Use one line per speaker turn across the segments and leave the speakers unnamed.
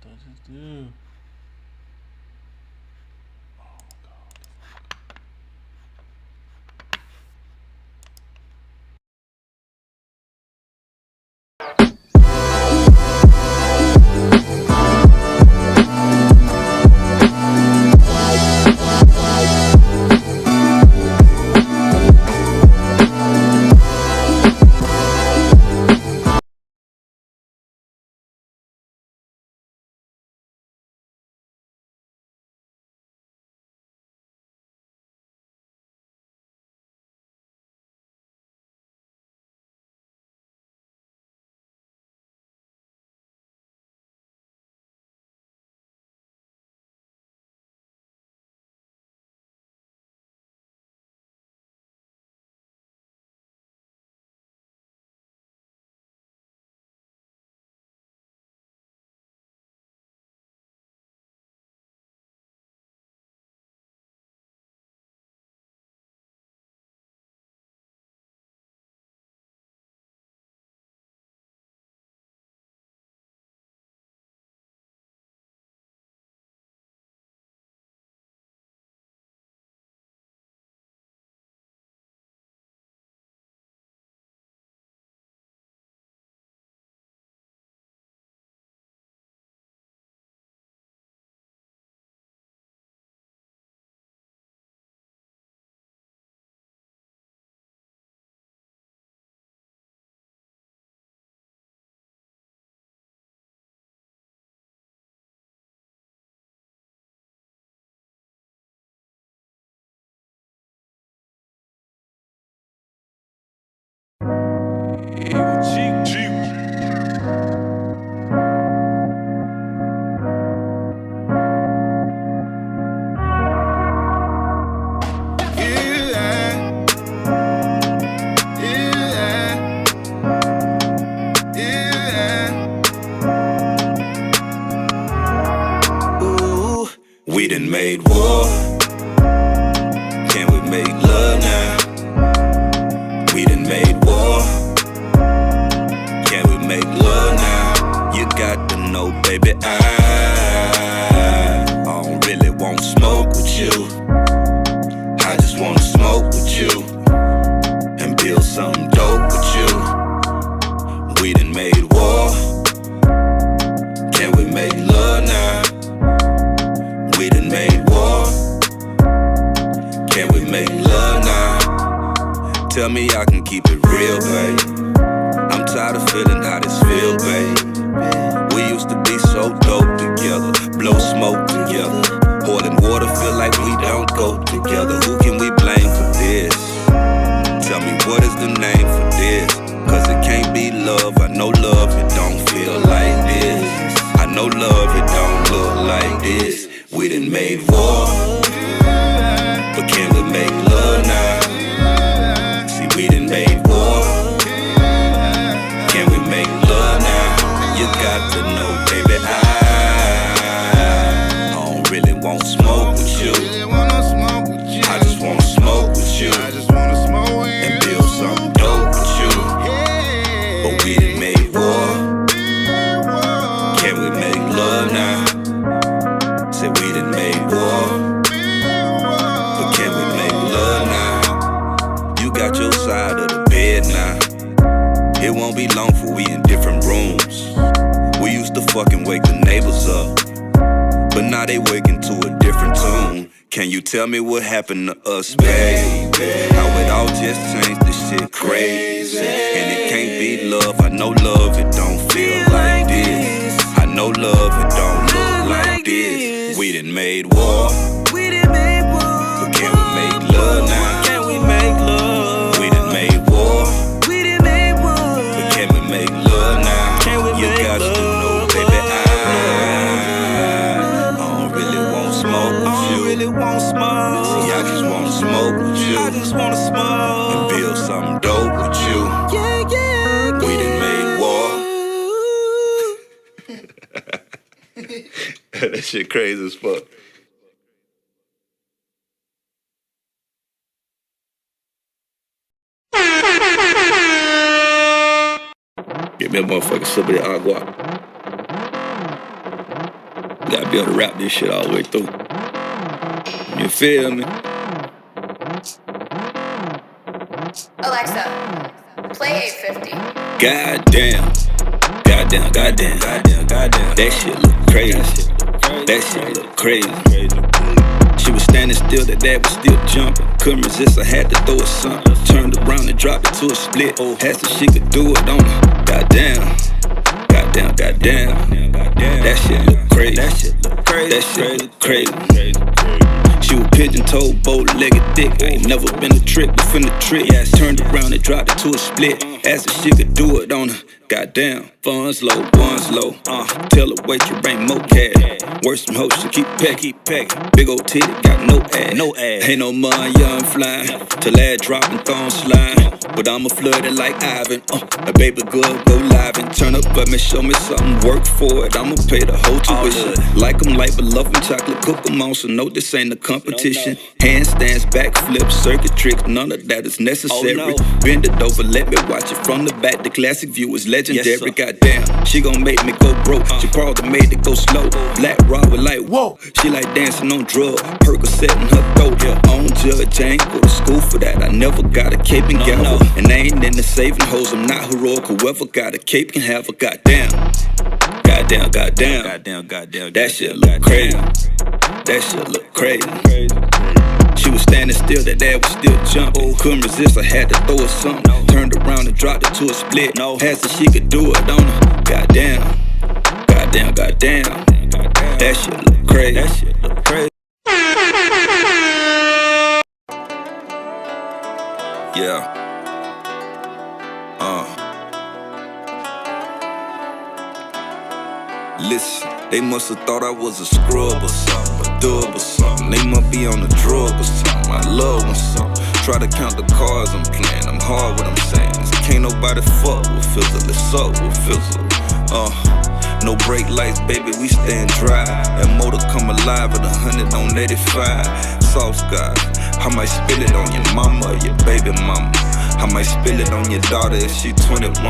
did I just do?
We done made war. Can we make love now? We done made war. Can we make love now? You got to know, baby, I don't really want smoke with you. I just wanna smoke with you and build something dope with you. We done made war. Can we make love now? We done made war. Can we make love now? Tell me I can keep it real, babe. I'm tired of feeling how this feel, babe. We used to be so dope together, blow smoke together. Oil and water feel like we don't go together. Who can we blame for this? Tell me what is the name for this? Cause it can't be love. I know love, it don't feel like this. I know love, it don't look like this. We done made war, but can we make love now? See, we done made war. Can we make love now? You got to know, baby, I don't really want smoke with you. I just wanna smoke with you and build something dope with you. But we done made war. Can we make love now? Said we done made war. But can we make love now? You got your side of the bed now. It won't be long for we in different rooms. We used to fucking wake the neighbors up, but now they waking to a different tune. Can you tell me what happened to us, baby? How it all just changed, this shit crazy. And it can't be love, I know love, it don't feel like this. I know love, it don't look like this. We done made war. But can we make love now? Can we make love? We done made war. But can we make love now? You got to know, baby, I don't really want smoke with you. See, I just wanna smoke with you and build something dope with you. We done made war. That shit crazy as fuck. Give me a motherfucking sip of the agua. Gotta be able to rap this shit all the way through. You feel me?
Alexa, play 850.
Goddamn. Goddamn, goddamn, goddamn, goddamn. That shit look crazy. That shit look crazy. She was standing still, that dad was still jumping. Couldn't resist, I had to throw it something. Turned around and dropped it to a split. Asked if she could do it on her. Goddamn. Goddamn, goddamn. That shit look crazy. That shit look crazy. That shit look crazy. She was pigeon-toed, bow-legged thick. I ain't never been a trick, but finna trick. Turned around and dropped it to a split. Asked if she could do it on her. Goddamn, funds low, ones low. Tell her wait, you bring more cash. Worse some hoes, she keep packing. Big old titty, got no ass. Ain't no money, young flying. Till ass dropping, thong slime. But I'ma flood it like Ivan. A baby girl go live and turn up at me, show me something, work for it. I'ma pay the whole tuition. Like 'em like, but love 'em chocolate, cook 'em on. So no, this ain't a competition. Handstands, backflips, circuit tricks, none of that is necessary. Bend it over, let me watch it from the back. The classic view is legendary. Goddamn, she gon' make me go broke. She probably made it go slow. Black Robert like whoa. She like dancing on drugs. Percocet in her throat. On judge, I ain't go to school for that. I never got a cape and gavel. And I ain't into saving hoes. I'm not heroic. Whoever got a cape can have a goddamn. Goddamn, goddamn. Goddamn, goddamn. That shit look crazy. That shit look crazy. She was standing still, that dad was still jumping. Couldn't resist, I had to throw her something. Turned around and dropped it to a split. Asked if she could do it on her. Goddamn. Goddamn, goddamn. That shit look crazy. That shit look crazy. Yeah. Listen, they must have thought I was a scrub or something, a dub or something. They must be on a drug or something. I love when something. Try to count the cards I'm playing. I'm hard what I'm saying. Can't nobody fuck with fizzle. It's up with fizzle. No brake lights, baby, we stand dry. That motor come alive at 100 on 85. Soft sky, I might spill it on your mama, your baby mama. I might spill it on your daughter if she 21.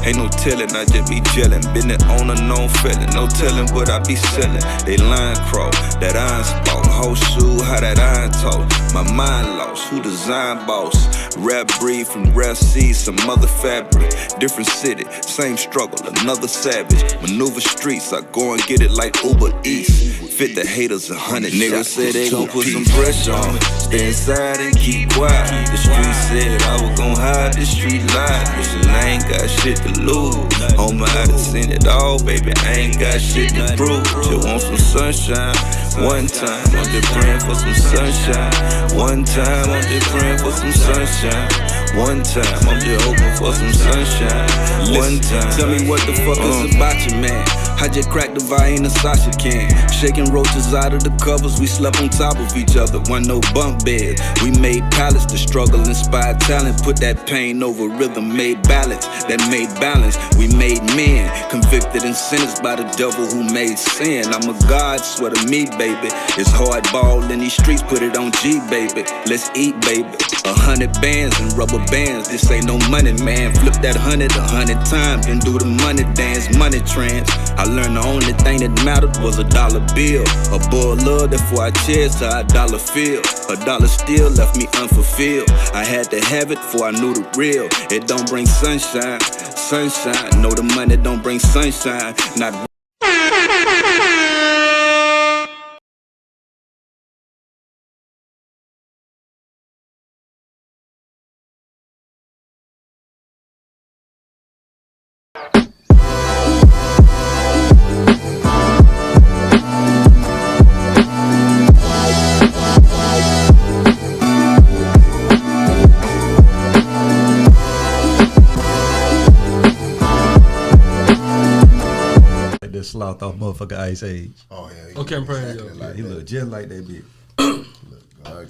Ain't no telling, I just be gelling. Been it on a known felon. No telling what I be selling. They line crawl, that iron spot. Whole shoe, how that iron talk. My mind lost, who design boss? Rap breed from rap seed, some other fabric. Different city, same struggle, another savage. Maneuver streets, I go and get it like Uber Eats. Fit the haters 100 niggas say they gon' put some pressure on me. Stay inside and keep quiet. The street said I was gon' hide, the street lied. Listen, I ain't got shit to lose. Home I done seen it all, baby, I ain't got shit to prove. Just want some sunshine. One time, I'm just praying for some sunshine. One time, I'm just praying for some sunshine. One time, I'm just hoping for some sunshine. One time. Tell me what the fuck is about you, man. I just cracked the Vienna Sasha can. Shaking roaches out of the covers, we slept on top of each other. Wasn't no bunk beds. We made pallets, the struggle inspired talent. Put that pain over rhythm, made ballads that made balance. We made men, convicted and sentenced by the devil who made sin. I'm a god, swear to me, baby. It's hardball in these streets, put it on G, baby. Let's eat, baby. 100 bands and rubber bands, this ain't no money, man. Flip that 100 times, then do the money dance, money trance. I learned the only thing that mattered was a dollar bill. A boy love, therefore I chased her, a dollar feel. A dollar still left me unfulfilled. I had to have it before I knew the real. It don't bring sunshine, sunshine. No, the money don't bring sunshine. Not
sloughed off motherfucker Ice Age.
Oh yeah.
Okay, I'm praying. Yeah, he look just like that bitch.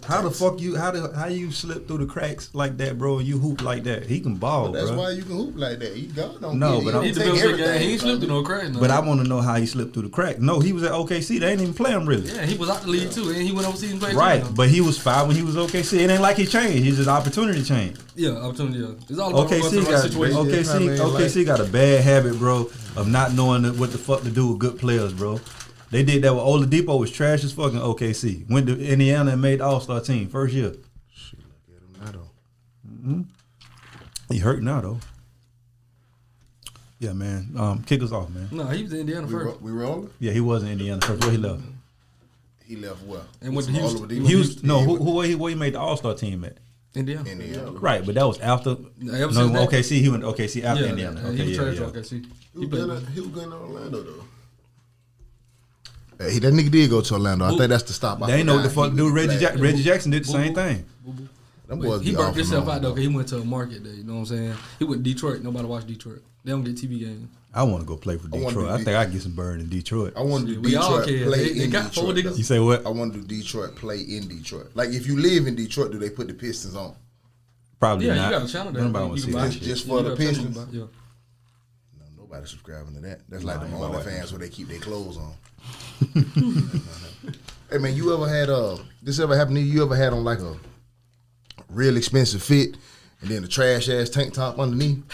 How the fuck you? How you slip through the cracks like that, bro? And you hoop like that? He can ball,
but that's
bro.
why you can hoop like that. He don't.
No, but
he take everything.
He ain't slipped through no cracks. No.
But I want to know how he slipped through the crack. No, he was at OKC. They ain't even play him really.
Yeah, he was out the league too, and he went overseas and played.
Right, but he was fine when he was OKC. It ain't like he changed. He's just opportunity change.
Yeah, opportunity. Yeah, it's all about
OKC got a bad habit, bro, of not knowing what the fuck to do with good players, bro. They did that with Oladipo was trash as fucking OKC. Went to Indiana and made the All-Star team first year.
Shit, look at him now though.
He hurt now though. Yeah, man. Kick us off, man.
No, he was in Indiana first.
We rolling?
Yeah, he was in Indiana first. Where he left?
He left well.
And went to Houston.
Houston. No, where he made the All-Star team at?
Indiana.
Right, but that was after. OKC. He went to OKC after Indiana. Okay,
he was
yeah.
OKC.
He was good in Orlando though. Hey, that nigga did go to Orlando. I think that's the stop.
They ain't know what the fuck to do. Reggie Jackson did the same thing.
He burnt himself out though, because he went to a market there. You know what I'm saying? He went to Detroit. Nobody watched Detroit. They don't get TV games.
I want to go play for Detroit. I think I can get some burn in Detroit.
I want to do
We all
Detroit
can.
play
They
in
got four
Detroit.
niggas.
You say what?
I want to do Detroit play in Detroit. Like if you live in Detroit, do they put the Pistons on?
Probably
Yeah,
not.
you got a channel there.
Nobody
You
want to
can
see
buy
that
it.
shit.
Just for the
You got a channel
Pistons?
to buy, yeah.
No, nobody's subscribing to that. That's like the OnlyFans where they keep their clothes on. Hey man, you ever had this ever happened to you? You ever had on like a real expensive fit and then a trash ass tank top underneath?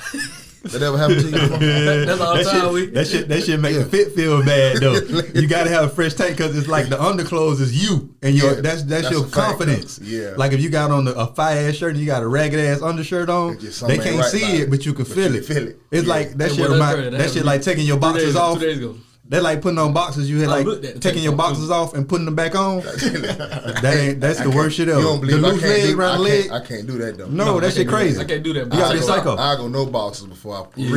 That ever happened to you?
That's all the time
That shit make the fit feel bad though. You gotta have a fresh tank because it's like the underclothes is you and that's your
a fact,
confidence.
though. Yeah.
Like if you got on a fire ass shirt and you got a ragged ass undershirt on,
Just
they
something
can't
ain't right
see
about
it, but you can feel
you
it.
feel it.
It's
Yeah.
like that
Hey,
shit.
boy, that's crazy.
That shit like taking your boxes off.
2 days ago.
They like putting on boxes. You had
I
like
looked at the
taking your
tank top,
boxes
too.
off and putting them back on. That's the worst shit ever.
You don't believe
the
I
loose
can't
leg
do,
around the leg.
I can't do that though.
No, that shit crazy.
I can't do that.
You gotta be psycho.
I go no boxes before I
Yeah,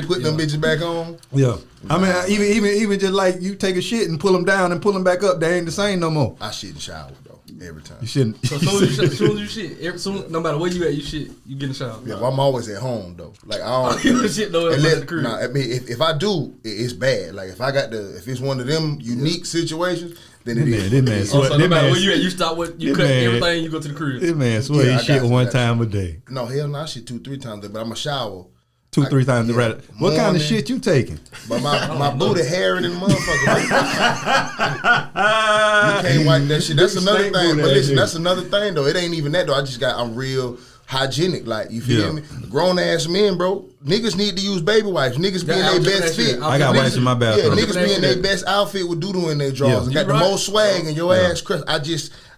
put them bitches back on.
Yeah, I mean, even just like you take a shit and pull them down and pull them back up, they ain't the same no more.
I shit in the shower though every time.
You shouldn't.
So as soon as you shit, no matter where you at, you shit, you get in the shower.
Yeah, well, I'm always at home though. Like I don't
You shit though at the crib.
Nah, I mean, if I do, it's bad. Like if it's one of them unique situations, then it is.
This man
So
sweat.
no
This
matter
man,
where you at, you stop what you
this
cut
man-
everything, you go to the crib.
this man sweat.
Yeah, I
He
got
shit
you,
one
got you.
time a day,
No, hell no, I shit 2-3 times a day, but I'm a shower.
2-3 times a
yeah,
day. What kind of
morning.
shit you taking?
But my booty hairy than motherfucker. You can't wipe that shit. That's another
Stank
thing.
booty
But
ass
listen,
nigga.
that's another thing though. It ain't even that though. I'm real hygienic. Like you feel
Yeah.
me? Grown ass men, bro. Niggas need to use baby wipes. Niggas be in
Yeah, I
their
was just
best
that shit.
fit.
I got wipes in my
Yeah,
bathroom.
niggas be in their
Shit.
best outfit with doodoo in their drawers
Yeah.
and got
You
the
right.
most swag and your ass crushed.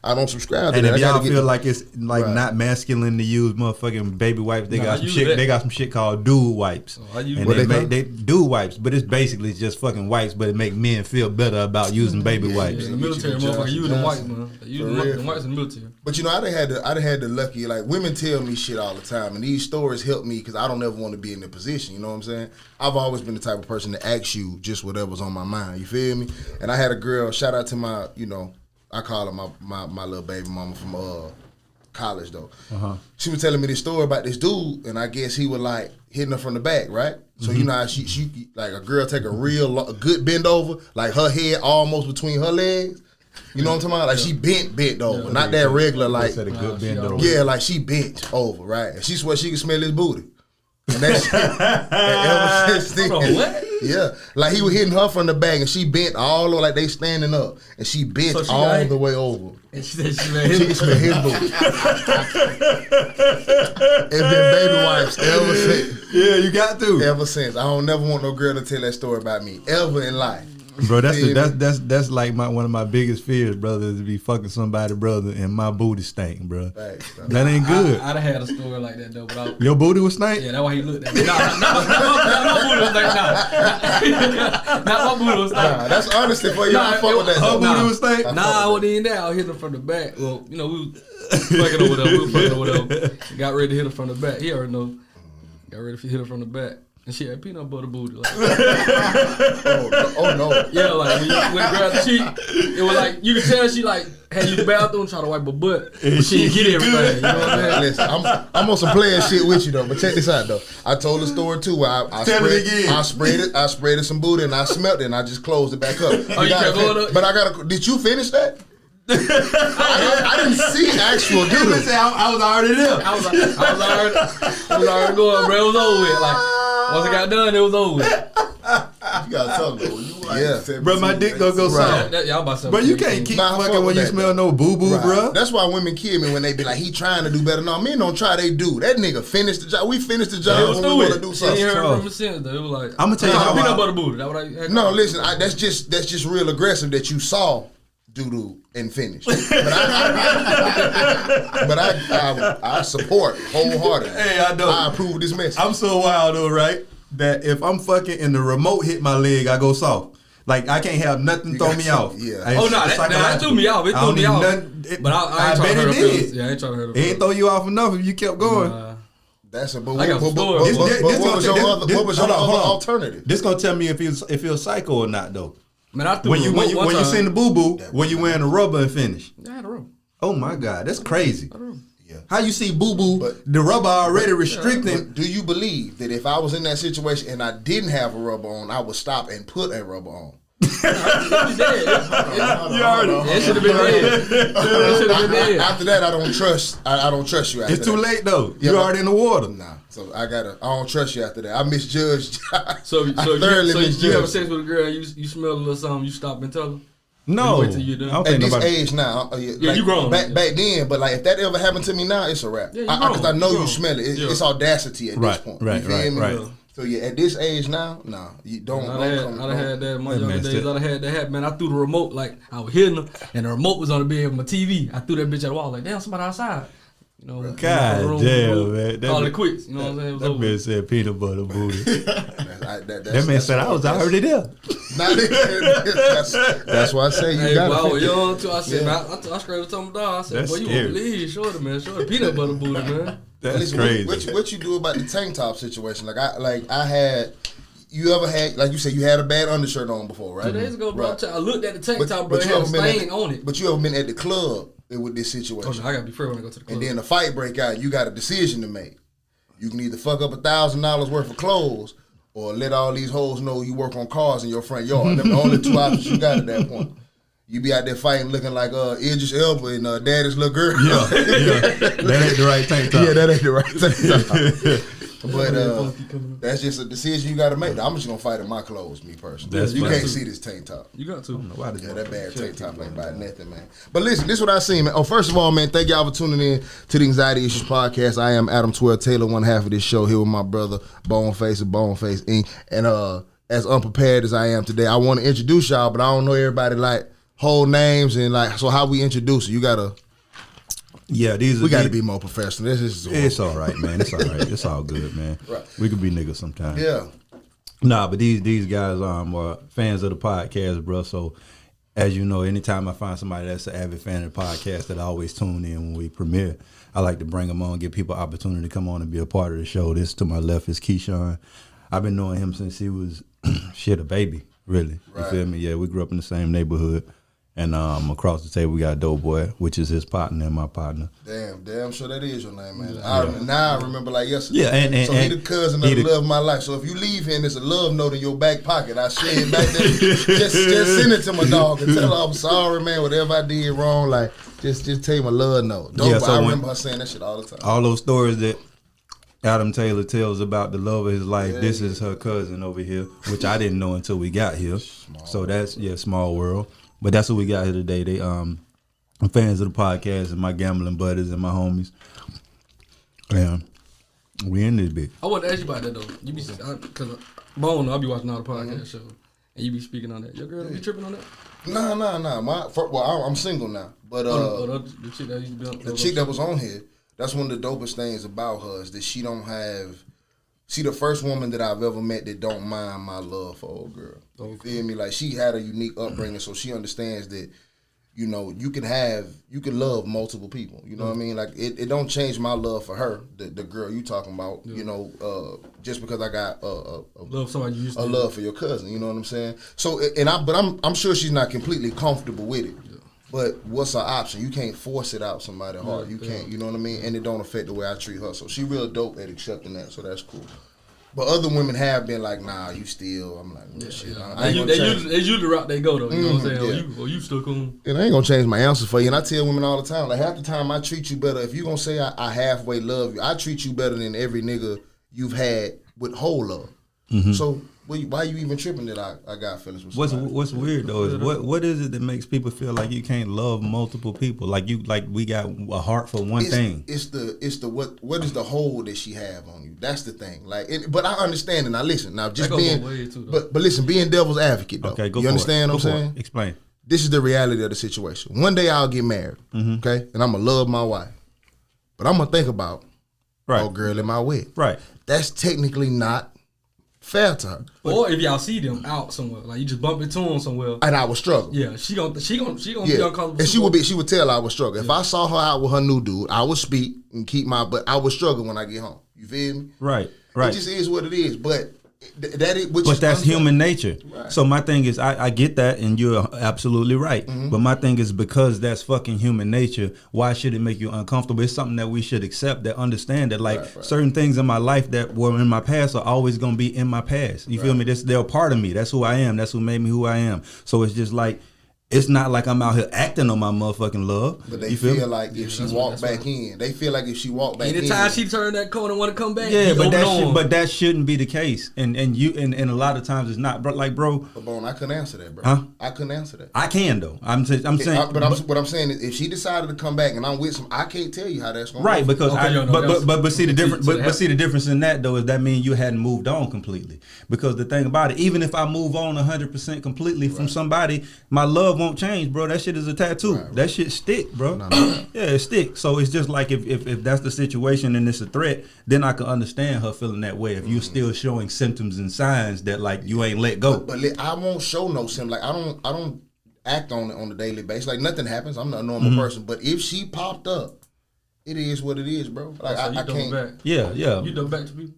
I don't subscribe to
And
that.
if
I
y'all
gotta get
feel
the-
like it's like
Right.
not masculine to use motherfucking baby wipes, they
Nah,
got
I
some
use
shit.
that.
They got some shit called dude wipes.
Oh, I use
and
What
they
they call?
dude wipes, but it's basically just fucking wipes, but it make men feel better about using baby wipes.
In the military,
Get you
motherfucker, you the
Johnson.
whites, man. You
For
the
real.
whites in the military.
But you know, I done had the lucky, like women tell me shit all the time, and these stories help me because I don't ever want to be in their position. You know what I'm saying? I've always been the type of person to ask you just whatever's on my mind. You feel me? And I had a girl. Shout out to my, I call her my little baby mama from college though. She was telling me this story about this dude, and I guess he was like hitting her from the back, right? So you know how she like a girl take a good bend over, like her head almost between her legs. You know what I'm talking about? Like she bent over, not that regular like.
Said a good bend over.
Yeah, like she bent over, right? And she swear she can smell his booty. And that shit, and ever since then,
Hold on, what?
yeah, like he was hitting her from the back, and she bent all the way, like they standing up, and she bent
So she
all
like-
the way over.
And she said she made
She can smell his booty. It's been baby wipes ever since.
Yeah, you got to.
Ever since, I don't never want no girl to tell that story about me ever in life.
Bro, that's like one of my biggest fears, brother, is to be fucking somebody, brother, and my booty stank, bro.
Facts, bro.
That ain't good.
I'd have had a story like that though, but
Your booty was stank?
yeah, that's why he looked at me. Not my booty was like, not my booty was
Nah,
like.
that's honesty for you. I fuck with that.
Her
though.
booty was stank?
I
Nah,
fuck
I
with
wasn't even there. I was hitting her from the back. Well, we was fucking or whatever. Got ready to hit her from the back. He already know. Got ready to hit her from the back. And she had peanut butter booty. Like,
that. Oh no.
yeah, like when you grab the cheek, it was like, you could tell she like had you the bathroom trying to wipe her butt. But she didn't get everything. You know what I'm saying?
Listen, I'm on some player shit with you though, but check this out though. I told the story too where I
Tell it again.
I sprayed it some booty and I smelled it and I just closed it back up.
Oh, you kept going up?
But did you finish that? I didn't see actual doodle.
I was already there.
I was already going, bro. It was over with. Like, once I got done, it was over with.
You gotta tell them, you like
Yeah.
17,
Bro, my dick gonna go
Right.
soft.
Y'all about to
But you can't keep
Nah, I fuck
fucking when
with
you
that,
smell
though.
no boo boo,
Right.
bro.
That's why women kill me when they be like, he trying to do better. No, men don't try, they do. That nigga finished the job. We finished the job when we want to do
You
something.
ain't heard from him since though. It was like
I'ma tell you how
peanut
I-
butter booty. That what I had
No, listen, that's just real aggressive that you saw doo-doo and finished. But I support wholeheartedly.
Hey, I know.
I approve of this message.
I'm so wild though, right? That if I'm fucking and the remote hit my leg, I go soft. Like I can't have nothing throw me off.
Yeah.
It's
Oh no, that threw me off. It
I
threw
don't
me
need
off.
nothing-
But I ain't trying
bet
to hurt
it
her feelings.
did.
Yeah, I ain't trying to hurt her
It ain't
feelings.
throw you off enough if you kept going.
That's a
I got some stories.
This- this
what
gonna
was
tell-
your
this-
other
this-
what was your
hold on,
other
hold on.
alternative?
This gonna tell me if you're psycho or not though.
Man, I threw
When you seen the boo boo, when you wearing the rubber and finish.
I had a room.
Oh my God, that's crazy.
Yeah.
How you see boo boo?
But-
The rubber already restricting.
But do you believe that if I was in that situation and I didn't have a rubber on, I would stop and put a rubber on?
You dead. It should have been dead. It should have been dead.
After that, I don't trust. I don't trust you. After
It's too
that.
late though.
Yeah,
you
but-
already in the water.
Nah, so I don't trust you after that. I misjudged.
So
I thoroughly
you
misjudged.
have sex with a girl and you smell a little something, you stop and tell her?
No,
Wait till you're done.
I don't
At
think
this
nobody.
age now,
Yeah, you grown.
Back then, but like if that ever happened to me now, it's a wrap.
Yeah, you
Because I
grown.
know
You
you
grown.
smell it.
Yeah.
It's audacity at
Right,
this point.
right,
You feel
right,
me?
right.
So yeah, at this age now, nah, you don't.
I'd have had that in my
That
younger
man
days.
said-
I'd have had that happen. Man, I threw the remote, like, I was hitting her, and the remote was on the bed of my TV. I threw that bitch at the wall, like, damn, somebody outside. You know,
God
room,
damn, man.
Call it quits. You know what I'm saying? It was
That
over.
man said peanut butter booty.
That
That man said I was already there.
That's why I say you
Hey,
got
boy, I was
to.
young too. I said,
Yeah.
man, I straight with some dog. I said,
That's
boy, you
scary.
won't believe, shorty, man, shorty, peanut butter booty, man.
That's
Listen,
crazy.
What you do about the tank top situation? I had. You ever had, like you said, you had a bad undershirt on before, right?
2 days ago, bro,
Right.
I looked at the tank top, bro,
But
it
you
had a
ever been at
stain
the-
on it.
But you ever been at the club with this
Oh,
situation?
no, I gotta be fair when I go to the club.
And then the fight break out, you got a decision to make. You can either fuck up $1,000 worth of clothes or let all these hoes know you work on cars in your front yard. Them the only two options you got at that point. You be out there fighting looking like Idris Elba and Daddy's little girl.
Yeah, that ain't the right tank top.
Yeah, that ain't the right thing. But that's just a decision you got to make. I'm just gonna fight in my clothes, me personally.
That's
You
fine.
can't see this tank top.
You got to.
Why did
Yeah, that bad tank top ain't about nothing, man. But listen, this is what I seen, man. Oh, first of all, man, thank y'all for tuning in to the Anxiety Issues Podcast. I am Adam 12 Taylor, one half of this show, here with my brother Boneface of Boneface Inc. And as unprepared as I am today, I want to introduce y'all, but I don't know everybody like whole names and like so how we introduce you.
Yeah,
We got to be more professional. This is
It's all right, man. It's all right. It's all good, man.
Right.
We could be niggas sometimes.
yeah.
Nah, but these guys are fans of the podcast, bro. So as you know, anytime I find somebody that's an avid fan of the podcast that I always tune in when we premiere, I like to bring them on, give people opportunity to come on and be a part of the show. This to my left is Keyshawn. I've been knowing him since he was a baby, really. You feel me? Yeah, we grew up in the same neighborhood. And across the table, we got Doughboy, which is his partner and my partner.
Damn sure that is your name, man. Now I remember like yesterday.
Yeah, and
so he the cousin of
he
the
the-
love of my life. So if you leave here and there's a love note in your back pocket, I slid back there. just send it to my dog and tell her I'm sorry, man. Whatever I did wrong, like just tell you my love note.
Yeah, so
I
when-
remember her saying that shit all the time.
All those stories that Adam Taylor tells about the love of his life, this is her cousin over here, which I didn't know until we got here. So that's, small world. But that's what we got here today. They fans of the podcast and my gambling buddies and my homies. And we in this bitch.
I want to ask you about that, though. You be, because Bone, I'll be watching all the podcast shows, and you be speaking on that. Your girl don't be tripping on that?
Nah. I'm single now, but
The chick that used to be on
the chick that was on here, that's one of the dopest things about her is that she don't have. She the first woman that I've ever met that don't mind my love for old girl. You feel me? Like she had a unique upbringing, so she understands that, you know, you can love multiple people. You know what I mean? Like it don't change my love for her, the girl you talking about. You know, just because I got
love somebody you used to
love for your cousin. You know what I'm saying? So I'm sure she's not completely comfortable with it. But what's her option? You can't force it out somebody's heart. You can't, you know what I mean? And it don't affect the way I treat her. So she real dope at accepting that, so that's cool. But other women have been like, nah, you still. I'm like, well, shit. I ain't gonna change.
They usually the route they go, though. You know what I'm saying?
yeah.
Or you stuck on.
And I ain't gonna change my answers for you. And I tell women all the time, like half the time I treat you better. If you gonna say I halfway love you, I treat you better than every nigga you've had with whole love. So Why you even tripping that I got feelings with
What's
somebody?
weird though is what is it that makes people feel like you can't love multiple people? Like we got a heart for one thing.
It's the what is the hold that she have on you? That's the thing. But I understand and I listen. Now just being but listen, being devil's advocate though.
Okay, go
you
for
understand
it.
what I'm saying?
Explain.
This is the reality of the situation. One day I'll get married, okay, and I'm gonna love my wife, but I'm gonna think about, oh girl, am I with?
Right.
That's technically not fair to her.
Or if y'all see them out somewhere, like you just bump into them somewhere,
And I would struggle.
yeah, she gonna be uncomfortable.
And she would tell I would struggle. If I saw her out with her new dude, I would speak and keep but I would struggle when I get home. You feel me?
Right.
It just is what it is. But
But that's human nature. Right. So my thing is, I get that, and you're absolutely right. But my thing is, because that's fucking human nature, why should it make you uncomfortable? It's something that we should accept, that understand that like certain things in my life that were in my past are always gonna be in my past. You feel me? They're a part of me. That's who I am. That's who made me who I am. So it's just like, it's not like I'm out here acting on my motherfucking love.
But they feel like if she walked back in,
anytime she turned that corner and want to come back,
yeah, but that shouldn't be the case. And a lot of times it's not. But like, bro,
But Bone, I couldn't answer that, bro.
Huh?
I couldn't answer that.
I can though. I'm saying.
What I'm saying is, if she decided to come back and I'm with some, I can't tell you how that's going.
Right, because but see the difference. But see the
difference.
difference in that though is that means you hadn't moved on completely. Because the thing about it, even if I move on 100% completely from somebody, my love won't change, bro. That shit is a tattoo. Right. That shit stick, bro. Yeah, it stick. So it's just like if that's the situation and it's a threat, then I can understand her feeling that way. If you're still showing symptoms and signs that like you ain't let go.
But I won't show no symptoms. Like I don't act on it on a daily basis. Like nothing happens. I'm not a normal person. But if she popped up, it is what it is, bro. Like I can't.
Back.
Yeah.
You done back to people?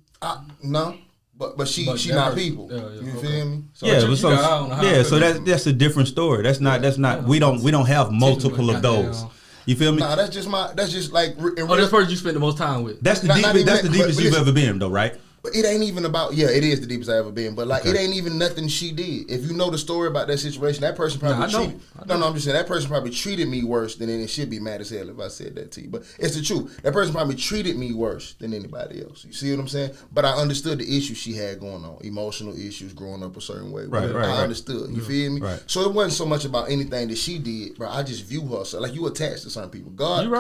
No. But she not people. You feel me?
So
so that's a different story. That's not we don't have multiple of those. You feel me?
Nah, that's just like
this person you spend the most time with.
That's the deepest you've ever been though, right?
But it ain't even about, it is the deepest I've ever been. But like, it ain't even nothing she did. If you know the story about that situation, that person probably I'm just saying that person probably treated me worse than it should be mad as hell if I said that to you. But it's the truth. That person probably treated me worse than anybody else. You see what I'm saying? But I understood the issues she had going on, emotional issues, growing up a certain way.
Right.
I understood. You feel me?
Right.
So it wasn't so much about anything that she did, bro. I just view her so like you attached to certain people. God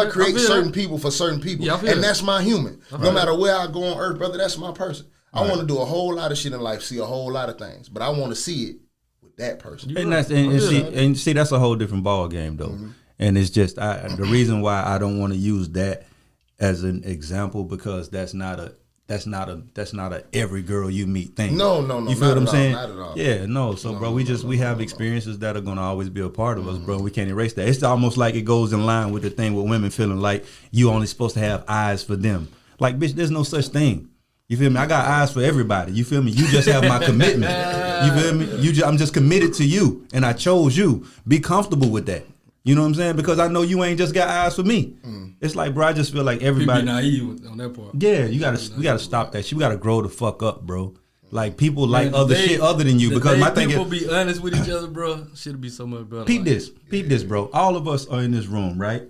creates certain people for certain people, and that's my human. No matter where I go on earth, brother, that's my person. I want to do a whole lot of shit in life, see a whole lot of things, but I want to see it with that person.
And see, that's a whole different ball game though. And it's just the reason why I don't want to use that as an example, because that's not a every girl you meet thing.
No.
You feel what I'm saying?
Not at all.
Yeah, no. So, bro, we have experiences that are gonna always be a part of us, bro. We can't erase that. It's almost like it goes in line with the thing with women feeling like you only supposed to have eyes for them. Like, bitch, there's no such thing. You feel me? I got eyes for everybody. You feel me? You just have my commitment. You feel me? I'm just committed to you, and I chose you. Be comfortable with that. You know what I'm saying? Because I know you ain't just got eyes for me. It's like, bro, I just feel like everybody.
People be naive on that part.
Yeah, we gotta stop that shit. We gotta grow the fuck up, bro. Like people like other shit other than you. Because my thing is,
people be honest with each other, bro. Should be so much better.
Peep this, bro. All of us are in this room, right?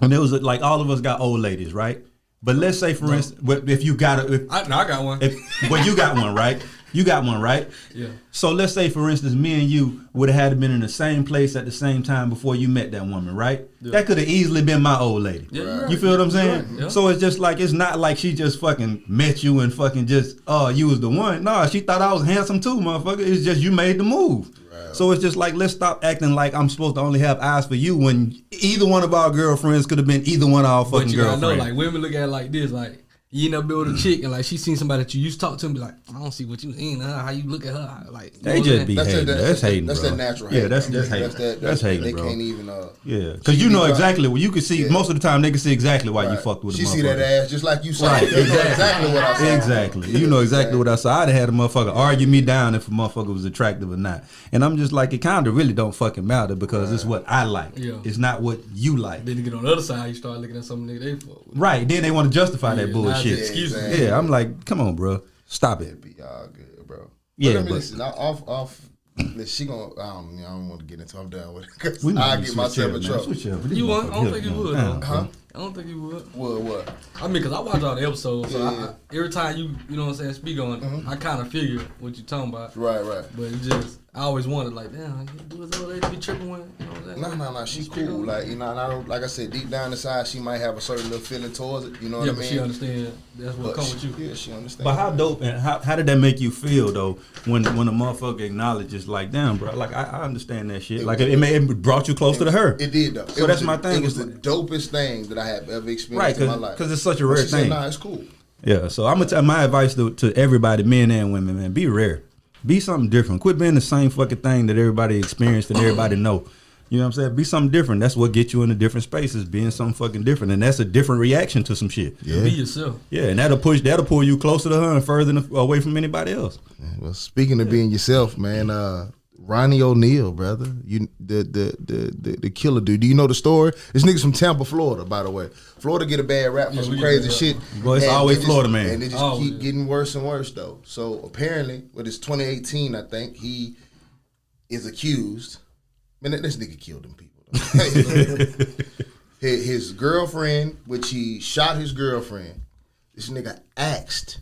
And it was like all of us got old ladies, right? But let's say, for instance, if you got
I got one.
You got one, right? You got one, right?
Yeah.
So let's say, for instance, me and you would have had to been in the same place at the same time before you met that woman, right? Yeah. That could have easily been my old lady.
Yeah, right.
You feel what I'm saying?
Right. Yeah.
So it's just like, it's not like she just fucking met you and fucking just, you was the one. No, she thought I was handsome too, motherfucker. It's just you made the move. So it's just like, let's stop acting like I'm supposed to only have eyes for you when either one of our girlfriends could have been either one of our fucking girlfriends.
But you gotta know, like, women look at it like this, like, you end up building a chick and like she seen somebody that you used to talk to and be like, I don't see what you in how you look at her. Like,
they just be hating. That's hating, bro.
That's that natural hate.
Yeah, that's hating. That's hating, bro.
They can't even
yeah, because you know exactly what you can see. Most of the time they can see exactly why you fucked with a motherfucker.
She see that ass just like you saw.
Right,
exactly what I saw.
Exactly. You know exactly what I saw. I'd have had a motherfucker argue me down if a motherfucker was attractive or not. And I'm just like, it kind of really don't fucking matter because it's what I like. Yeah. It's not what you like.
Then you get on the other side, you start looking at some nigga they fuck with.
Right. Then they want to justify that bullshit.
Excuse me.
Yeah, I'm like, come on, bro. Stop it.
Be all good, bro.
Yeah,
but listen, she gonna. I don't want to get into. I'm done with it. Cause I get myself in trouble.
You want? I don't think you would.
Huh?
I don't think you would.
What?
I mean, cause I watch all the episodes, so
Yeah.
I, every time you know what I'm saying, speak on, I kind of figure what you talking about.
Right.
But it just, I always wondered, like, damn, do his old lady be tripping when, you know what I'm saying?
No, she cool. Like, you know, and I don't, like I said, deep down inside, she might have a certain little feeling towards it. You know what
Yeah,
I
but
mean?
she understand that's what comes with you.
Yeah, she understands.
But how dope and how did that make you feel though when a motherfucker acknowledges like, damn, bro, like I understand that shit. Like it brought you closer to her.
It did though.
So that's my thing.
It was the dopest thing that I have ever experienced
Right,
in my life.
because it's such a rare
But she said,
thing.
nah, it's cool.
Yeah, so I'm gonna tell my advice to everybody, men and women, man, be rare. Be something different. Quit being the same fucking thing that everybody experienced and everybody know. You know what I'm saying? Be something different. That's what gets you into different spaces, being something fucking different. And that's a different reaction to some shit.
Yeah.
Be yourself.
Yeah, and that'll pull you closer to her and further away from anybody else.
Well, speaking of being yourself, man, Ronnie O'Neal, brother, you the killer dude. Do you know the story? This nigga's from Tampa, Florida, by the way. Florida get a bad rap for some crazy shit.
Boy, it's
And
always
they just-
Florida, man.
And they just keep getting worse and worse, though. So apparently, with his 2018, I think, he is accused. Man, this nigga killed them people. His girlfriend, which he shot his girlfriend, this nigga axed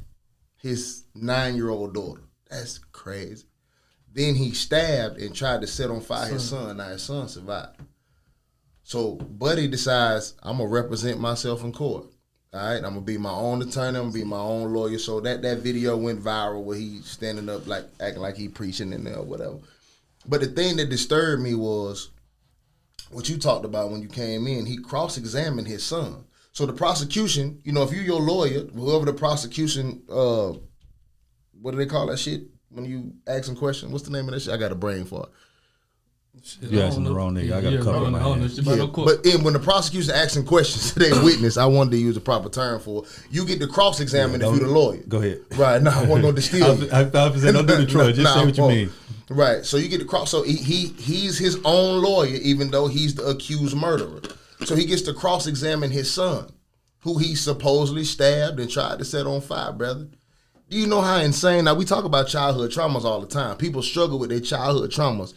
his 9-year-old daughter. That's crazy. Then he stabbed and tried to set on fire his son. Now his son survived. So Buddy decides, I'm gonna represent myself in court. All right, I'm gonna be my own attorney. I'm gonna be my own lawyer. So that video went viral where he standing up like acting like he preaching in there or whatever. But the thing that disturbed me was what you talked about when you came in. He cross-examined his son. So the prosecution, you know, if you're your lawyer, whoever the prosecution, what do they call that shit when you ask them questions? What's the name of that shit? I got a brain for it.
You asking the wrong nigga. I got a couple in my hand.
But when the prosecution asking questions to their witness, I wanted to use a proper term for it. You get to cross-examine if you're the lawyer.
Go ahead.
Right, now I wasn't going to distill you.
I thought don't do the Troy. Just say what you mean.
Right, so you get to cross. So he's his own lawyer, even though he's the accused murderer. So he gets to cross-examine his son, who he supposedly stabbed and tried to set on fire, brother. Do you know how insane? Now, we talk about childhood traumas all the time. People struggle with their childhood traumas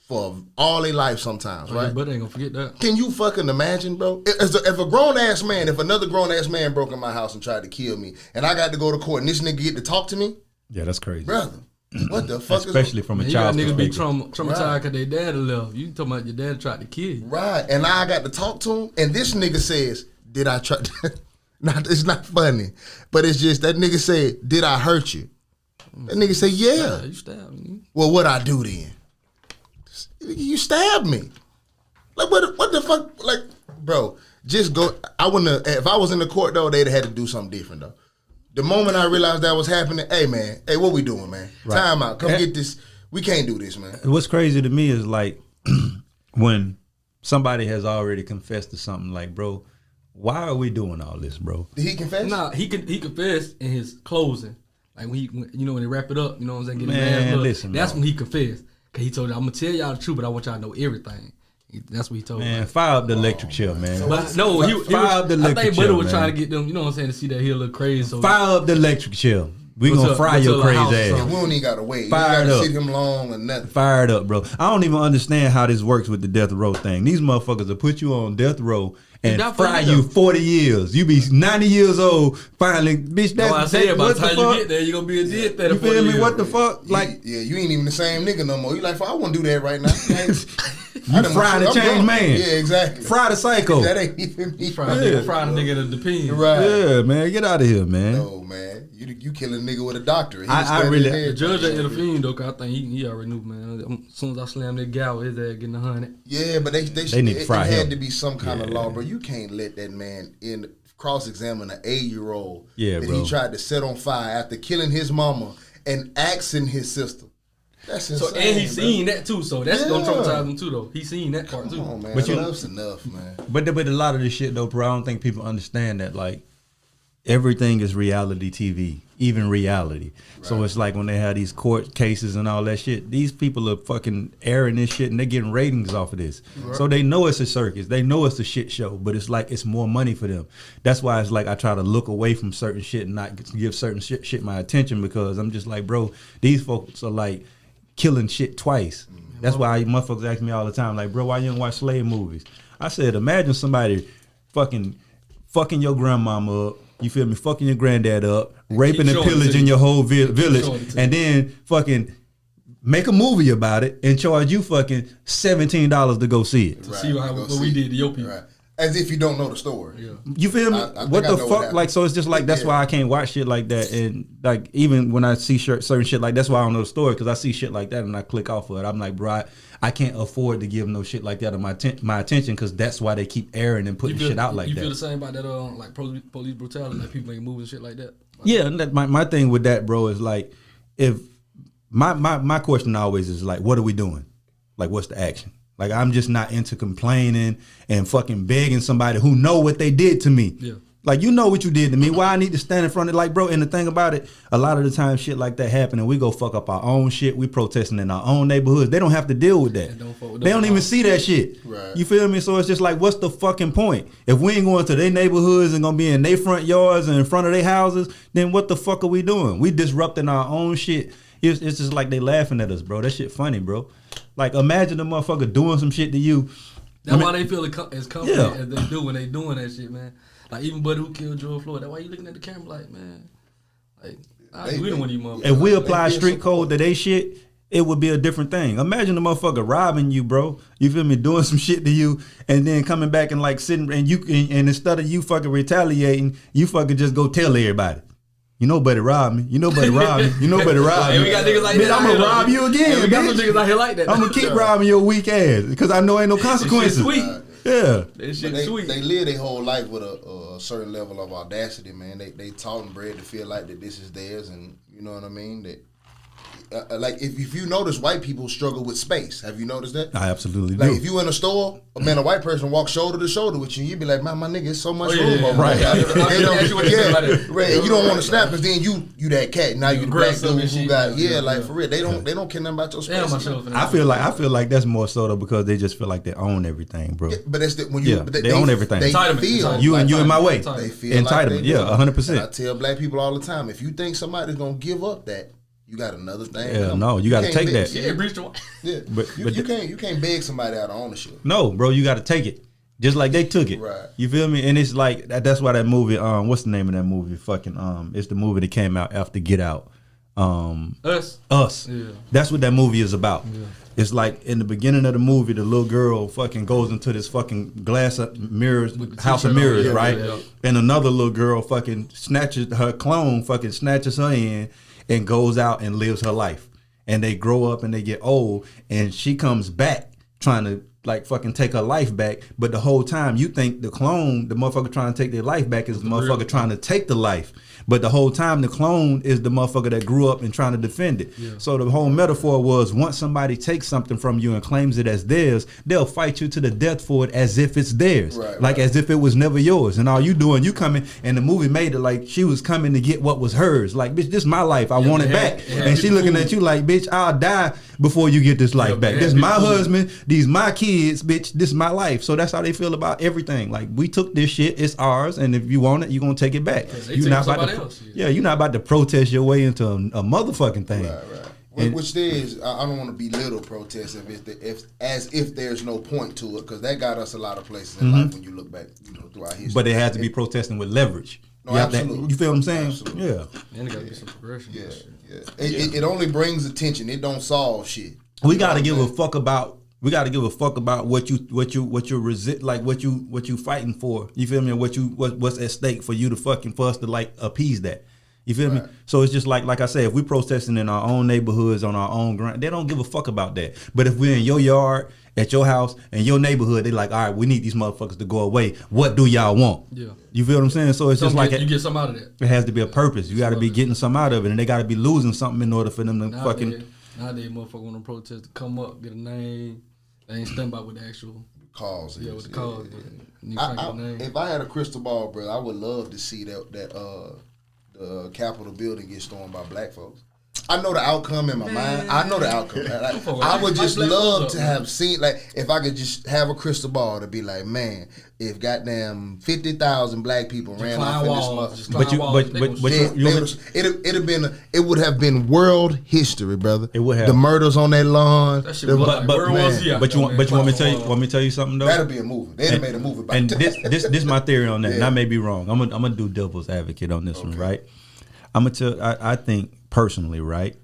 for all their life sometimes, right?
But they ain't gonna forget that.
Can you fucking imagine, bro? If a grown-ass man, if another grown-ass man broke in my house and tried to kill me, and I got to go to court and this nigga get to talk to me?
Yeah, that's crazy.
Brother, what the fuck
Especially from a child's
niggas be
perspective.
traumatized because their dad left. You talking about your dad tried to kill you.
Right, and now I got to talk to him, and this nigga says, did I try? It's not funny, but it's just that nigga said, did I hurt you? That nigga said, yeah.
You stabbed me.
Well, what I do then? You stabbed me. Like, what the fuck? Like, bro, just go. I wouldn't have, if I was in the court, though, they'd have had to do something different, though. The moment I realized that was happening, hey, man, hey, what we doing, man?
Right.
Time out. Come get this. We can't do this, man.
What's crazy to me is like when somebody has already confessed to something, like, bro, why are we doing all this, bro?
Did he confess?
Nah, he confessed in his closing. Like when they wrap it up, you know what I'm saying? Get the
Man,
man's look.
listen,
That's
bro.
when he confessed. Cause he told you, I'm gonna tell y'all the truth, but I want y'all to know everything. That's what he told
Man,
me.
fire up the electric chair, man.
But no,
fire up the
I
electric
think
chair,
Buddy was
man.
trying to get them, you know what I'm saying, to see that he a little crazy. So
Fire up the electric chair. We
What's
gonna
up?
fry
What's
your
up,
crazy
house or
ass.
something?
We don't even gotta wait.
Fired
You
up.
gotta sit him long or nothing.
Fired up, bro. I don't even understand how this works with the death row thing. These motherfuckers will put you on death row and
Not for
fry
you,
you
though.
40 years. You be 90 years old, finally, bitch.
That's why I said by
what
the time
fuck?
you get there, you're gonna be a dead 30,
You
40
feel me?
years.
What the fuck? Like,
Yeah, you ain't even the same nigga no more. You like, I won't do that right now.
you fry the change man.
Yeah, exactly.
Fry the psycho.
That ain't even me.
Frying the nigga in the depend.
Right.
Yeah, man. Get out of here, man.
No, man. You killing a nigga with a doctorate. He
I
was standing
really-
there.
The judge ain't intervened though, cause I think he already knew, man. As soon as I slam that gal, his ass getting 100.
Yeah, but they
need to fry
it had
him.
to be some kind of law, bro. You can't let that man cross-examine an 8-year-old
Yeah,
that
bro.
he tried to set on fire after killing his mama and axing his sister. That's insane.
So and he seen that too, so that's gonna
Yeah.
traumatize him too, though. He seen that part too.
Come on, man.
But you-
Enough's enough, man.
But a lot of this shit though, bro, I don't think people understand that like everything is reality TV, even reality. Right. So it's like when they have these court cases and all that shit, these people are fucking airing this shit and they're getting ratings off of this. Right. So they know it's a circus. They know it's a shit show, but it's like it's more money for them. That's why it's like I try to look away from certain shit and not give certain shit my attention, because I'm just like, bro, these folks are like killing shit twice. That's why motherfuckers ask me all the time, like, bro, why you don't watch slave movies? I said, imagine somebody fucking your grandmama up. You feel me? Fucking your granddad up, raping and
showing it to
pillaging
you.
your whole village,
showing it to
and then fucking make a movie about it and charge you fucking $17 to go see it.
To see what we did to your people.
Right. As if you don't know the story.
Yeah.
You feel me?
I
What
think
the
I know
fuck?
what
Like, so it's just like that's
Yeah.
why I can't watch shit like that. And like even when I see certain shit like that's why I don't know the story, because I see shit like that and I click off of it. I'm like, bro, I can't afford to give no shit like that my attention, because that's why they keep airing and putting shit out like
you
that.
feel the same about that like police brutality, like people making movies and shit like that?
Yeah, and that, my thing with that, bro, is like, if my question always is like, what are we doing? Like, what's the action? Like, I'm just not into complaining and fucking begging somebody who know what they did to me.
Yeah.
Like, you know what you did to me. Why I need to stand in front of, like, bro, and the thing about it, a lot of the time shit like that happen and we go fuck up our own shit. We protesting in our own neighborhoods. They don't have to deal with that. They don't even see that shit.
Right.
You feel me? So it's just like, what's the fucking point? If we ain't going to their neighborhoods and gonna be in their front yards and in front of their houses, then what the fuck are we doing? We disrupting our own shit. It's just like they laughing at us, bro. That shit funny, bro. Like, imagine a motherfucker doing some shit to you.
That's why they feel as confident
Yeah.
as they do when they doing that shit, man. Like, even Buddy who killed George Floyd, that's why you looking at the camera like, man, like, we don't want these motherfuckers.
If we apply street code to they shit, it would be a different thing. Imagine a motherfucker robbing you, bro. You feel me? Doing some shit to you, and then coming back and like sitting, and instead of you fucking retaliating, you fucking just go tell everybody. You know, buddy robbed me. You know, buddy robbed me. You know, buddy robbed me.
Hey, we got niggas like
bitch,
that.
I'm gonna rob you again.
Hey, we got some
bitch.
niggas out here like that.
I'm gonna keep robbing your weak ass because I know ain't no consequences.
sweet.
Yeah.
That shit
They,
sweet.
they live their whole life with a certain level of audacity, man. They taught and bred to feel like that this is theirs, and you know what I mean. That like if you notice, white people struggle with space. Have you noticed that?
I absolutely
Like
do.
if you in a store, a white person walks shoulder to shoulder with you, you be like, man, my nigga, it's so much
yeah,
room
yeah,
over
right.
there.
I
They don't-
ask you what you think about it.
right. And you don't want to snap because then you that cat. Now you the black
aggressive
dude
and
who
shit.
got
Yeah,
like
yeah.
for real. They don't care nothing about your
Damn,
space.
myself.
I feel like that's more so though because they just feel like they own everything, bro.
But that's the, when you
Yeah, they own everything.
They
Entitlement.
feel
You and you in my way.
They feel
Entitlement,
like they
yeah,
do.
100%.
And I tell black people all the time, if you think somebody's gonna give up that, you got another thing.
Yeah,
coming.
no, you gotta
can't
take
beg-
that.
Yeah, breach the
Yeah,
But- but
you can't beg somebody out of ownership.
No, bro, you got to take it. Just like they took it.
Right.
You feel me? And it's like that's why that movie. What's the name of that movie? Fucking. It's the movie that came out after Get Out.
Us.
Us.
Yeah.
That's what that movie is about. Yeah. It's like in the beginning of the movie, the little girl fucking goes into this fucking glass of mirrors,
With the
house of
t-shirt on,
mirrors,
yeah,
right?
yeah.
And another little girl fucking snatches her clone, fucking snatches her in, and goes out and lives her life. And they grow up and they get old, and she comes back trying to like fucking take her life back. But the whole time you think the clone, the motherfucker trying to take their life back, is the motherfucker trying to take the life. But the whole time the clone is the motherfucker that grew up and trying to defend it. Yeah. So the whole metaphor was once somebody takes something from you and claims it as theirs, they'll fight you to the death for it as if it's theirs.
Right,
like as if it was never yours. And all you doing, you coming, and the movie made it like she was coming to get what was hers. Like, bitch, this is my life. I want it back. And she looking at you like, bitch, I'll die before you get this life back. This is my husband. These my kids, bitch. This is my life. So that's how they feel about everything. Like, we took this shit. It's ours. And if you want it, you're going to take it back. You're not about to, you're not about to protest your way into a motherfucking thing.
Right. Which there is, I don't want to belittle protests as if there's no point to it, because that got us a lot of places in life when you look back, through our history.
But it has to be protesting with leverage.
No, absolutely.
You feel what I'm saying?
Absolutely.
Yeah.
And it got to be some progression.
Yeah. It only brings attention. It don't solve shit.
We got to give a fuck about. We got to give a fuck about what you resist, like what you fighting for. You feel me? And what's at stake for you to fucking for us to like appease that. You feel me? So it's just like I said, if we protesting in our own neighborhoods on our own ground, they don't give a fuck about that. But if we're in your yard, at your house, in your neighborhood, they like, all right, we need these motherfuckers to go away. What do y'all want? Yeah. You feel what I'm saying? So it's just like
you get something out of that.
It has to be a purpose. You got to be getting something out of it, and they got to be losing something in order for them to fucking.
Nowadays, motherfucker want to protest to come up, get a name. They ain't stunned by with the actual
cause.
Yeah, with the cause.
If I had a crystal ball, bro, I would love to see that the Capitol building get stormed by black folks. I know the outcome in my mind. I know the outcome. Like,
fuck,
I would
like
just
black
love
folks
to
up,
have seen, like, if I could just have a crystal ball to be like, man, if goddamn 50,000 black people ran off in this month, it would have been world history, brother.
It would have.
The murders on that lawn.
That shit was like, where was he at,
But you
though,
want
man?
me to tell you something though?
That'd be a movie. They'd have made a movie about
And
that.
this my theory on that.
Yeah.
And I may be wrong. I'm gonna do devil's advocate on this one, right? I'm gonna tell. I think personally, right?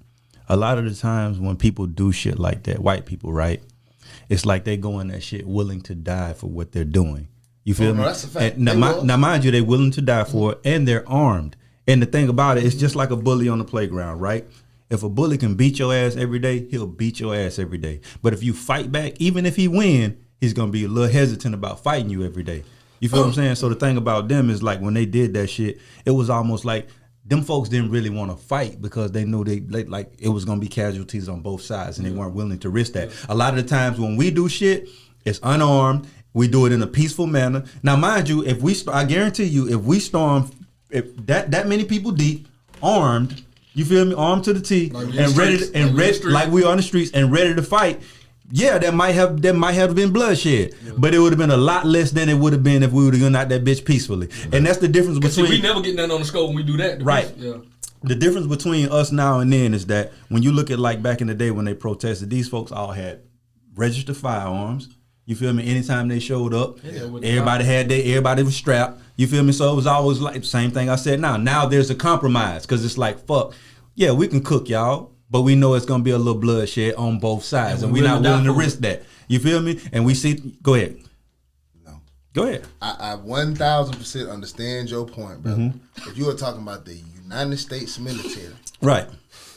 A lot of the times when people do shit like that, white people, right? It's like they go in that shit willing to die for what they're doing. You feel me?
No, that's a fact.
And now, mind you, they're willing to die for it, and they're armed. And the thing about it, it's just like a bully on the playground, right? If a bully can beat your ass every day, he'll beat your ass every day. But if you fight back, even if he win, he's gonna be a little hesitant about fighting you every day. You feel what I'm saying? So the thing about them is like when they did that shit, it was almost like them folks didn't really want to fight because they knew they like it was gonna be casualties on both sides, and they weren't willing to risk that. A lot of the times when we do shit, it's unarmed. We do it in a peaceful manner. Now, mind you, I guarantee you, if we storm, if that many people deep, armed, you feel me, armed to the teeth,
Like
and ready, like we on the streets and ready to fight. Yeah, that might have been bloodshed, but it would have been a lot less than it would have been if we would have gone out that bitch peacefully. And that's the difference between.
See, we never get nothing on the scope when we do that.
Right.
Yeah.
The difference between us now and then is that when you look at like back in the day when they protested, these folks all had registered firearms. You feel me? Anytime they showed up, everybody was strapped. You feel me? So it was always like the same thing I said now. Now there's a compromise because it's like, fuck, yeah, we can cook y'all, but we know it's going to be a little bloodshed on both sides, and we're not willing to risk that. You feel me? And we see, go ahead.
No.
Go ahead.
I 1,000% understand your point, brother. If you were talking about the United States military,
Right.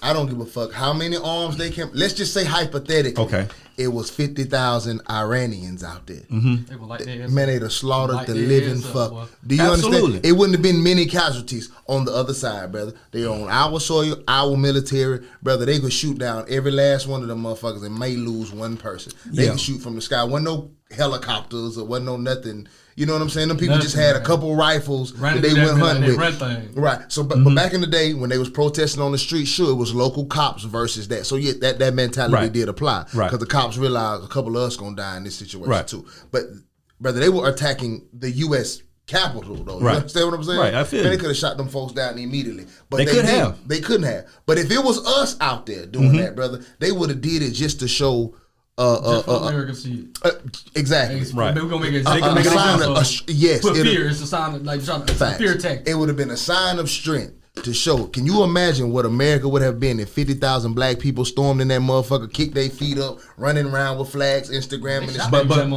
I don't give a fuck how many arms they can. Let's just say hypothetically,
Okay.
it was 50,000 Iranians out there.
They were like that.
Man, they'd have slaughtered
Light
the
their
living
ass up,
fuck.
boy.
Do you
Absolutely.
understand? It wouldn't have been many casualties on the other side, brother. They on our soil, our military, brother. They could shoot down every last one of them motherfuckers and may lose one person. They could shoot from the sky. Wasn't no helicopters or wasn't no nothing. You know what I'm saying? Them people just had a couple rifles that they went hunting with. Right. So, but back in the day when they was protesting on the street, sure, it was local cops versus that. So yeah, that mentality did apply.
Right.
Because the cops realized a couple of us gonna die in this situation
Right.
too. But brother, they were attacking the U.S. Capitol though. You
Right.
understand what I'm saying?
Right, I feel
Man, they
you.
could have shot them folks down immediately. But
They could
didn't.
have.
They couldn't have. But if it was us out there doing that, brother, they would have did it just to show.
Just for America see it.
Exactly.
Right.
We're gonna make it.
A sign of yes.
Put
it'll-
fear. It's a sign of like trying to
Facts.
fear tactic.
It would have been a sign of strength to show. Can you imagine what America would have been if 50,000 black people stormed in that motherfucker, kicked their feet up, running around with flags, Instagramming and
But-
stuff.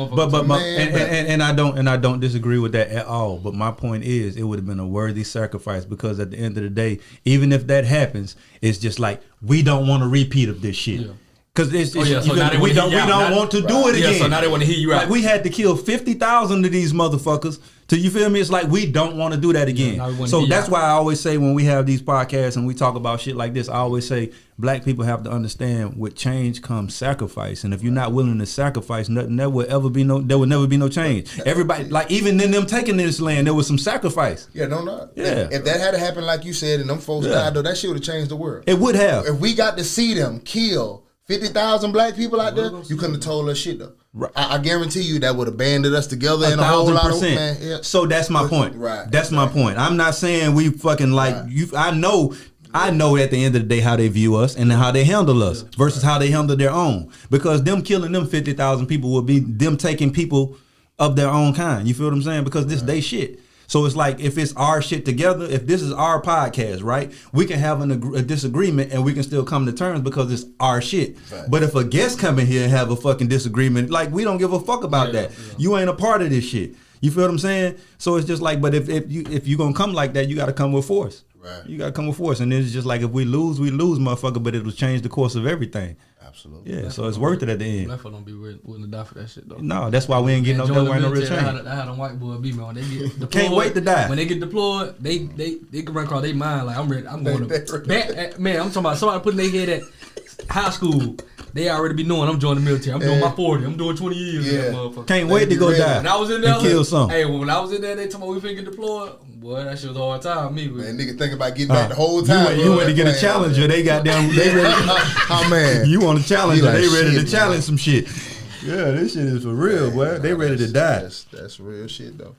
And I don't disagree with that at all. But my point is, it would have been a worthy sacrifice because at the end of the day, even if that happens, it's just like we don't want a repeat of this shit.
Yeah.
Cause it's
so now they
we
wanna
don't
hear you out.
want to do it
Yeah,
again.
so now they want to hear you out.
Like we had to kill 50,000 of these motherfuckers. To you feel me? It's like we don't want to do that again.
now we wanna
So
hear you
that's
out.
why I always say when we have these podcasts and we talk about shit like this, I always say black people have to understand with change comes sacrifice, and if you're not willing to sacrifice nothing, there will never be no change. Everybody, like even in them taking this land, there was some sacrifice.
Yeah, no.
Yeah.
If that had happened like you said and them folks died, though, that shit would have changed the world.
It would have.
If we got to see them kill 50,000 black people out there, you couldn't have told us shit though.
Right.
I guarantee you that would have banded us together in a whole lot of man. Yeah.
So that's my point.
Right.
That's my point. I'm not saying we fucking like you. I know at the end of the day how they view us and how they handle us versus how they handle their own. Because them killing them 50,000 people would be them taking people of their own kind. You feel what I'm saying? Because this they shit. So it's like if it's our shit together, if this is our podcast, right? We can have a disagreement and we can still come to terms because it's our shit. Right. But if a guest come in here and have a fucking disagreement, like we don't give a fuck about that. Yeah. You ain't a part of this shit. You feel what I'm saying? So it's just like, but if you gonna come like that, you got to come with force. Right. You got to come with force, and it's just like if we lose, motherfucker. But it'll change the course of everything.
Absolutely.
Yeah, so it's worth it at the end.
Black folk don't be willing to die for that shit though.
No, that's why we ain't getting no real change.
That's how them white boys be, man. When they get deployed,
can't wait to die.
When they get deployed, they can run across their mind like I'm ready. I'm going to man. I'm talking about somebody putting their head at high school. They already be knowing I'm joining the military. I'm doing my 40. I'm doing 20 years.
Yeah.
Motherfucker.
Can't wait to go die.
When I was in there,
and kill some.
Hey, when I was in there, they told me we finna get deployed. Boy, that shit was a hard time. Me,
man, nigga think about getting back the whole time.
You went to get a challenger. They got down. They ready.
Oh man,
You want a challenger?
Like,
they ready
shit,
to challenge
man.
some shit. Yeah, this shit is for real, boy. They ready to die.
That's real shit though.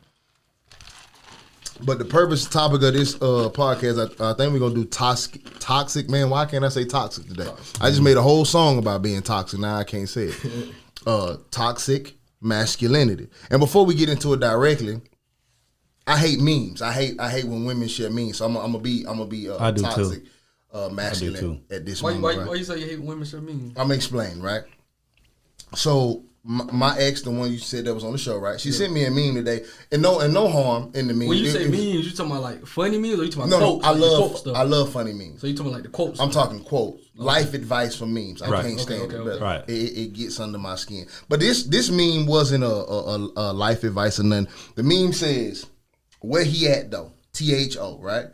But the topic of this podcast, I think we're gonna do toxic. Man, why can't I say toxic today? I just made a whole song about being toxic. Now I can't say it. Toxic masculinity. And before we get into it directly, I hate memes. I hate when women share memes. So I'm gonna be
I do
toxic
too.
masculine at this
Why
moment. Right?
you say you hate women share memes?
I'm gonna explain, right? So my ex, the one you said that was on the show, right? She sent me a meme today, and no harm in the meme.
When you say memes, you talking about like funny memes, or you talking about
No,
quotes?
I love funny memes.
So you talking about like the quotes?
I'm talking quotes, life advice from memes. I can't stand it.
Okay.
Right.
It gets under my skin. But this meme wasn't a life advice or nothing. The meme says, "Where he at though?" THO, right?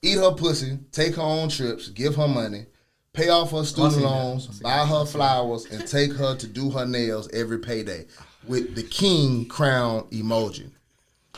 Eat her pussy, take her on trips, give her money, pay off her student loans, buy her flowers, and take her to do her nails every payday with the king crown emoji.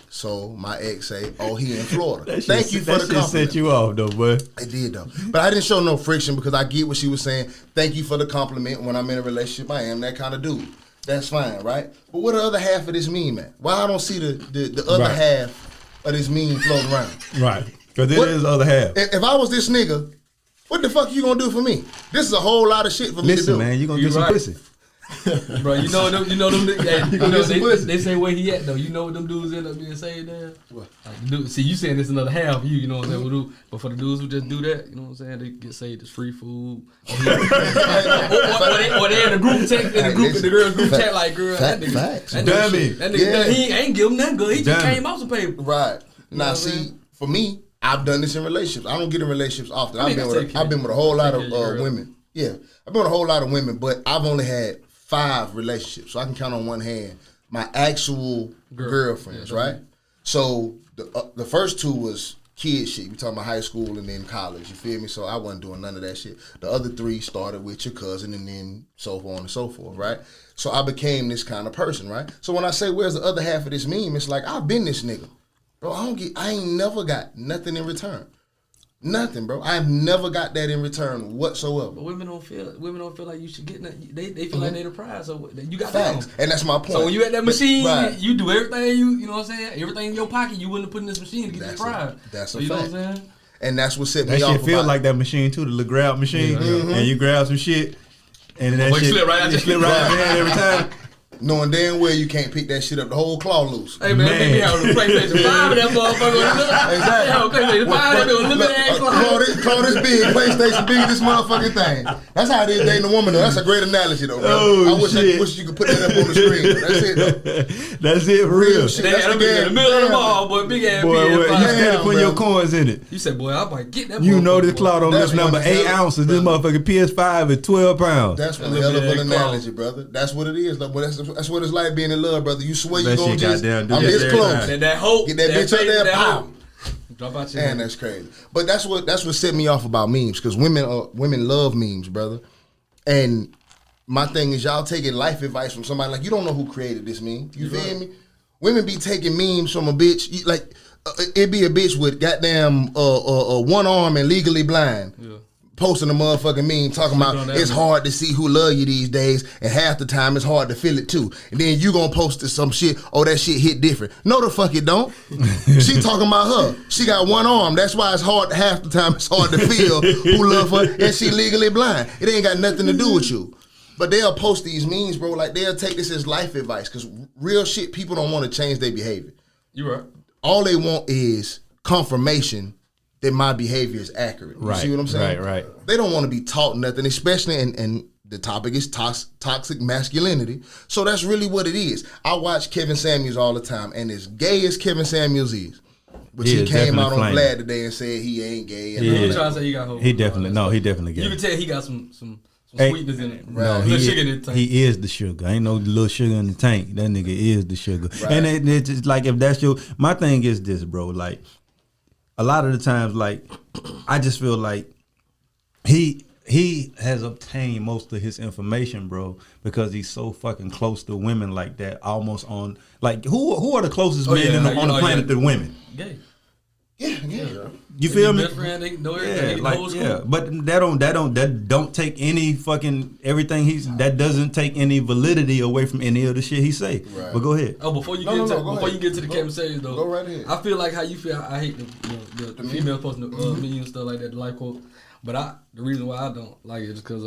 So my ex say, "Oh, he in Florida." Thank you for the compliment.
Set you off though, boy.
It did though, but I didn't show no friction because I get what she was saying. Thank you for the compliment. When I'm in a relationship, I am that kind of dude. That's fine, right? But what the other half of this meme at? Why I don't see the other
Right.
half of this meme floating around?
Right. Because
What-
it is the other half.
If I was this nigga, what the fuck you gonna do for me? This is a whole lot of shit for me to
Listen,
do.
man, you gonna
You
get some
right.
pussy.
Bro, you know them. Hey, you
gonna
know,
get some pussy.
they say where he at though. You know what them dudes end up being saying there. Like, see, you saying this another half of you. You know what I'm saying? We'll do, but for the dudes who just do that, you know what I'm saying? They get saved as free food. or they in the group text in the girls group chat like, girl, that nigga,
Facts.
that
Dummy.
nigga,
Yeah.
he ain't give him nothing good. He just
Dummy.
came off some paper.
Right. Now,
what I'm
see,
saying?
for me, I've done this in relationships. I don't get in relationships often.
I mean,
I've been with a whole lot of
take care of your girl.
women. Yeah, I've been with a whole lot of women, but I've only had 5 relationships, so I can count on one hand my actual girlfriends, right? So the first 2 was kid shit. We talking about high school and then college. You feel me? So I wasn't doing none of that shit. The other 3 started with your cousin and then so on and so forth, right? So I became this kind of person, right? So when I say where's the other half of this meme, it's like I've been this nigga, bro. I ain't never got nothing in return. Nothing, bro. I've never got that in return whatsoever.
But women don't feel like you should get nothing. They feel like they the prize. So you got
Facts.
them.
And that's my point.
So when you at that machine,
Right.
you do everything you know what I'm saying? Everything in your pocket you wouldn't put in this machine to get this prize.
That's
so
a
you
fact.
know what I'm saying?
And that's what set
That
me off
shit feel
about
like that machine too, the little grab machine. And you grab some shit, and then that
Boy, you
shit
slip right out your-
slip right out your hand every time.
knowing damn well you can't pick that shit up, the whole claw loose.
Hey man,
Man.
make me have a PlayStation 5 of that motherfucker.
Exactly.
Yeah, PlayStation 5 that unlimited ass
Claw this big, PlayStation big, this motherfucking thing. That's how it is dating a woman though. That's a great analogy though, bro.
Oh,
I
shit.
wish you could put that up on the screen. That's it though.
That's it for real.
shit.
They
That's
had
the
them in the
game.
middle of the
Damn.
mall, boy, big ass
Boy, you
PS5.
steady
Damn,
putting your
bro.
coins in it.
You said, boy, I might get that.
You know
motherfucker,
this
boy.
cloud on
That's
this number
one
8
hell-
ounces. This motherfucking PS5 is 12 pounds.
That's one
A
hell
little
of
bit
an
of claw.
analogy, brother. That's what it is. Like, well, that's what it's like being in love, brother. You swear you
That
gonna
shit
just,
goddamn do
I'm
that
this
every
close.
time.
That hope.
Get that bitch up there,
that
pow.
hope. Drop out your
Man,
hand.
that's crazy. But that's what set me off about memes, because women love memes, brother. And my thing is, y'all taking life advice from somebody like you don't know who created this meme. You feel me? Women be taking memes from a bitch like it be a bitch with goddamn one arm and legally blind.
Yeah.
Posting a motherfucking meme talking
on
about
that
it's
one.
hard to see who love you these days, and half the time it's hard to feel it too. And then you gonna post some shit, oh that shit hit different. No the fuck it don't. She talking about her. She got one arm. That's why it's hard half the time it's hard to feel who love her, and she legally blind. It ain't got nothing to do with you. But they'll post these memes, bro, like they'll take this as life advice, because real shit, people don't want to change their behavior.
You right.
All they want is confirmation that my behavior is accurate. You see what I'm saying?
Right.
They don't want to be taught nothing, especially in the topic is toxic masculinity. So that's really what it is. I watch Kevin Samuels all the time, and as gay as Kevin Samuels is, but
He
he
is
came out
definitely
on
flaming.
Vlad today and said he ain't gay. And
He
all
is.
You
that.
trying to say he got hope?
He definitely gay.
You can tell he got some
Hey,
sweetness in it.
No,
Little sugar in the tank.
he is the sugar. Ain't no little sugar in the tank. That nigga is the sugar.
Right.
And it's just like if that's your. My thing is this, bro. Like a lot of the times, like I just feel like he has obtained most of his information, bro, because he's so fucking close to women like that. Almost on like who are the closest men on the planet to women?
Gay.
Yeah.
You feel me?
Best friend, they know everything.
Yeah, like but that don't take any fucking everything that doesn't take any validity away from any of the shit he say.
Right.
But go ahead.
Oh, before you get to the conversation though,
go right ahead.
I feel like how you feel. I hate the female posting me and stuff like that, the life quote. But the reason why I don't like it is because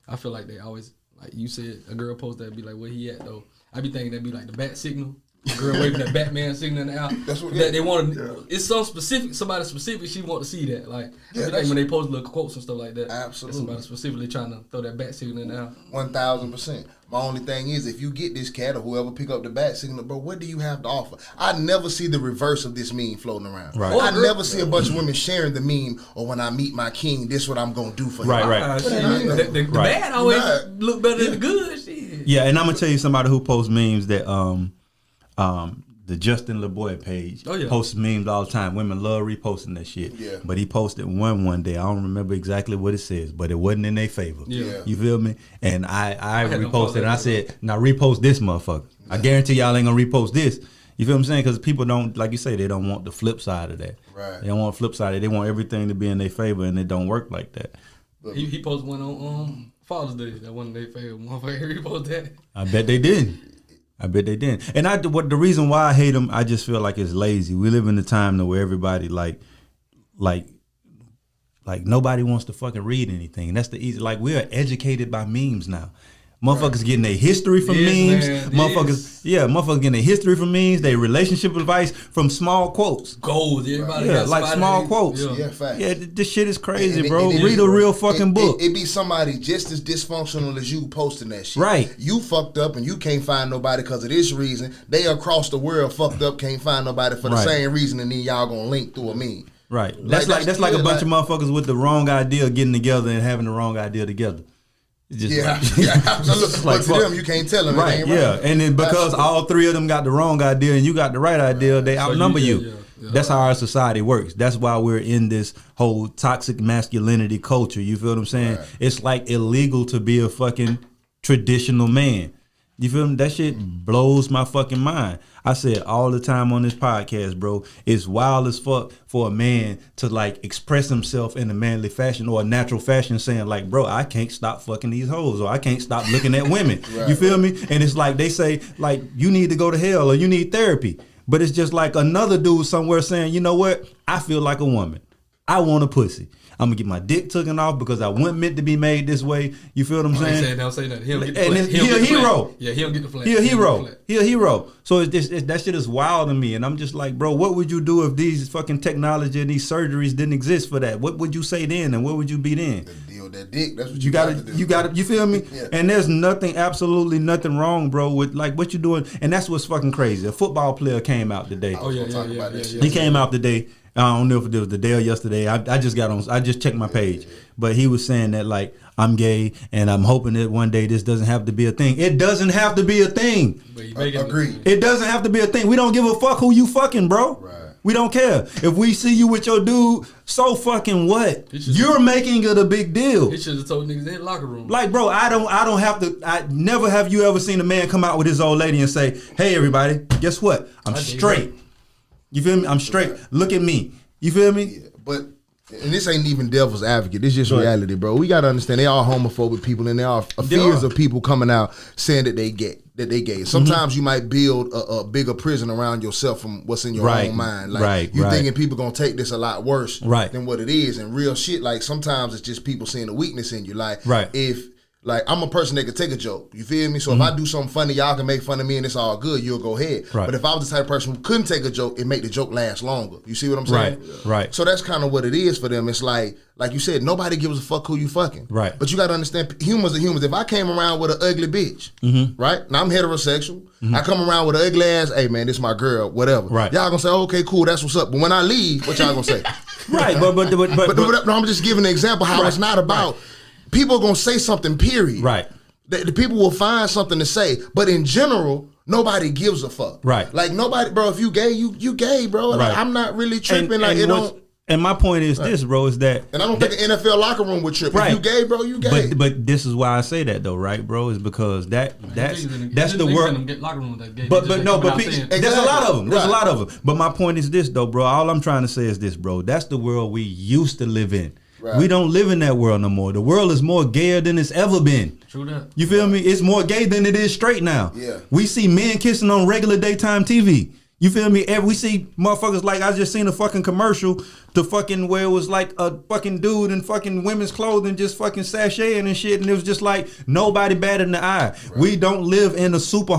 I feel like they always, like you said, a girl post that be like, where he at though? I be thinking that be like the bat signal. Girl waving that Batman signal out. That's what they want. It's somebody specific. She want to see that. Like I think when they post little quotes and stuff like that.
Absolutely.
Somebody specifically trying to throw that bat signal in there.
1000%. My only thing is, if you get this cat or whoever pick up the bat signal, bro, what do you have to offer? I never see the reverse of this meme floating around.
Right.
I never see a bunch of women sharing the meme, or when I meet my king, this what I'm gonna do for him.
Right.
The bad always look better than the good. Shit.
Yeah, and I'm gonna tell you somebody who posts memes that the Justin LeBoy page posts memes all the time. Women love reposting that shit. Yeah. But he posted one day. I don't remember exactly what it says, but it wasn't in their favor. Yeah. You feel me? And I reposted and I said, now repost this motherfucker. Yeah. I guarantee y'all ain't gonna repost this. You feel what I'm saying? Because people don't, like you say, they don't want the flip side of that. Right. They don't want the flip side of it. They want everything to be in their favor, and it don't work like that.
He posted one on Father's Day. That wasn't their favor. Motherfucker reposted that.
I bet they didn't. And the reason why I hate them, I just feel like it's lazy. We live in a time where everybody like nobody wants to fucking read anything. That's the easy. Like, we are educated by memes now. Motherfuckers getting their history from memes.
Man,
motherfuckers getting their history from memes. Their relationship advice from small quotes.
Goals. Everybody
got like small quotes.
Yeah, facts.
Yeah, this shit is crazy, bro. Read a real fucking book.
It be somebody just as dysfunctional as you posting that shit.
Right.
You fucked up and you can't find nobody because of this reason. They across the world fucked up, can't find nobody for the same reason, and then y'all gonna link through a meme.
Right. That's like a bunch of motherfuckers with the wrong idea getting together and having the wrong idea together. It's just
absolutely. But to them, you can't tell them.
Right, and then because all three of them got the wrong idea and you got the right idea, they outnumber you. That's how our society works. That's why we're in this whole toxic masculinity culture. You feel what I'm saying? Right. It's like illegal to be a fucking traditional man. You feel me? That shit blows my fucking mind. I say it all the time on this podcast, bro. It's wild as fuck for a man to like express himself in a manly fashion or a natural fashion, saying like, bro, I can't stop fucking these hoes, or I can't stop looking at women. You feel me? And it's like they say like, you need to go to hell or you need therapy. But it's just like another dude somewhere saying, you know what? I feel like a woman. I want a pussy. I'm gonna get my dick taken off because I wasn't meant to be made this way. You feel what I'm saying?
Don't say that. He'll get the
and
flag.
He a hero.
Yeah, he'll get the flag.
He a hero. He a hero. So that shit is wild to me, and I'm just like, bro, what would you do if these fucking technology and these surgeries didn't exist for that? What would you say then, and where would you be then?
Deal with that dick. That's what you got to do.
You got to. You feel me?
Yeah.
And there's absolutely nothing wrong, bro, with like what you're doing, and that's what's fucking crazy. A football player came out today.
Yeah.
He came out today. I don't know if it was the day or yesterday. I just got on. I just checked my page, but he was saying that like, I'm gay and I'm hoping that one day this doesn't have to be a thing. It doesn't have to be a thing.
Agreed.
It doesn't have to be a thing. We don't give a fuck who you fucking, bro. Right. We don't care. If we see you with your dude, so fucking what? You're making it a big deal.
He should have told niggas in the locker room.
Like, bro, I don't have to. I never have you ever seen a man come out with his old lady and say, "Hey, everybody, guess what? I'm straight." You feel me? I'm straight. Look at me. You feel me?
Yeah, but and this ain't even devil's advocate. This is just reality, bro. We gotta understand they are homophobic people, and there are fears of people coming out saying that they gay. Sometimes you might build a bigger prison around yourself from what's in your own mind. Like you thinking people gonna take this a lot worse than what it is. And real shit, like sometimes it's just people seeing a weakness in you. Like if like I'm a person that can take a joke, you feel me? So if I do something funny, y'all can make fun of me and it's all good, you'll go ahead. But if I was the type of person who couldn't take a joke, it make the joke last longer. You see what I'm saying?
Right.
So that's kind of what it is for them. It's like you said, nobody gives a fuck who you fucking. Right. But you got to understand, humans are humans. If I came around with an ugly bitch, right? Now I'm heterosexual. I come around with an ugly ass, hey man, this my girl, whatever. Right. Y'all gonna say, oh, okay, cool, that's what's up. But when I leave, what y'all gonna say? But I'm just giving an example how it's not about. People are going to say something, period. Right. The people will find something to say. But in general, nobody gives a fuck. Right. Like, nobody, bro, if you gay, you gay, bro. Like, I'm not really tripping.
And my point is this, bro, is that,
and I don't think an NFL locker room would trip.
Right.
If you gay, bro, you gay.
But this is why I say that though, right, bro? Is because that's the world.
Locker room that's gay.
But there's a lot of them. There's a
Right.
lot of them. But my point is this, though, bro. All I'm trying to say is this, bro. That's the world we used to live in.
Right.
We don't live in that world no more. The world is more gayer than it's ever been.
True that.
You feel me? It's more gay than it is straight now.
Yeah.
We see men kissing on regular daytime TV. You feel me? We see motherfuckers like, I just seen a fucking commercial to fucking where it was like a fucking dude in fucking women's clothing just fucking sashaying and shit, and it was just like nobody batted in the eye. Right. We don't live in a super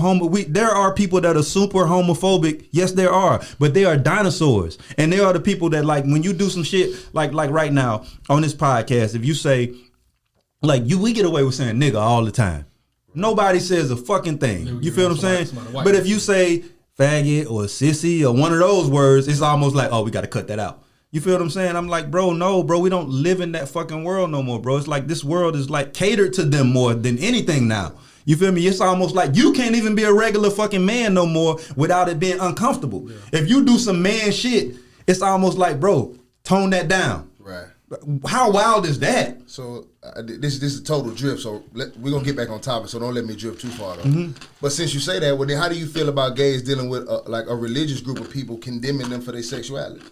there are people that are super homophobic. Yes, there are, but they are dinosaurs, and they are the people that, like, when you do some shit like right now on this podcast, if you say like we get away with saying nigga all the time. Nobody says a fucking thing. You feel what I'm saying? But if you say faggot or sissy or one of those words, it's almost like, oh, we got to cut that out. You feel what I'm saying? I'm like, bro, no, bro, we don't live in that fucking world no more, bro. It's like this world is like catered to them more than anything now. You feel me? It's almost like you can't even be a regular fucking man no more without it being uncomfortable. Yeah. If you do some man shit, it's almost like, bro, tone that down.
Right.
How wild is that?
So this is a total drift. So we're gonna get back on topic. So don't let me drift too far though.
Mm-hmm.
But since you say that, well then, how do you feel about gays dealing with like a religious group of people condemning them for their sexuality?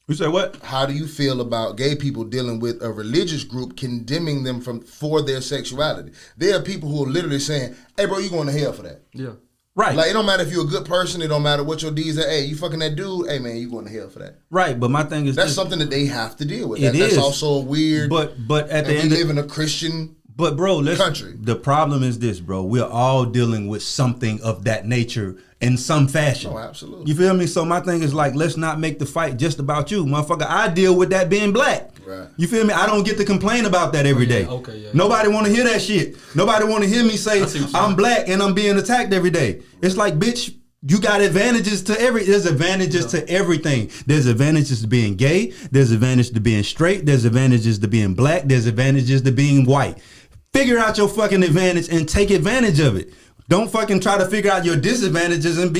You say what?
How do you feel about gay people dealing with a religious group condemning them for their sexuality? There are people who are literally saying, "Hey, bro, you going to hell for that."
Yeah.
Right.
Like, it don't matter if you're a good person. It don't matter what your deeds are. Hey, you fucking that dude. Hey, man, you going to hell for that.
Right. But my thing is
that's something that they have to deal with.
It is.
That's also weird.
But at the end,
we live in a Christian.
But bro,
country.
The problem is this, bro. We're all dealing with something of that nature in some fashion.
Oh, absolutely.
You feel me? So my thing is like, let's not make the fight just about you, motherfucker. I deal with that being black.
Right.
You feel me? I don't get to complain about that every day.
Okay, yeah.
Nobody want to hear that shit. Nobody want to hear me say I'm black and I'm being attacked every day. It's like, bitch, you got advantages to there's advantages to everything. There's advantages to being gay. There's advantages to being straight. There's advantages to being black. There's advantages to being white. Figure out your fucking advantage and take advantage of it. Don't fucking try to figure out your disadvantages and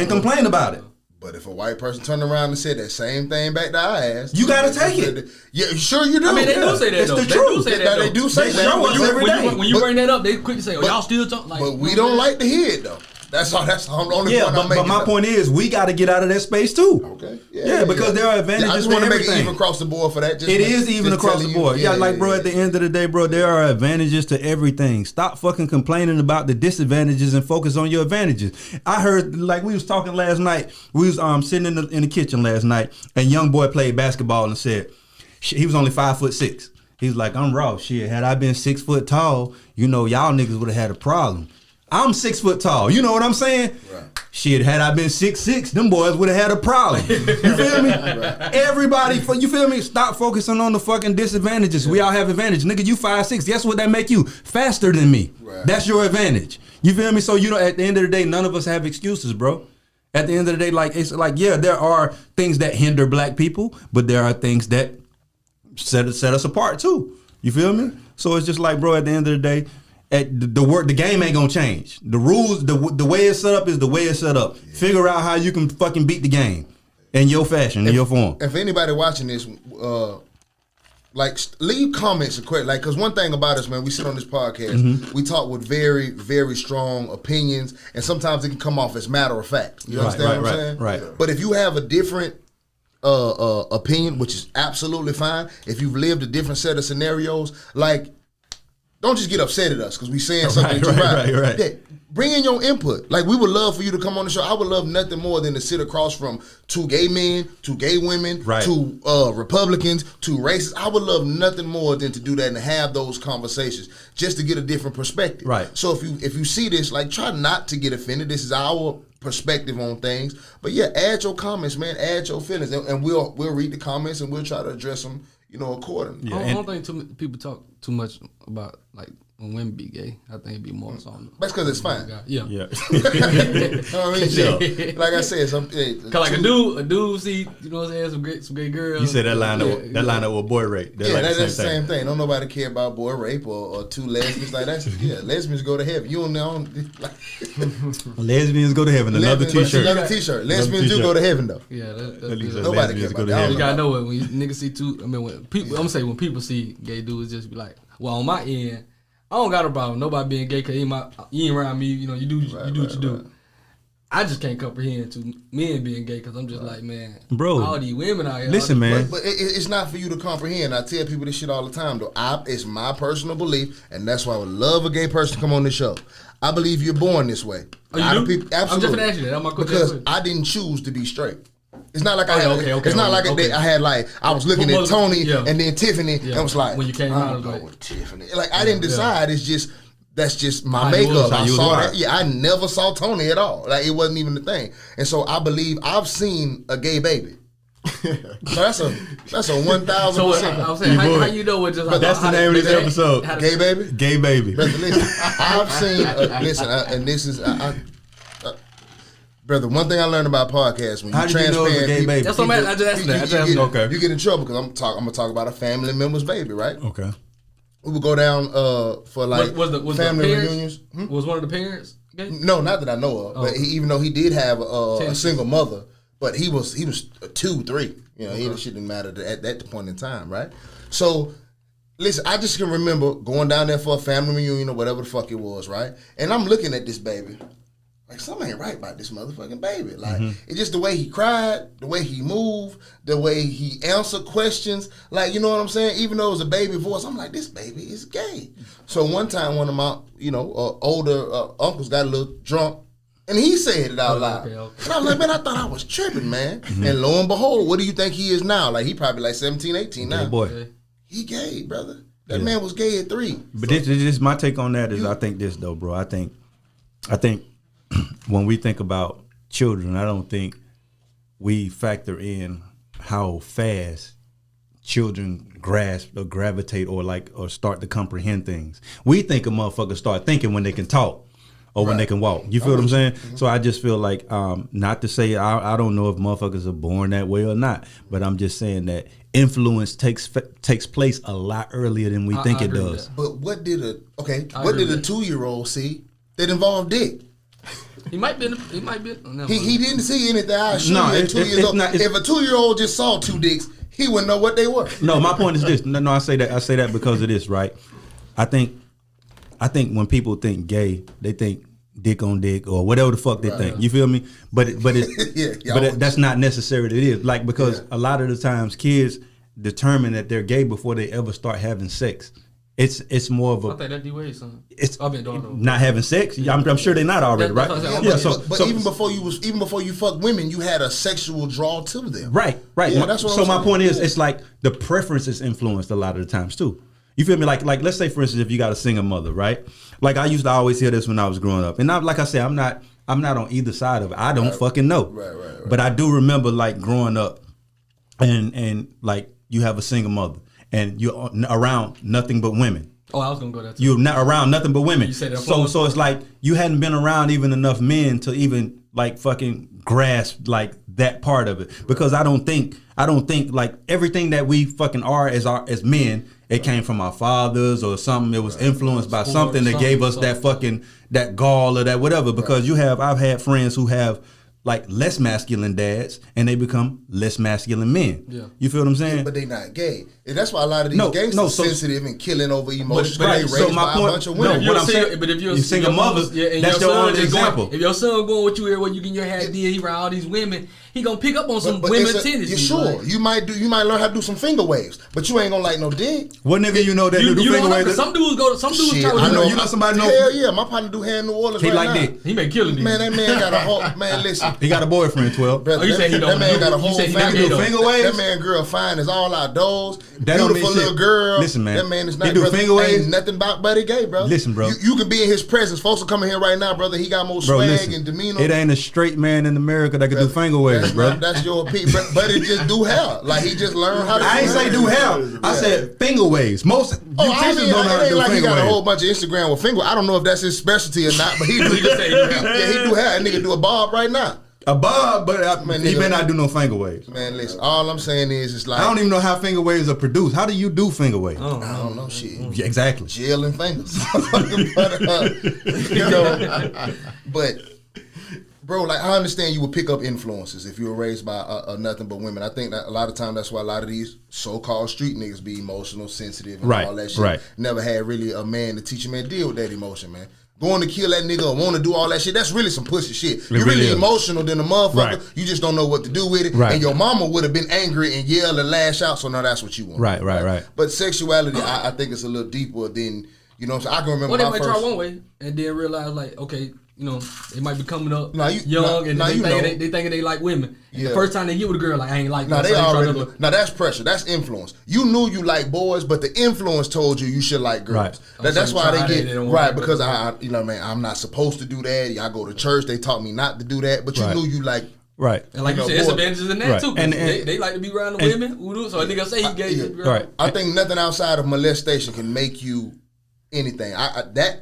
complain about it.
But if a white person turned around and said that same thing back to our ass,
you gotta take it.
Yeah, sure you do.
I mean, they do say that.
It's
though.
the truth.
They do say that.
Show us every day.
When you bring that up, they quick to say, "Oh, y'all still talking?" Like,
but we don't like to hear it though. That's the only point I'm making.
But my point is, we got to get out of that space too.
Okay.
Yeah, because there are advantages.
I just want to make it even across the board for that.
It is even across the board. Yeah, like bro, at the end of the day, bro, there are advantages to everything. Stop fucking complaining about the disadvantages and focus on your advantages. I heard, like, we was talking last night. We was sitting in the kitchen last night, and young boy played basketball and said he was only 5'6". He was like, I'm raw. Shit, had I been 6 foot tall, you know, y'all niggas would have had a problem. I'm 6 foot tall. You know what I'm saying? Right. Shit, had I been 6'6", them boys would have had a problem. You feel me? Right. Everybody, you feel me? Stop focusing on the fucking disadvantages. Yeah. We all have advantage. Nigga, you 5'6". Guess what that make you? Faster than me. Right. That's your advantage. You feel me? So, you know, at the end of the day, none of us have excuses, bro. At the end of the day, like, it's like, yeah, there are things that hinder black people, but there are things that set us apart too. You feel me? So it's just like, bro, at the end of the day, the game ain't gonna change. The rules, the way it's set up is the way it's set up. Yeah. Figure out how you can fucking beat the game in your fashion, in your form.
If anybody watching this, like, leave comments and questions. Like, because one thing about us, man, we sit on this podcast, we talk with very, very strong opinions, and sometimes it can come off as matter of fact. You understand what I'm saying?
Right.
But if you have a different opinion, which is absolutely fine, if you've lived a different set of scenarios, like, don't just get upset at us because we saying something right. Yeah, bring in your input. Like, we would love for you to come on the show. I would love nothing more than to sit across from two gay men, two gay women, two Republicans, two racists. I would love nothing more than to do that and have those conversations just to get a different perspective.
Right.
So if you see this, like, try not to get offended. This is our perspective on things. But yeah, add your comments, man. Add your feelings, and we'll read the comments and we'll try to address them, you know, accordingly.
Yeah, I don't think people talk too much about, like, when women be gay. I think it'd be more so.
That's because it's fine.
Yeah.
Yeah.
You know what I mean? Shit. Like I said,
Cause like a dude see, you know what I'm saying, some gay girls.
You said that line up with boy rape.
Yeah, that's the same thing. Don't nobody care about boy rape or two lesbians. Like that's lesbians go to heaven. You don't know. Like,
lesbians go to heaven. Another T-shirt.
Another T-shirt. Lesbians do go to heaven though.
Yeah,
Nobody cares about that.
You gotta know it when niggas see two. I mean, when people see gay dudes, just be like, well, on my end, I don't got a problem. Nobody being gay because you ain't around me. You know, you do what you do. I just can't comprehend to men being gay because I'm just like, man,
bro,
all these women out here.
Listen, man.
But it's not for you to comprehend. I tell people this shit all the time, though. It's my personal belief, and that's why I would love a gay person to come on this show. I believe you're born this way.
Oh, you do?
People, absolutely.
I'm just gonna ask you that. That's my question.
Because I didn't choose to be straight. It's not like I had I was looking at Tony and then Tiffany and was like,
when you came out,
go with Tiffany. Like I didn't decide. It's just that's just my makeup. I saw that. Yeah, I never saw Tony at all. Like it wasn't even the thing. And so I believe I've seen a gay baby. So that's a 1,000%.
So I'm saying, how you know what just?
But that's the name of this episode.
Gay baby.
Gay baby.
Brother, listen, I've seen. And this is. Brother, one thing I learned about podcasts when
how
you
did you know it was a gay baby?
That's what I just asked that.
Okay.
You get in trouble because I'm gonna talk about a family member's baby, right?
Okay.
We would go down for like
was
family
the
reunions.
Was one of the parents gay?
No, not that I know of. But even though he did have a single mother, but he was 2, 3. You know, it didn't matter at that point in time, right? So, listen, I just can remember going down there for a family reunion or whatever the fuck it was, right? And I'm looking at this baby. Like, something ain't right about this motherfucking baby. Like, it's just the way he cried, the way he moved, the way he answered questions. Like, you know what I'm saying? Even though it was a baby voice, I'm like, this baby is gay. So one time, one of my, older uncles got a little drunk, and he said it out loud. Okay. And I was like, man, I thought I was tripping, man. And lo and behold, what do you think he is now? Like, he probably like 17, 18 now.
Gay boy.
He gay, brother. That man was gay at 3.
But this my take on that is I think this, though, bro. I think when we think about children, I don't think we factor in how fast children grasp or gravitate or start to comprehend things. We think a motherfucker start thinking when they can talk or when they can walk. You feel what I'm saying? Mm-hmm. So I just feel like, not to say I don't know if motherfuckers are born that way or not, but I'm just saying that influence takes place a lot earlier than we think it does.
But what did a 2-year-old see that involved dick?
He might be.
He didn't see anything. I assure you, at 2 years old. If a 2-year-old just saw 2 dicks, he wouldn't know what they were.
No, my point is this. No, I say that because of this, right? I think when people think gay, they think dick on dick or whatever the fuck they think. You feel me? But that's not necessary. It is like because a lot of the times kids determine that they're gay before they ever start having sex. It's more of a.
I think that's D-Wade, son.
It's not having sex. I'm sure they're not already, right?
But even before you fuck women, you had a sexual draw to them.
Right.
Yeah, that's what
my point is, it's like the preference is influenced a lot of the times too. You feel me? Like let's say for instance, if you got a single mother, right? Like I used to always hear this when I was growing up, and like I said, I'm not on either side of it. I don't fucking know. Right. But I do remember like growing up, and like you have a single mother. And you're around nothing but women.
Oh, I was gonna go there too.
You're not around nothing but women.
You said that
so it's like you hadn't been around even enough men to even like fucking grasp like that part of it. Because I don't think like everything that we fucking are as men, it came from our fathers or something. It was influenced by something that gave us that fucking that gall or that whatever. Because I've had friends who have like less masculine dads, and they become less masculine men. Yeah. You feel what I'm saying?
But they not gay. And that's why a lot of these gangsters are sensitive and killing over emotions.
But
they raised by a bunch of women.
But if you're
single mothers, that's your only example.
If your son going with you here, when you getting your hat did, he around all these women, he gonna pick up on some women tendencies.
You're sure. Like, you might learn how to do some finger waves, but you ain't gonna like no dick.
What nigga you know that do finger waves?
Some dudes
shit, I know. You know somebody know?
Hell yeah, my partner do hair in New Orleans
he
right
like
now.
dick.
He may kill him.
Man, that man got a whole listen.
He got a boyfriend, 12.
Brother,
you say he don't?
That man got a whole family.
Finger waves.
That man girl fine as all outdoors.
That
beautiful little girl.
Listen, man.
That man is not.
He do finger waves.
Ain't nothing but he gay, bro.
Listen, bro.
You can be in his presence. Folks are coming here right now, brother. He got more swag and demeanor.
It ain't a straight man in America that can do finger waves. opinions, bro.
That's your opinion, but it just do hair. Like he just learned how to.
I ain't say do hair. I said finger waves. Most beauticians don't know how to do
like he
finger
got a whole
waves.
bunch of Instagram with finger. I don't know if that's his specialty or not, but he do. He do hair. That nigga do a bob right now.
A bob, but he better not do no finger waves.
Man, listen. All I'm saying is, it's like
I don't even know how finger waves are produced. How do you do finger waves?
I don't know shit.
Yeah, exactly.
Gel and fingers. You know, but bro, like I understand you would pick up influences if you were raised by nothing but women. I think that a lot of time that's why a lot of these so-called street niggas be emotional, sensitive, and all that shit.
Right.
Never had really a man to teach them how to deal with that emotion, man. Going to kill that nigga or want to do all that shit, that's really some pussy shit. You're really emotional than a motherfucker.
Right.
You just don't know what to do with it.
Right.
And your mama would have been angry and yell and lash out, so now that's what you want.
Right.
But sexuality, I think it's a little deeper than, you know what I'm saying? I can remember
they
my
might
first...
try one way and then realize like, okay, you know, they might be coming up
Nah,
young and they
know.
thinking they like women.
Yeah.
The first time they get with a girl, like I ain't like
Now
that.
they
so
already
try to-
now that's pressure. That's influence. You knew you like boys, but the influence told you should like girls.
Right.
That's
so
why
you tried
they
it,
get
they don't
right
want it,
because I you know, man, I'm not supposed to do that. I go to church. They taught me not to do that, but you
Right.
knew you like.
Right.
And like
You
you
know,
said, it's
boy.
advantages in that
Right.
too. 'Cause
And-
they like to be around the women. So a nigga say he gay.
yeah.
Right.
I think nothing outside of molestation can make you anything.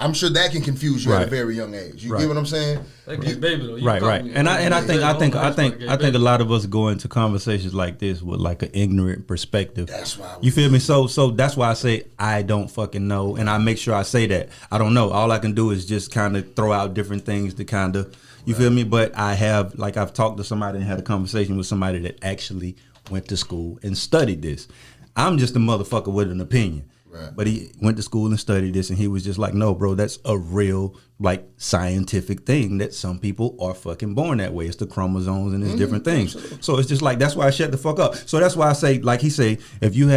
I'm sure that can confuse you at a
Right.
very young age. You
Right.
get what I'm saying?
Like his baby though. You
Right.
call me-
And I think
gay baby.
a lot of us go into conversations like this with like an ignorant perspective.
That's why
You feel me? So that's why I say I don't fucking know, and I make sure I say that I don't know. All I can do is just kind of throw out different things to kind of, you feel me? But I've talked to somebody and had a conversation with somebody that actually went to school and studied this. I'm just a motherfucker with an opinion.
Right.
But he went to school and studied this, and he was just like, no, bro, that's a real, like, scientific thing that some people are fucking born that way. It's the chromosomes and it's different things. So it's just like, that's why I shut the fuck up. So that's why I say, like he say, if you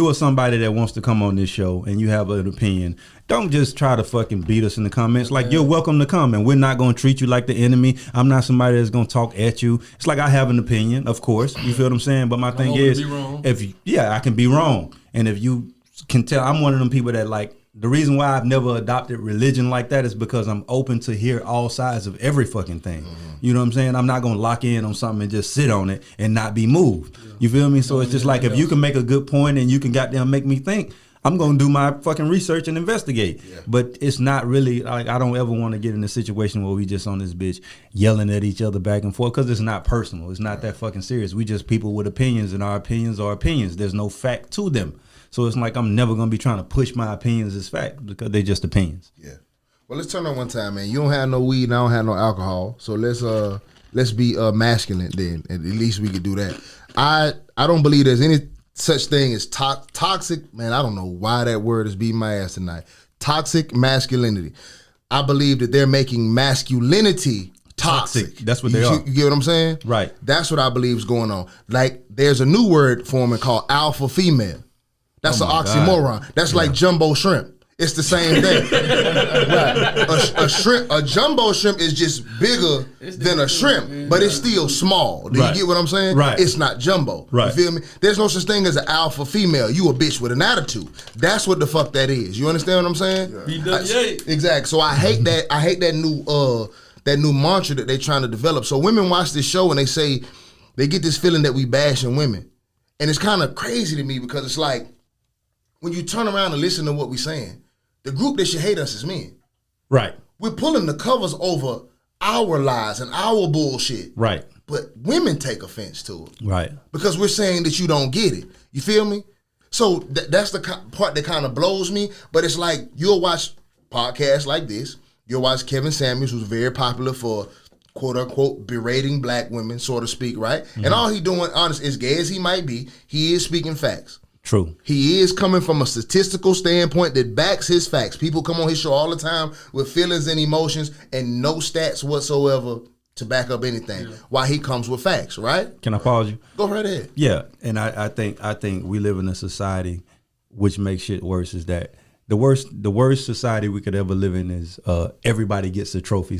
are somebody that wants to come on this show and you have an opinion, don't just try to fucking beat us in the comments. Like, you're welcome to come, and we're not going to treat you like the enemy. I'm not somebody that's going to talk at you. It's like I have an opinion, of course. You feel what I'm saying? But my thing
open to
is,
be wrong.
I can be wrong. And if you can tell, I'm one of them people that, like, the reason why I've never adopted religion like that is because I'm open to hear all sides of every fucking thing. You know what I'm saying? I'm not going to lock in on something and just sit on it and not be moved. You feel me? So it's just like, if you can make a good point and you can goddamn make me think, I'm going to do my fucking research and investigate. Yeah. But it's not really, like, I don't ever want to get in a situation where we just on this bitch yelling at each other back and forth, because it's not personal. It's not that fucking serious. We just people with opinions, and our opinions are opinions. There's no fact to them. So it's like I'm never going to be trying to push my opinions as fact, because they're just opinions.
Yeah. Well, let's turn on one time, man. You don't have no weed and I don't have no alcohol. So let's be masculine then. At least we could do that. I don't believe there's any such thing as toxic. Man, I don't know why that word is beating my ass tonight. Toxic masculinity. I believe that they're making masculinity toxic.
That's what they are.
You get what I'm saying?
Right.
That's what I believe is going on. Like, there's a new word forming called alpha female. That's an oxymoron. That's like jumbo shrimp. It's the same thing. Right. A jumbo shrimp is just bigger than a shrimp, but it's still small. Do you get what I'm saying?
Right.
It's not jumbo.
Right.
You feel me? There's no such thing as an alpha female. You a bitch with an attitude. That's what the fuck that is. You understand what I'm saying? Exactly. So I hate that. I hate that new mantra that they trying to develop. So women watch this show and they say they get this feeling that we bashing women, and it's kind of crazy to me, because it's like, when you turn around and listen to what we're saying, the group that should hate us is men.
Right.
We're pulling the covers over our lies and our bullshit.
Right.
But women take offense to it.
Right.
Because we're saying that you don't get it. You feel me? So that's the part that kind of blows me. But it's like, you'll watch podcasts like this. You'll watch Kevin Samuels, who's very popular for quote unquote berating black women, so to speak, right? Mm-hmm. And all he doing, honest, as gay as he might be, he is speaking facts.
True.
He is coming from a statistical standpoint that backs his facts. People come on his show all the time with feelings and emotions and no stats whatsoever to back up anything. Yeah. While he comes with facts, right?
Can I pause you?
Go right ahead.
Yeah, and I think we live in a society which makes shit worse. Is that the worst society we could ever live in is everybody gets a trophy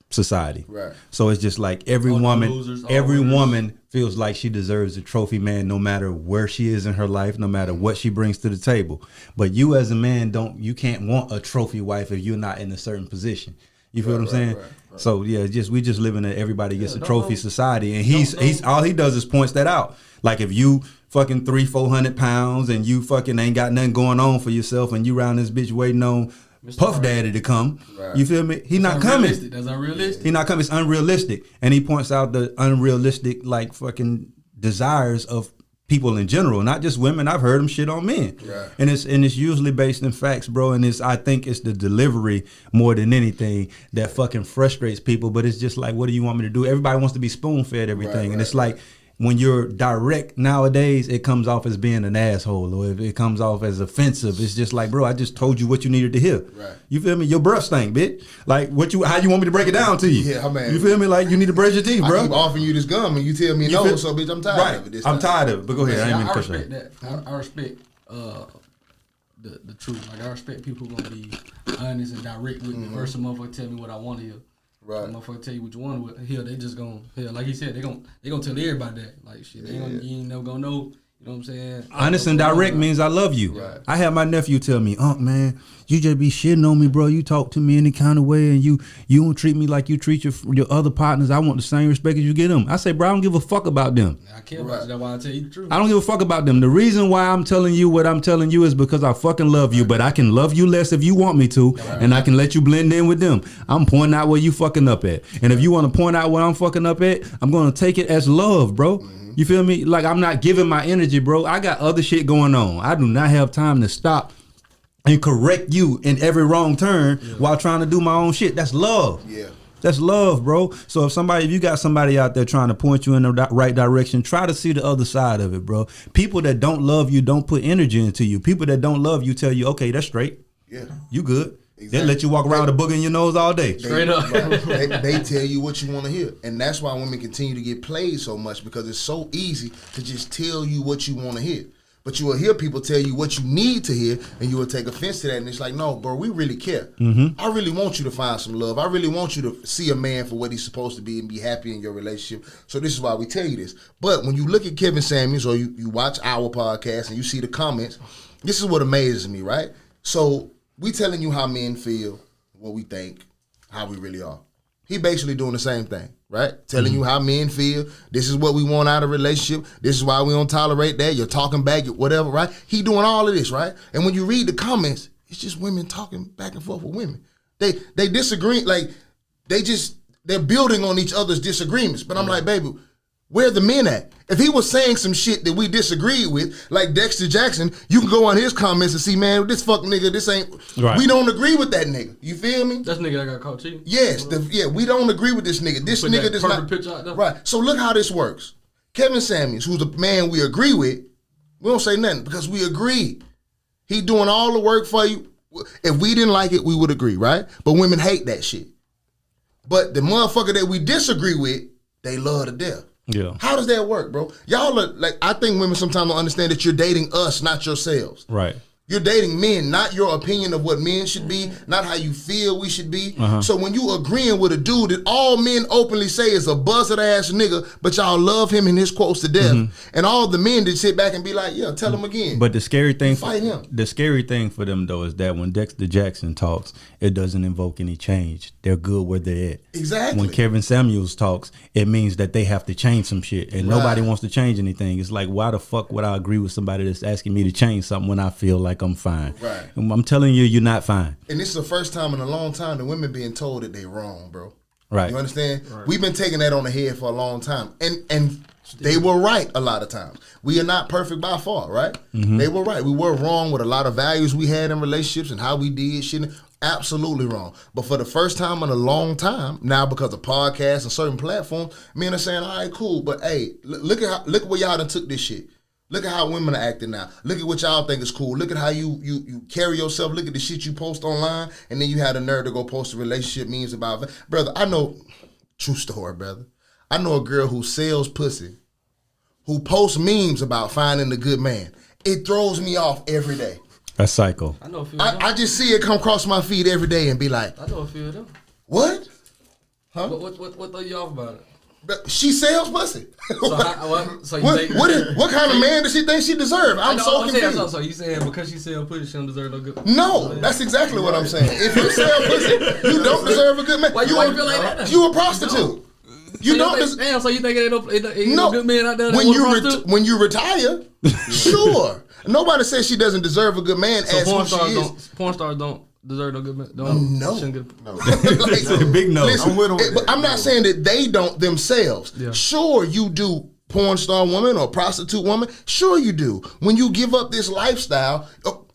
society. Right. So it's just like every woman feels like she deserves a trophy man, no matter where she is in her life, no matter what she brings to the table. But you as a man you can't want a trophy wife if you're not in a certain position. You feel what I'm saying?
Right.
So yeah, we just live in a everybody gets a
don't
trophy
know.
society, and he's all he does is points that out. Like if you fucking 300-400 pounds and you fucking ain't got nothing going on for yourself, and you around this bitch waiting on Puff Daddy to come, you feel me? He not coming.
That's unrealistic.
He not coming. It's unrealistic, and he points out the unrealistic like fucking desires of people in general, not just women. I've heard him shit on men, and it's usually based in facts, bro. And I think it's the delivery more than anything that fucking frustrates people. But it's just like, what do you want me to do? Everybody wants to be spoon fed everything, and it's like when you're direct nowadays, it comes off as being an asshole, or if it comes off as offensive, it's just like, bro, I just told you what you needed to hear.
Right.
You feel me? Your breath stink, bitch. Like how you want me to break it down to you?
Yeah, man.
You feel me? Like you need to brush your teeth, bro.
I keep offering you this gum and you tell me no, so bitch, I'm tired of it. This
I'm
time.
tired of it. But go ahead. I ain't mean to
I
cut you
respect
off.
that. I respect the truth. Like I respect people who gonna be honest and direct with me versus motherfucker tell me what I want to hear.
Right.
Motherfucker tell you what you want to hear. They just gonna like he said. They gonna tell everybody that. Like shit. You ain't never gonna know. You know what I'm saying?
Honest and direct means I love you.
Right.
I had my nephew tell me, man, you just be shitting on me, bro. You talk to me any kind of way, and you don't treat me like you treat your other partners. I want the same respect as you get them. I say, bro, I don't give a fuck about them.
I care about you. That's why I tell you the truth.
I don't give a fuck about them. The reason why I'm telling you what I'm telling you is because I fucking love you, but I can love you less if you want me to, and I can let you blend in with them. I'm pointing out where you fucking up at. And if you want to point out where I'm fucking up at, I'm going to take it as love, bro. You feel me? Like I'm not giving my energy, bro. I got other shit going on. I do not have time to stop and correct you in every wrong turn while trying to do my own shit. That's love.
Yeah.
That's love, bro. So if you got somebody out there trying to point you in the right direction, try to see the other side of it, bro. People that don't love you don't put energy into you. People that don't love you tell you, okay, that's straight.
Yeah.
You good.
Exactly.
They'll let you walk around with a booger in your nose all day.
Straight up.
They tell you what you want to hear. And that's why women continue to get played so much, because it's so easy to just tell you what you want to hear. But you will hear people tell you what you need to hear, and you will take offense to that. And it's like, no, bro, we really care. I really want you to find some love. I really want you to see a man for what he's supposed to be and be happy in your relationship. So this is why we tell you this. But when you look at Kevin Samuels, or you watch our podcast and you see the comments, this is what amazes me, right? So we telling you how men feel, what we think, how we really are. He basically doing the same thing, right? Telling you how men feel. This is what we want out of a relationship. This is why we don't tolerate that. You're talking back, whatever, right? He doing all of this, right? And when you read the comments, it's just women talking back and forth with women. They disagree, like they're building on each other's disagreements. But I'm like, baby, where the men at? If he was saying some shit that we disagreed with, like Dexter Jackson, you can go on his comments and see, man, this fuck nigga, this ain't, we don't agree with that nigga. You feel me?
That's nigga that got caught cheating.
Yes, we don't agree with this nigga. This nigga does not.
Picture out there.
Right. So look how this works. Kevin Samuels, who's a man we agree with, we don't say nothing because we agree. He doing all the work for you. If we didn't like it, we would agree, right? But women hate that shit. But the motherfucker that we disagree with, they love to death.
Yeah.
How does that work, bro? Y'all are like, I think women sometimes don't understand that you're dating us, not yourselves.
Right.
You're dating men, not your opinion of what men should be, not how you feel we should be. So when you agreeing with a dude that all men openly say is a buzzard ass nigga, but y'all love him and his quotes to death, and all the men that sit back and be like, yeah, tell him again.
But the scary thing,
Fight him.
The scary thing for them though is that when Dexter Jackson talks, it doesn't invoke any change. They're good where they're at.
Exactly.
When Kevin Samuels talks, it means that they have to change some shit, and nobody wants to change anything. It's like, why the fuck would I agree with somebody that's asking me to change something when I feel like I'm fine?
Right.
And I'm telling you, you're not fine.
And this is the first time in a long time that women being told that they wrong, bro.
Right.
You understand? Right. We've been taking that on the head for a long time. And they were right a lot of times. We are not perfect by far, right? They were right. We were wrong with a lot of values we had in relationships and how we did shit. Absolutely wrong. But for the first time in a long time, now because of podcasts and certain platforms, men are saying, all right, cool. But hey, look at where y'all done took this shit. Look at how women are acting now. Look at what y'all think is cool. Look at how you carry yourself. Look at the shit you post online. And then you had the nerve to go post a relationship memes about. Brother, I know, true story, brother. I know a girl who sells pussy, who posts memes about finding a good man. It throws me off every day.
That's psycho.
I know a few of them.
I just see it come across my feed every day and be like,
I know a few of them.
what? Huh?
What throw you off about it?
She sells pussy.
So you think,
what kind of man does she think she deserves? I'm so confused.
So you saying because she sell pussy, she don't deserve no good?
No, that's exactly what I'm saying. If you sell pussy, you don't deserve a good man.
Why you feel like that?
You a prostitute. You don't deserve.
Damn, so you think ain't no good man out there?
When you retire, sure. Nobody says she doesn't deserve a good man.
So
as who she is.
Porn stars don't deserve no good man.
No.
Like, big no.
Listen,
I'm with him with
but
that.
I'm not saying that they don't themselves.
Yeah.
Sure, you do. Porn star woman or prostitute woman, sure you do. When you give up this lifestyle,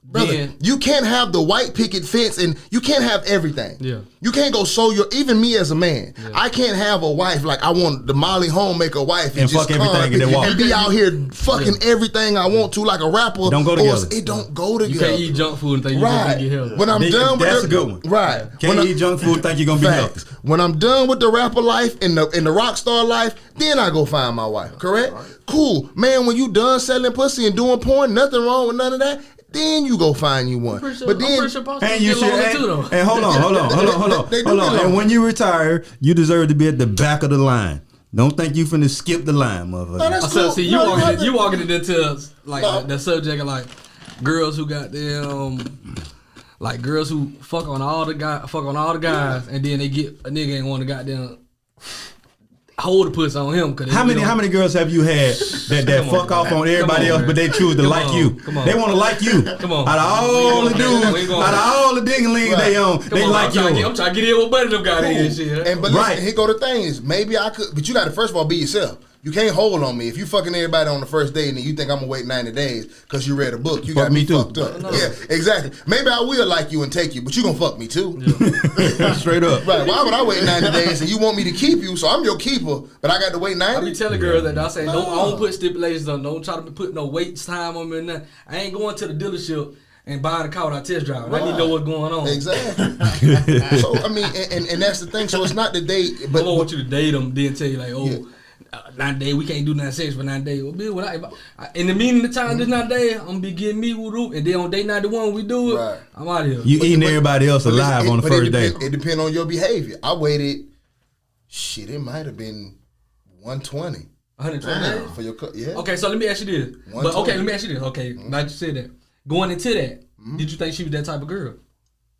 brother,
Yeah.
you can't have the white picket fence and you can't have everything.
Yeah.
You can't go even me as a man, I can't have a wife like I want the Molly homemaker wife and just
fuck everything and then walk.
and be out here fucking everything I want to like a rapper.
Don't go together.
It don't go together.
You can't eat junk food and think you're gonna get healthy.
When I'm done with
That's a good one.
Right.
Can't eat junk food, think you're gonna be healthy.
When I'm done with the rapper life and the rock star life, then I go find my wife. Correct? Cool. Man, when you done selling pussy and doing porn, nothing wrong with none of that. Then you go find you one.
But then,
And you should. And hold on.
They do get
And
lonely.
when you retire, you deserve to be at the back of the line. Don't think you finna skip the line, motherfucker.
No, that's
So
cool.
see, you walking it into like the subject of like girls who got them, like girls who fuck on all the guys, and then they get a nigga ain't want to goddamn hold the pussy on him.
How many girls have you had that fuck off on everybody else, but they choose to like you?
Come on.
They want to like you.
Come on.
Out of all the dudes, out of all the ding-a-lings they own, they like you.
I'm trying to get in with buddy them got in and shit.
And but listen, here go the thing is maybe I could, but you got to first of all be yourself. You can't hold on me. If you fucking everybody on the first date and then you think I'm gonna wait 90 days because you read a book, you
Fuck
got me
me too.
fucked up. Yeah, exactly. Maybe I will like you and take you, but you gonna fuck me too.
Straight up.
Right? Why would I wait 90 days and you want me to keep you? So I'm your keeper, but I got to wait 90.
I be telling girls that I say I don't put stipulations on. Don't try to put no wait time on me or nothing. I ain't going to the dealership and buying a car without test driving. I need to know what's going on.
Exactly. So I mean, and that's the thing. So it's not the date,
I
but
don't want you to date them, then tell you like, 9 days, we can't do 9 sex for 9 days. Well, Bill, in the meaning of the time, this 9 days, I'm gonna be getting me whoop, and then on day 91 we do it.
Right.
I'm out of here.
You eating everybody else alive on the first day.
It depends on your behavior. I waited. Shit, it might have been 120.
120 days.
For your yeah.
Okay, so let me ask you this. But okay, let me ask you this. Okay, now that you said that, going into that, did you think she was that type of girl?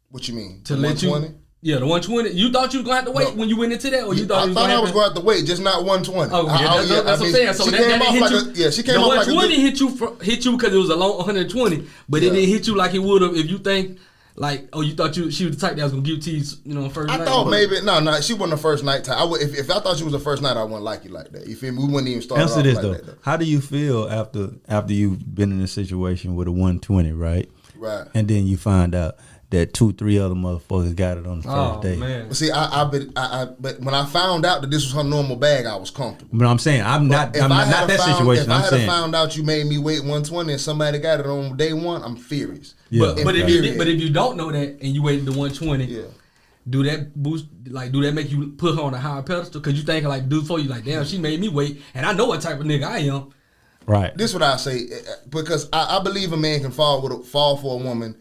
What you mean?
To let
120?
Yeah, the 120. You thought you was gonna have to wait when you went into that, or you thought
I thought I was going to have to wait, just not 120.
Oh, yeah, that's what I'm saying. So
she
that
came off
hit
like
you.
she came
the
off like a
120
good,
hit you because it was a long 120, but it didn't hit you like it would have if you think like, you thought she was the type that was gonna give it to you, first night.
I thought maybe no, she wasn't the first night time. I would, if I thought she was the first night, I wouldn't like you like that. You feel me? We wouldn't even start.
Answer
off
this
like
though.
that, though.
How do you feel after you've been in a situation with a 120, right?
Right.
And then you find out that 2-3 other motherfuckers got it on the first day.
Man.
But see, but when I found out that this was her normal bag, I was comfortable.
But I'm saying I'm not that situation.
If I
I'm
had
saying
found out you made me wait 120 and somebody got it on day one, I'm furious.
Yeah.
But if you don't know that and you waited to 120,
Yeah.
do that boost? Like, do that make you put her on a higher pedestal? Because you think like, dude, for you like, damn, she made me wait, and I know what type of nigga I am.
right.
This is what I say, because I believe a man can fall for a woman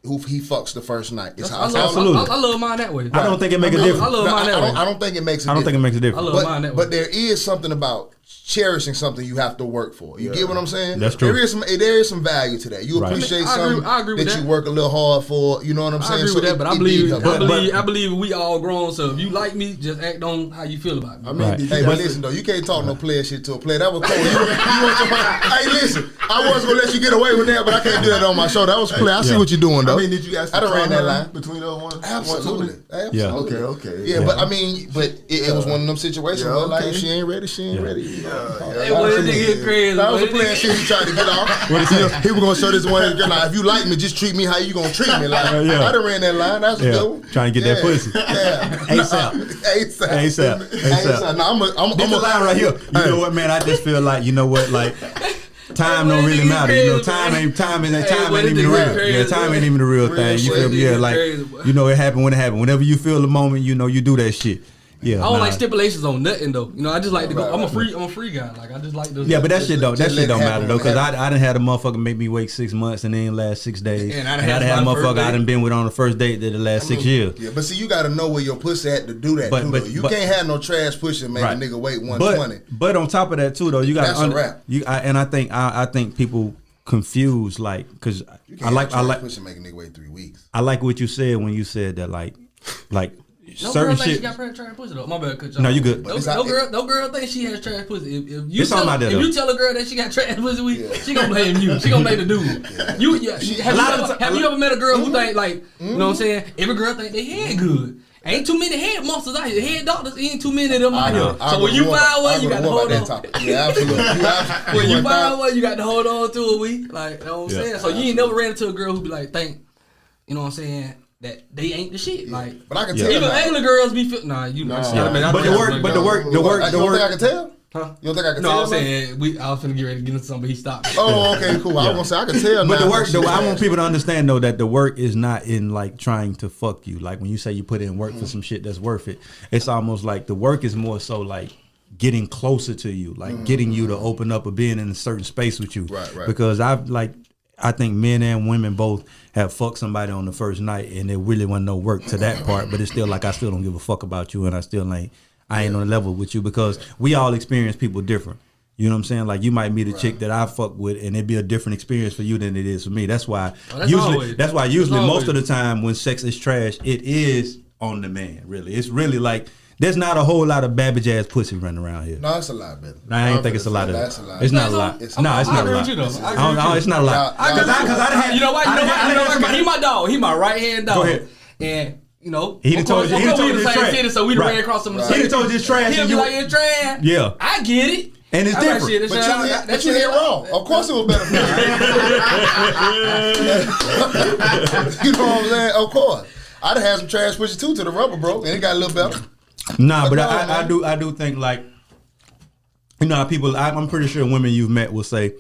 who he fucks the first night. It's how
Absolutely.
I love mine that way.
I don't think it makes a difference.
I love mine that way.
I don't think it makes a
I don't think it makes a difference.
I love mine that way.
But there is something about cherishing something you have to work for. You get what I'm saying?
That's true.
There is some value to that. You
Right.
appreciate
I agree
something
with
that
that.
you work a little hard for. You know what I'm
I
saying?
agree with that, but I
need help.
believe we all grown. So if you like me, just act on how you feel about me.
I mean,
Right.
Hey, but listen though, you can't talk no player shit to a player. That was cool. Hey, listen, I was gonna let you get away with that, but I can't do that on my show. That was player. I see what you're doing though.
I mean, did you guys
I done ran that line
between those one?
Absolutely.
Yeah.
Okay.
Yeah, but I mean, it was one of them situations
Yeah,
where like
okay.
if she ain't ready, she ain't ready.
Hey, boy, this nigga get crazy.
That was
boy.
a player shit he tried to get off. He was gonna show this one. Now, if you like me, just treat me how you gonna treat me. Like
Yeah.
I done ran that line. That's a
Yeah.
good one.
Trying to get that pussy.
Yeah.
ASAP.
ASAP. No, I'm
This the line right here. You know what, man? I just feel like, you know what, like time don't really matter. You know, time ain't even the real. Yeah, time ain't even the real thing. You feel me? Yeah, like, you know, it happened when it happened. Whenever you feel the moment, you know, you do that shit. Yeah,
I don't like stipulations on nothing though. You know, I just like to go. I'm a free guy. Like I just like to.
Yeah, but that shit don't matter though, because
happen.
I done had a motherfucker make me wait 6 months and then last 6 days.
And
I
I
done
done
had a
had my first
motherfucker I
date.
done been with on the first date that the last 6 years.
Yeah, but see, you got to know where your pussy at to do that
But-
too.
but-
Though. You
but-
can't have no trash pussy and make
Right.
a nigga wait 120.
But on top of that too though, you got
That's a wrap.
I think people confuse like because
You
I
can't
like
have trash pussy and make a nigga wait 3 weeks.
I like what you said when you said that like
No
certain
girl think she
shit.
got trash pussy though. My bad, cut
No, you good.
No girl think she has trash pussy. If you
It's something out there,
if
though.
you tell a girl that she got trash pussy, she gonna blame you. She gonna blame the dude. Have you ever met a girl who think like you know what I'm saying? Every girl think they head good. Ain't too many head monsters out here. Head doctors ain't too many of them out here. So when you find one, you got to hold on.
Yeah, absolutely.
When you find one, you got to hold on to it. Like, you know what I'm saying? So you ain't never ran into a girl who be like, think, you know what I'm saying, that they ain't the shit. Like,
but I can tell.
even ugly girls be feel. Nah, you know.
But the work.
You don't think I can tell?
Huh?
You don't think I can
No,
tell?
I'm saying I was finna get ready to get into something, but he stopped.
Oh, okay, cool. I was gonna say I can tell.
But
now
the work,
that
I
shit
want people to understand though that the work is not in like trying to fuck you. Like when you say you put in work for some shit that's worth it, it's almost like the work is more so like getting closer to you, like getting you to open up or being in a certain space with you.
Right.
Because I think men and women both have fucked somebody on the first night and there really wasn't no work to that part, but it's still like I still don't give a fuck about you and I ain't on the level with you because we all experience people different. You know what I'm saying? Like you might meet a chick that I fuck with and it'd be a different experience for you than it is for me. That's why usually most of the time when sex is trash, it is on the man, really. It's really like there's not a whole lot of Babbage ass pussy running around here.
No, it's a lot, better.
I ain't think it's a lot of that.
That's a lot.
It's not a lot. No, it's not a lot. It's not a lot. Because I had.
You know why? He my dog. He my right hand dog.
Go ahead.
And you know,
He done told you. He done told you
the
it's
same
trash.
city, so we done ran across some of the
He done told you it's trash.
He'll
and
be
you
like, it's trash.
Yeah.
I get it.
And it's
I'm like,
different.
shit,
But you hit wrong. Of course it was better for you. You know what I'm saying? Of course. I'd have had some trash pussy too till the rubber broke and it got a little better.
Nah, but
no,
I do think like, you know, how people. I'm pretty sure women you've met will say,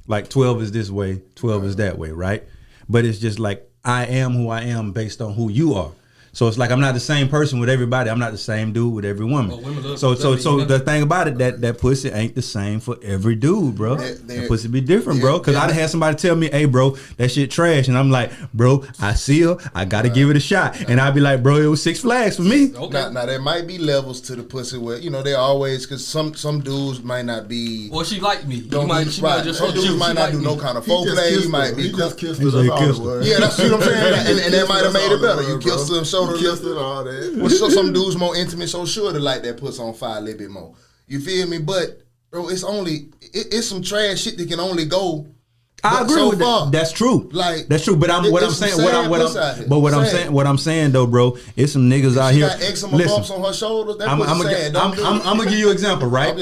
like 12 is this way, 12 is that way, right? But it's just like I am who I am based on who you are. So it's like I'm not the same person with everybody. I'm not the same dude with every woman. So the thing about it that pussy ain't the same for every dude, bro. That pussy be different, bro. Because I done had somebody tell me, "Hey, bro, that shit trash," and I'm like, "Bro, I see her. I got to give it a shot." And I'd be like, "Bro, it was 6 flags for me."
Okay.
Now there might be levels to the pussy where you know they always because some dudes might not be.
Well, she like me.
Some dudes might not do no kind of foreplay. You might be.
He just kissed
He
her.
just
That's all it
kissed her.
was.
Yeah, that's what I'm saying, and that might have made it better. You
Bro.
kissed them, showed her,
Kissed her, all that.
Well, so some dudes more intimate, so sure to like that pussy on fire a little bit more. You feel me? But bro, it's some trash shit that can only go.
I agree
so
with
far.
that. That's true.
Like
that's true. But what I'm saying,
got eczema bumps on her shoulders. That
I'm
sad.
gonna give you an example, right?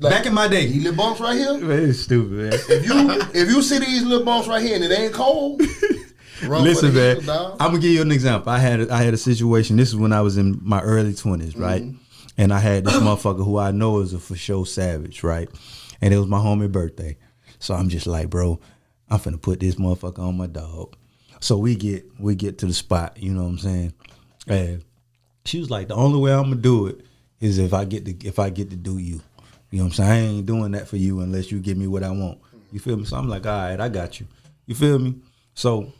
Back in my day,
these little bumps right here.
Man, it's stupid, man.
If you see these little bumps right here and it ain't cold, run
Listen,
for the
man.
hills, dog.
I'm gonna give you an example. I had a situation. This is when I was in my early 20s, right? And I had this motherfucker who I know is a for sure savage, right? And it was my homie birthday, so I'm just like, bro, I'm finna put this motherfucker on my dog. So we get to the spot, you know what I'm saying? And she was like, the only way I'm gonna do it is if I get to do you. You know what I'm saying? I ain't doing that for you unless you give me what I want. You feel me? So I'm like, all right, I got you. You feel me? So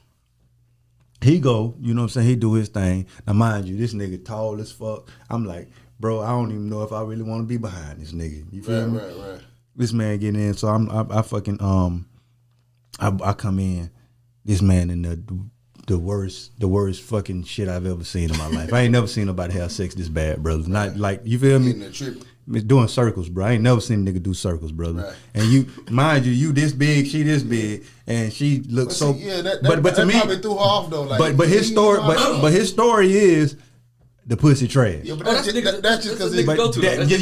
he go, you know what I'm saying? He do his thing. Now mind you, this nigga tall as fuck. I'm like, bro, I don't even know if I really want to be behind this nigga. You feel me?
Right.
This man getting in, so I come in, this man in the worst fucking shit I've ever seen in my life. I ain't never seen nobody have sex this bad, brother. Not like, you feel me? Doing circles, bro. I ain't never seen a nigga do circles, brother. Right. And you, mind you this big, she this big, and she looks so.
Yeah, that
to me,
probably threw her off though. Like,
but his story, but his story is the pussy trash.
Yeah, but that's just because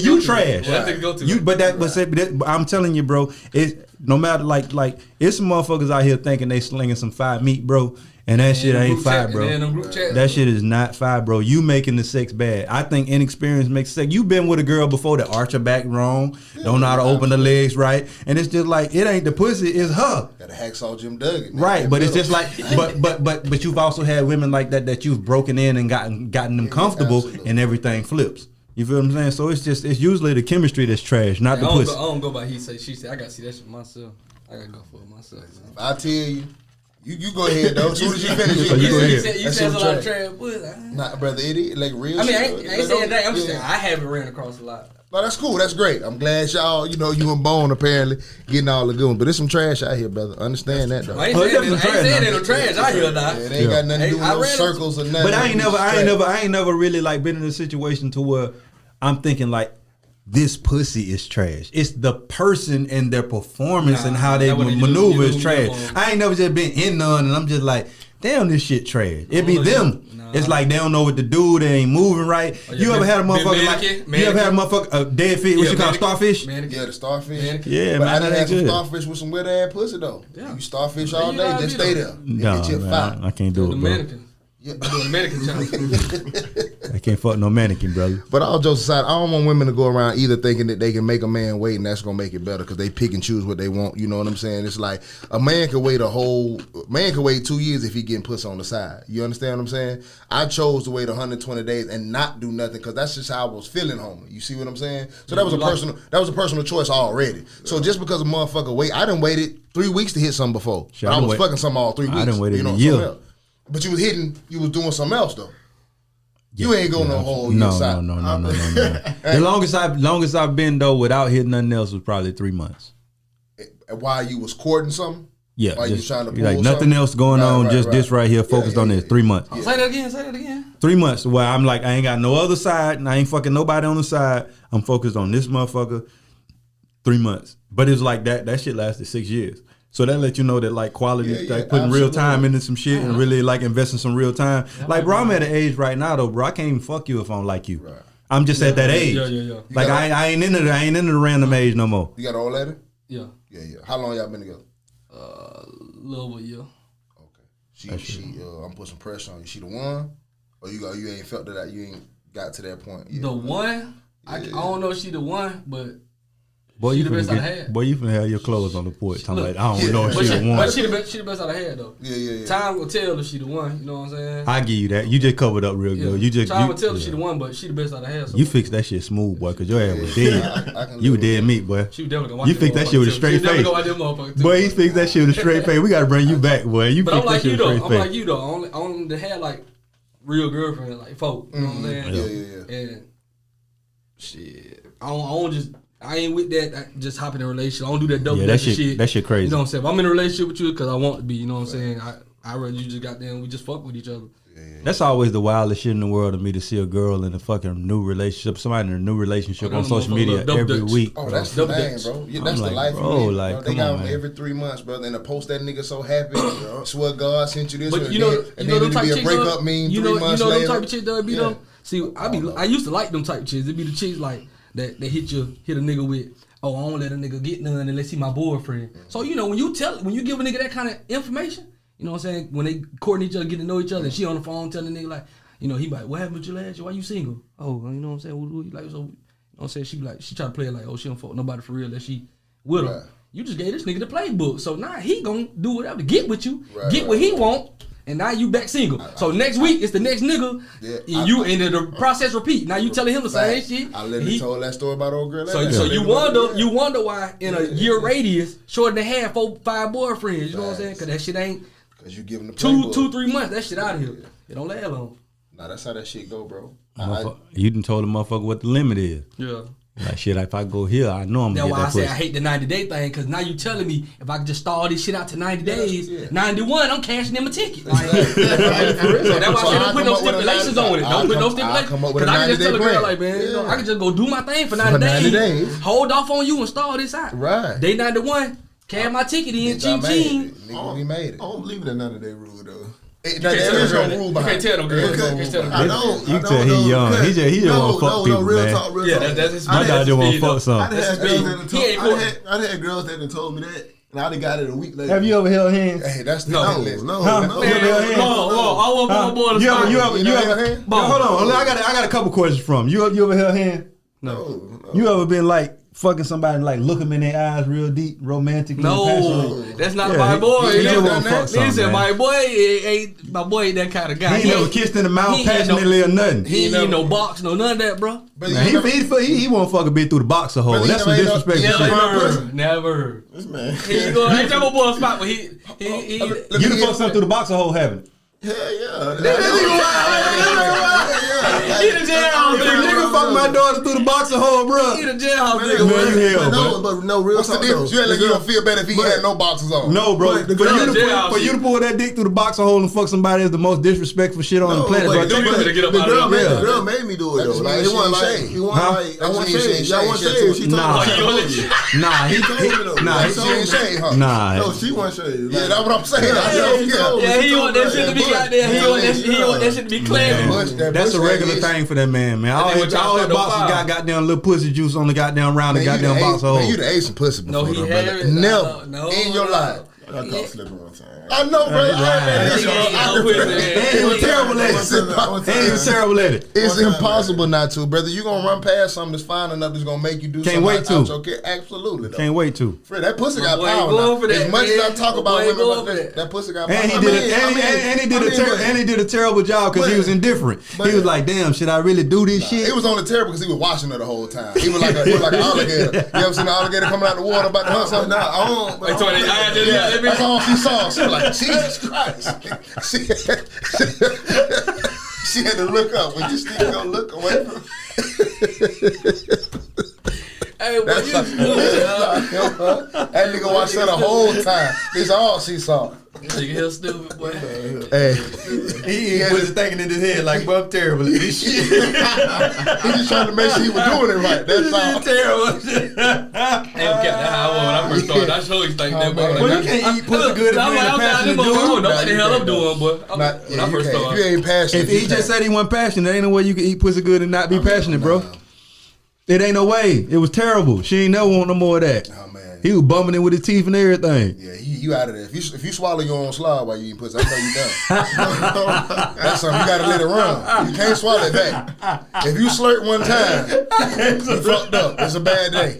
you trash.
Right.
But I'm telling you, bro, it's no matter like it's some motherfuckers out here thinking they slinging some fire meat, bro. And that shit ain't fire, bro. That shit is not fire, bro. You making the sex bad. I think inexperience makes sex. You been with a girl before that arch her back wrong, don't know how to open the legs right, and it's just like it ain't the pussy, it's her.
Got a hacksaw Jim Duggan.
Right, but it's just like, but you've also had women like that you've broken in and gotten them comfortable, and everything flips. You feel what I'm saying? So it's usually the chemistry that's trash, not the pussy.
I don't go by he say, she say. I gotta see that shit myself. I gotta go for it myself.
I tell you. You go ahead though. As soon as you finish,
you go ahead.
You said a lot of trash pussy.
Nah, brother, it like real.
I mean, I
shit.
ain't saying that. I'm just saying I haven't ran across a lot.
No, that's cool. That's great. I'm glad y'all, you and Bone apparently getting all the good ones. But there's some trash out here, brother. Understand that though.
I ain't saying there's no trash out here, dog.
It ain't got nothing to do with no circles or nothing.
But I ain't never really like been in a situation to where I'm thinking like this pussy is trash. It's the person and their performance and how they maneuver is trash. I ain't never just been in none and I'm just like, damn, this shit trash. It be them. It's like they don't know what to do. They ain't moving right. You ever had a motherfucker you ever had a motherfucker dead fish? What you call starfish?
Yeah, the starfish.
Yeah,
but
man,
I done had some
good.
starfish with some wet ass pussy though. Yeah. You starfish all day, just stay there.
No, man, I can't do it, bro.
Dominican challenge.
I can't fuck no mannequin, brother.
But all jokes aside, I don't want women to go around either thinking that they can make a man wait and that's gonna make it better because they pick and choose what they want. You know what I'm saying? It's like a man could wait 2 years if he getting pussy on the side. You understand what I'm saying? I chose to wait 120 days and not do nothing because that's just how I was feeling, homie. You see what I'm saying? So that was a personal choice already. So just because a motherfucker wait, I done waited 3 weeks to hit something before.
Shit,
I was fucking something all 3 weeks.
I done waited a year.
But you was doing something else though. You ain't going no whole year side.
No. The longest I've been though without hitting nothing else was probably 3 months.
While you was courting something?
Yeah,
While you trying to pull
like nothing
something?
else going on, just this right here, focused on this. 3 months.
Say that again.
3 months. Where I'm like, I ain't got no other side, and I ain't fucking nobody on the side. I'm focused on this motherfucker. 3 months. But it's like that shit lasted 6 years. So that let you know that like quality, like putting real time into some shit and really like investing some real time. Like bro, I'm at an age right now though, bro. I can't even fuck you if I don't like you. Right. I'm just at that age.
Yeah.
Like I ain't into the random age no more.
You got an old lady?
Yeah.
How long y'all been together?
Little over a year.
Okay. She I'm putting some pressure on you. She the one? Or you ain't felt that you ain't got to that point yet?
The one? I don't know if she the one, but
boy,
she
you
the best I had.
Boy, you finna have your clothes on the porch. I'm like, I don't know if she the one.
But she the best I had though.
Yeah.
Time will tell if she the one. You know what I'm saying?
I give you that. You just covered up real good.
Time will tell if she the one, but she the best I had. So
you fixed that shit smooth, boy, cause your ass was dead. You dead meat, boy.
She definitely gonna watch
you fixed that shit with a straight face. Boy, he fixed that shit with a straight face. We gotta bring you back, boy. You fixed that shit with a straight face.
I'm like you though. I only had like real girlfriend, like folk. You know what I'm saying?
Yeah.
And shit, I ain't with that. I just hop in a relationship. I don't do that double shit.
That shit crazy.
You know what I'm saying? If I'm in a relationship with you because I want to be, you know what I'm saying? I rather you just got there and we just fuck with each other.
That's always the wildest shit in the world to me, to see a girl in a fucking new relationship, somebody in a new relationship on social media every week.
Oh, that's the thing, bro. Yeah, that's the life.
Bro, like,
they got them every 3 months, brother, and to post that nigga so happy. Swear God sent you this,
but you know them type chicks.
Breakup mean 3 months later.
Them type of chicks that be them. See, I used to like them type of chicks. It be the chicks like that hit a nigga with, oh, I don't let a nigga get none unless he my boyfriend. So you know when you give a nigga that kind of information, you know what I'm saying? When they courting each other, getting to know each other, and she on the phone telling the nigga like, you know, he like, what happened with you last year? Why you single? Oh, you know what I'm saying? Who you like? So, you know what I'm saying? She be like, she try to play it like, oh, she don't fuck nobody for real. That she with him. Right. You just gave this nigga the playbook. So now he gonna do whatever to get with you, get what he want, and now you back single. So next week it's the next nigga, and the process repeat. Now you telling him the same shit.
I literally told that story about old girl.
So you wonder why in a year radius, shorter than half, 4, 5 boyfriends. You know what I'm saying? Because that shit ain't.
Cause you giving the
2-3 months. That shit out of here. It don't last long.
Nah, that's how that shit go, bro.
You done told the motherfucker what the limit is.
Yeah.
Like shit, if I go here, I know I'm gonna get that
That's why I say I hate the 90-day thing, because now you telling me if I can just stall this shit out to 90 days, 91, I'm cashing him a ticket. Like, so that's why I say don't put no stipulations on it. Don't put no stipulations. Because I can just tell a girl like, man, you know, I can just go do my thing for 90 days, hold off on you and stall this out.
Right.
Day 91, cash my ticket in, ching ching.
We made it.
I don't believe in that 90-day rule though.
There is no rule behind it.
You can't tell them girls.
I know.
You can tell he young. He just want to fuck people,
real
man.
Talk.
That's his
my dog just want to fuck something.
I had girls that told me that, and I done got it a week later.
Have you ever held hands?
Hey, that's
no.
You ever held hands?
I want my boy to
start. You ever? Hold on. I got a couple questions from you. You ever held hands?
No.
You ever been like fucking somebody like look them in their eyes real deep, romantic.
No, that's not
Yeah,
my boy.
he
He
just
never
wanna
done
fuck
that.
something,
Listen,
man.
my boy ain't that kind of guy.
He ain't never kissed in the mouth
he ain't had
passionately or nothing.
He ain't no box, no none of that, bro.
But
Man, he won't fuck a bitch through the boxer hole.
But
That's some
he never-
disrespectful shit.
Never.
This man.
He go. Ain't that my boy spot? But he.
You done fuck something through the boxer hole, haven't you?
Hell yeah.
He the jailhouse
If a nigga
nigga.
fuck my daughter through the boxer hole, bro.
He the jailhouse
Man,
nigga.
Man, you hell, bro.
but no real
What's the
talk,
difference?
though.
You act like you don't feel better if he had no boxes on.
No, bro.
But the
For
girl
you,
in
jail
for you to pull that dick through the boxer hole and fuck somebody is the most disrespectful shit on the planet, bro.
Wait,
You better get up out of
the
there.
girl made me do it,
That
though.
just
Like,
means
he wasn't
she ain't
like,
shade.
he wasn't
Huh?
like, I
That
want
just means she
shade.
ain't
Y'all want
shade.
shade. She told
Nah.
me.
Nah, he
told me though.
nah,
He
he-
told me.
She ain't shade, huh?
nah.
No, she wasn't shade.
Yeah, that's what I'm saying. I know,
Yeah, he want that shit to be goddamn. He want that shit to be clear.
That's a regular thing for that man, man. All
then
his
what y'all start
boxes
to
got goddamn little pussy juice on the goddamn round the
Man,
goddamn boxer hole.
Man, you done ate some pussy before,
No, he
though,
had
brother.
it.
Never
No,
in your life.
I got caught slipping one time.
I know, brother.
Right. And he was terrible at it. And he was terrible at it.
It's impossible not to, brother. You gonna run past something that's fine enough that's gonna make you do
Can't
something.
wait to.
Okay, absolutely. Though.
Can't wait to.
Fred, that pussy got
boy
power.
going
Now.
for that,
As much as I
man.
talk
My
about
boy
women,
going
but
for that.
that pussy got power.
And he
I
did
mean,
it. And he
but-
did a terrible job because he was indifferent.
but-
He was like, "Damn, should I really do this shit?"
He was on the terrible because he was watching her the whole time. He was like an alligator. You ever seen an alligator coming out the water about to hunt something?
Nah, I don't.
Like, so
Yeah, that's all she saw. She was like, Jesus Christ. She had to look up. When you still gonna look away from
Hey, boy,
That's
you
like, that nigga watched her the whole time. It's all she saw.
nigga here stupid, boy.
Hey,
He was thinking in his head like, "Well, I'm terrible at this shit."
he just trying to make sure he was doing it right. That's all.
Terrible.
Hey, we got that how I was when I first started. I sure used to think that, boy.
Well, you can't eat pussy good if
I'm
you ain't
like,
passionate
I don't
dude.
know what the hell I'm doing, boy.
Not,
When I
you
first
can't.
started.
If you ain't passionate,
If he just said he wasn't passionate, there ain't no way you can eat pussy good and not be passionate, bro. It ain't no way. It was terrible. She ain't never want no more of that.
Oh man,
He was bumping it with his teeth and everything.
yeah, you out of there. If you swallow your own slob while you eating pussy, I know you done. That's something you gotta let it run. You can't swallow it back. If you slurp one time, you fucked up. It's a bad day.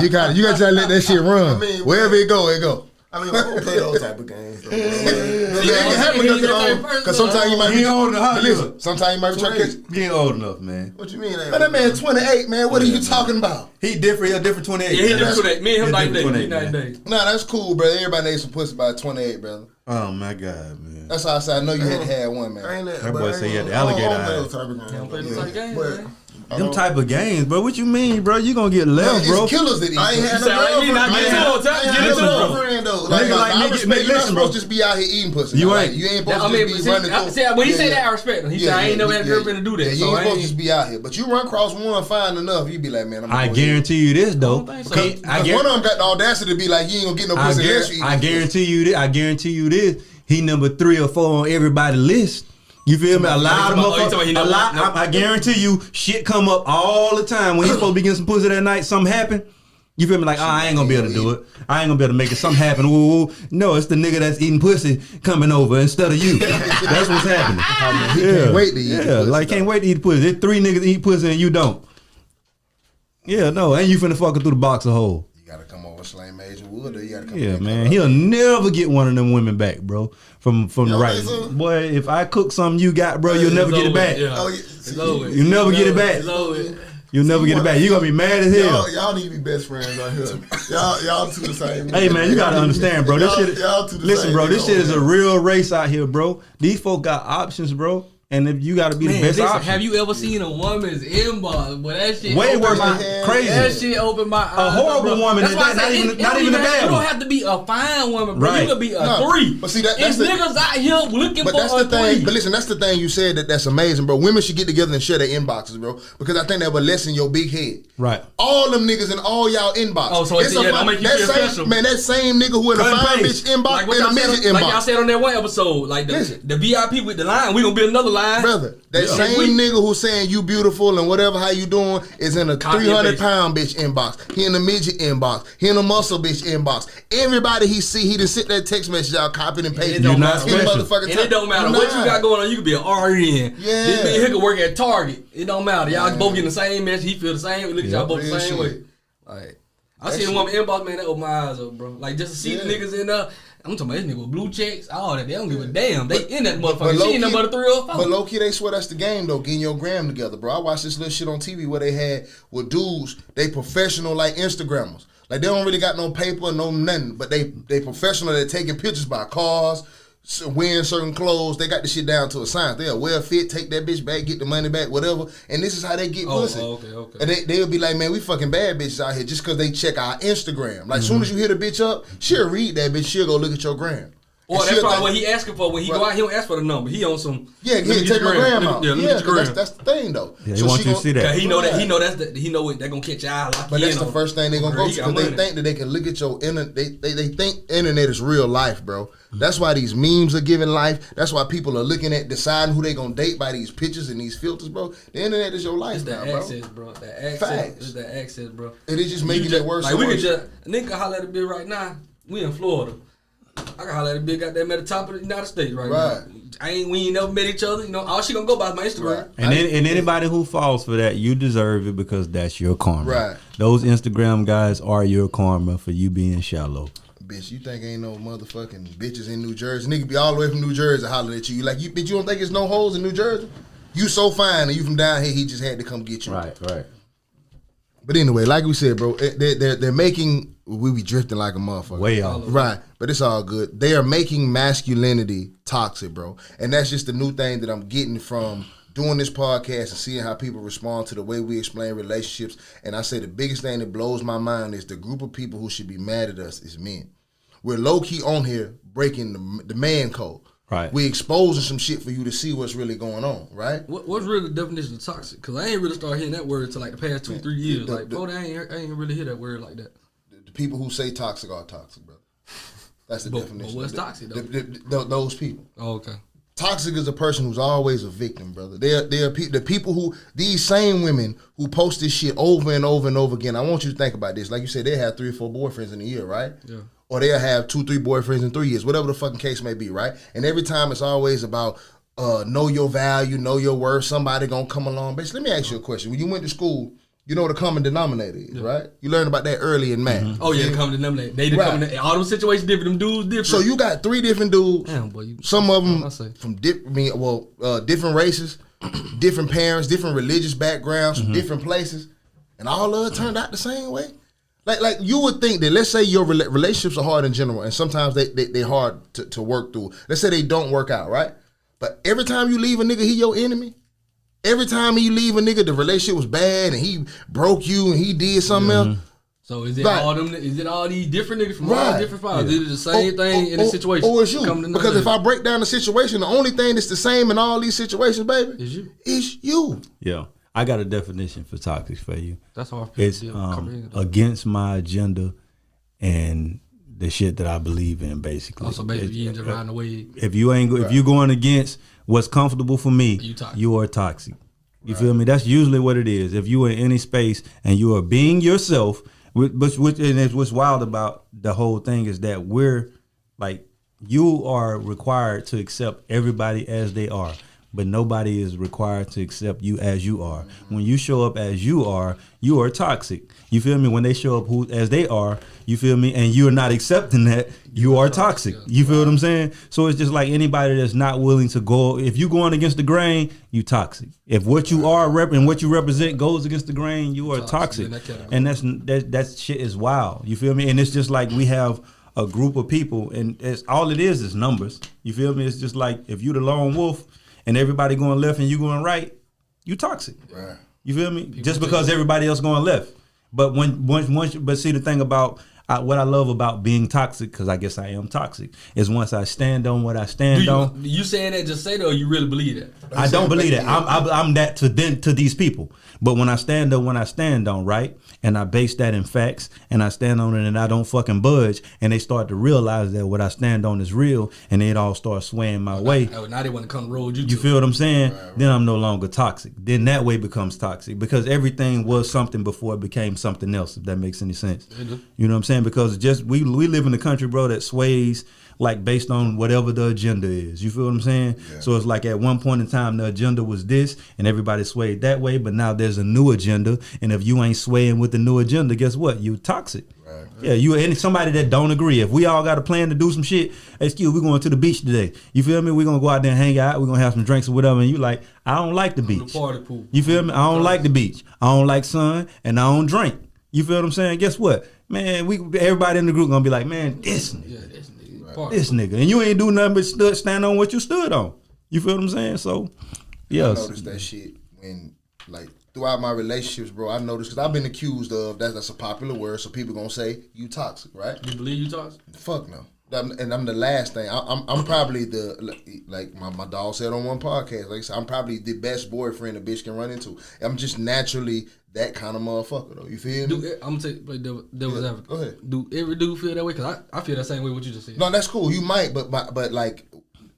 You gotta try to let that shit run.
I mean,
Wherever it go, it go.
I mean, I don't play those type of games, though.
It can happen because sometimes you might be
He ain't old enough.
But listen, sometimes you might be trying to catch.
He ain't old enough, man.
What you mean?
Man, that man 28, man. What are you talking about?
He different. He a different 28.
Yeah, he different today. Me and him
He
night and day.
different
We night and
28,
day.
Nah, that's cool, brother. Everybody needs some pussy by 28, brother.
Oh my God, man.
That's how I said I know you had to have one, man.
I ain't
That boy say he had the alligator
I don't play
eyes.
those type of games.
Don't play those type of games,
But
man.
Them type of games, bro. What you mean, bro? You gonna get
Man,
left, bro.
it's killers that eat
I ain't
pussy.
had
You sound like me, not
I
get
ain't
into it. Get into
had
it.
no girlfriend, though.
Nigga
Like,
like
I
me,
respect
man,
you're not
listen, bro.
supposed to just be out here eating pussy.
You
Now,
ain't.
like, you ain't
I
supposed
mean,
to
but
just
see,
be running through.
when he said that, I respect him. He said, I ain't never had a girlfriend to do that.
Yeah, you
So
ain't
I
supposed to
ain't.
just be out here. But you run across one fine enough, you be like, man, I'm
I
gonna go
guarantee you this though.
I don't think so.
Because one of them got the audacity to be like, you ain't gonna get no pussy unless you eat.
I guarantee you this. I guarantee you this. He number 3 or 4 on everybody's list. You feel me? A lot of motherfuckers. I guarantee you, shit come up all the time when he's supposed to be getting some pussy that night. Something happen. You feel me? Like, I ain't gonna be able to do it. I ain't gonna be able to make it. Something happen. Woo, woo. No, it's the nigga that's eating pussy coming over instead of you. That's what's happening.
He can't wait to eat pussy.
Like can't wait to eat pussy. There's 3 niggas eat pussy and you don't. Yeah, no, and you finna fuck it through the boxer hole.
You gotta come over Slane Major Wood, or you gotta come.
Yeah, man, he'll never get one of them women back, bro. From the
don't
right
think so?
boy. If I cook something you got, bro, you'll never get it back.
Oh, yeah.
It's over.
You never get it back.
It's over.
You'll never get it back. You gonna be mad as hell.
Y'all need to be best friends out here. Y'all two the same.
Hey man, you gotta understand, bro. This shit.
Y'all two the
Listen,
same
bro. This
nigga
shit is
over
a real race out here, bro. These folk got options, bro. And if you gotta be
Man,
the best
listen,
option.
have you ever seen a woman's inbox? Boy, that shit
Way
opened
worse
my-
than crazy.
That shit opened my eyes.
A horrible
bro.
woman
That's
is
why I
not
say
even-
it
not
don't
even a bad
You
one.
don't have to be a fine woman, bro.
Right.
You could be a
No,
3.
but see, that's
It's
the-
niggas out here looking
But
for
that's
a
the thing.
3.
But listen, that's the thing you said that's amazing, bro. Women should get together and share their inboxes, bro, because I think that would lessen your big head.
Right.
All them niggas in all y'all inbox.
Oh, so it's
a
yeah,
fun-
don't make you
that
feel
same,
special.
Man, that same nigga who in the
Cut and
fine
paste.
bitch inbox
Like what
in the
y'all
midget
said,
inbox.
like y'all said on that one episode, like
Listen.
the VIP with the line, we gonna build another line.
Brother, that same nigga who's saying you beautiful and whatever how you doing is in a
Copy and
300-pound bitch inbox. He in the midget inbox. He in a muscle bitch inbox. Everybody he see, he just sit that text message out, copying and pasting.
You're
not
His
special.
motherfucking
And
time.
it don't matter
You're
what you
not.
got going on. You could be an RN.
Yeah.
This man here could work at Target. It don't matter. Y'all both getting the same message. He feel the same. Look at y'all both the
real
same
shit.
way. Like, I seen a woman inbox, man, that opened my eyes up, bro. Like, just to see the niggas in there. I'm talking about this nigga with blue checks, all that. They don't give a damn. They in that motherfucker. She ain't nothing but a 305.
But low key, they swear that's the game, though, getting your gram together, bro. I watched this little shit on TV where they had with dudes, they professional like Instagrammers. Like, they don't really got no paper, no nothing, but they professional. They're taking pictures by cars, wearing certain clothes. They got the shit down to a science. They are well fit, take that bitch back, get the money back, whatever. And this is how they get pussy.
Okay.
And they'll be like, man, we fucking bad bitches out here just because they check our Instagram. Like, as soon as you hit a bitch up, she'll read that bitch, she'll go look at your gram.
Or that's probably what he asking for. When he go out, he don't ask for the number. He on some.
Yeah, take my gram out. Yeah, that's the thing though.
Yeah, he wants you to see that.
Cause he know that. He know what they're gonna catch your eye.
But that's the first thing they're gonna go to because they think that they can look at your internet. They think internet is real life, bro. That's why these memes are giving life. That's why people are looking at deciding who they gonna date by these pictures and these filters, bro. The internet is your life now, bro.
Access, bro. The access is the access, bro.
It is just making it worse.
Like we could just a nigga holler at a bitch right now. We in Florida. I can holler at a bitch goddamn at the top of the United States right now. We ain't never met each other. You know, all she gonna go by is my Instagram.
Right. And anybody who falls for that, you deserve it because that's your karma.
Right.
Those Instagram guys are your karma for you being shallow.
Bitch, you think ain't no motherfucking bitches in New Jersey? Nigga be all the way from New Jersey hollering at you. Like, bitch, you don't think there's no hoes in New Jersey? You so fine and you from down here, he just had to come get you.
Right.
But anyway, like we said, bro, they're making, we be drifting like a motherfucker.
Way off.
Right, but it's all good. They are making masculinity toxic, bro. And that's just the new thing that I'm getting from doing this podcast and seeing how people respond to the way we explain relationships. And I say the biggest thing that blows my mind is the group of people who should be mad at us is men. We're low-key on here breaking the man code.
Right.
We exposing some shit for you to see what's really going on, right?
What's really the definition of toxic? Because I ain't really started hearing that word until like the past 2-3 years. I ain't really hear that word like that.
The people who say toxic are toxic, brother. That's the definition.
But what's toxic, though?
Those people.
Oh, okay.
Toxic is a person who's always a victim, brother. They're the people who, these same women who post this shit over and over and over again. I want you to think about this. Like you said, they have 3 or 4 boyfriends in a year, right?
Yeah.
Or they'll have 2-3 boyfriends in 3 years, whatever the fucking case may be, right? And every time it's always about know your value, know your worth, somebody gonna come along. Bitch, let me ask you a question. When you went to school, you know what a common denominator is, right? You learned about that early in math.
Mm-hmm. Oh, yeah, the common denominator. They the common, all those situations different, them dudes different.
So you got 3 different dudes.
Damn, boy,
some of them from different races, different parents, different religious backgrounds, from different places, and all of it turned out the same way. Like you would think that, let's say your relationships are hard in general, and sometimes they're hard to work through. Let's say they don't work out, right? But every time you leave a nigga, he your enemy. Every time you leave a nigga, the relationship was bad, and he broke you, and he did something else.
So is it all them? Is it all these different niggas from all different files? Is it the same thing in the situation?
Or it's you? Because if I break down the situation, the only thing that's the same in all these situations, baby, is you.
Yeah. I got a definition for toxic for you.
That's hard.
It's against my agenda and the shit that I believe in, basically.
Also, basically, you just riding the wave.
If you going against what's comfortable for me, you are toxic. You feel me? That's usually what it is. If you are in any space and you are being yourself, what's wild about the whole thing is that we're like, you are required to accept everybody as they are. But nobody is required to accept you as you are. When you show up as you are toxic. You feel me? When they show up as they are, you feel me? And you're not accepting that, you are toxic. You feel what I'm saying? So it's just like anybody that's not willing to go. If you going against the grain, you toxic. If what you are and what you represent goes against the grain, you are toxic. And that shit is wild. You feel me? And it's just like we have a group of people, and all it is numbers. You feel me? It's just like if you the lone wolf, and everybody going left and you going right, you toxic. Right. You feel me? Just because everybody else going left. But but see the thing about what I love about being toxic, because I guess I am toxic, is once I stand on what I stand on.
You saying that just say that, or you really believe that?
I don't believe that. I'm that to these people. But when I stand on, right, and I base that in facts, and I stand on it, and I don't fucking budge, and they start to realize that what I stand on is real, and it all starts swaying my way.
Now they want to come roll you.
You feel what I'm saying? Right. Then I'm no longer toxic. Then that way becomes toxic because everything was something before it became something else. If that makes any sense, you know what I'm saying? Because just we live in a country, bro, that sways like based on whatever the agenda is. You feel what I'm saying? Yeah. So it's like at one point in time the agenda was this and everybody swayed that way, but now there's a new agenda, and if you ain't swaying with the new agenda, guess what? You toxic. Right. Yeah, you and somebody that don't agree. If we all got a plan to do some shit, excuse, we going to the beach today. You feel me? We're gonna go out there and hang out. We're gonna have some drinks or whatever. And you like, I don't like the beach.
The party pool.
You feel me? I don't like the beach. I don't like sun, and I don't drink. You feel what I'm saying? Guess what, man? Everybody in the group gonna be like, man, this nigga, this nigga, and you ain't do nothing but stand on what you stood on. You feel what I'm saying? So, yeah.
I noticed that shit when like. Throughout my relationships, bro, I noticed, because I've been accused of, that's a popular word, so people gonna say, you toxic, right?
You believe you toxic?
Fuck no. And I'm the last thing. I'm probably like my dog said on one podcast, like I said, I'm probably the best boyfriend a bitch can run into. I'm just naturally that kind of motherfucker, though. You feel me?
I'm gonna take devil's advocate.
Go ahead.
Do every dude feel that way? Because I feel that same way what you just said.
No, that's cool. You might, but like,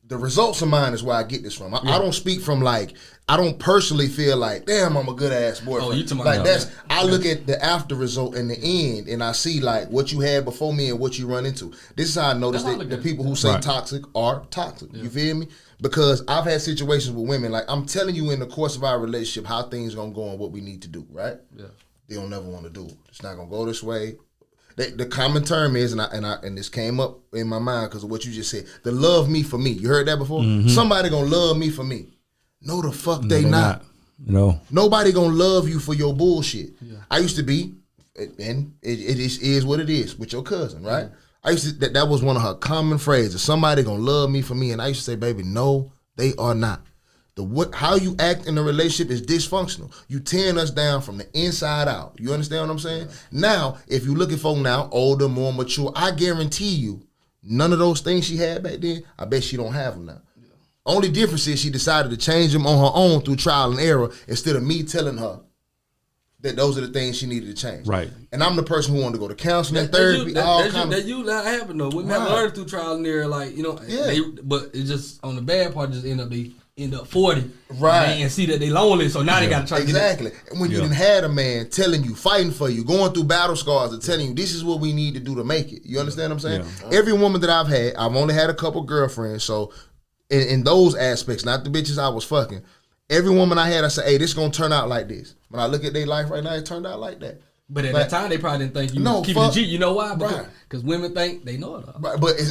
the results of mine is where I get this from. I don't speak from like, I don't personally feel like, damn, I'm a good ass boyfriend.
Oh, you talking
like
about
that's I look at the after result and the end, and I see like what you had before me and what you run into. This is how I notice that the people who say toxic are toxic. Yeah. You feel me? Because I've had situations with women, like I'm telling you in the course of our relationship how things gonna go and what we need to do, right? Yeah. They don't never want to do it. It's not gonna go this way. The common term is, and this came up in my mind because of what you just said, the love me for me. You heard that before? Mm-hmm. Somebody gonna love me for me. No, the fuck they not.
No.
Nobody gonna love you for your bullshit. Yeah. I used to be, and it is what it is with your cousin, right? Yeah. I used to, that was one of her common phrases. Somebody gonna love me for me, and I used to say, baby, no, they are not. How you act in a relationship is dysfunctional. You tearing us down from the inside out. You understand what I'm saying? Yeah. Now, if you're looking for now, older, more mature, I guarantee you, none of those things she had back then, I bet she don't have them now. Yeah. Only difference is she decided to change them on her own through trial and error instead of me telling her that those are the things she needed to change.
Right.
And I'm the person who wanted to go to counseling, therapy, all kinds.
That usually happen though. Women have learned through trial and error, like, you know, but it's just on the bad part, just end up 40, right? And see that they lonely, so now they got to try to get it.
Exactly. And when you done had a man telling you, fighting for you, going through battle scars, and telling you this is what we need to do to make it. You understand what I'm saying? Yeah. Every woman that I've had, I've only had a couple girlfriends, so in those aspects, not the bitches I was fucking. Every woman I had, I said, hey, this gonna turn out like this. When I look at their life right now, it turned out like that.
But at that time, they probably didn't think you was keeping the G. You know why? Because women think they know it.
Right. But it's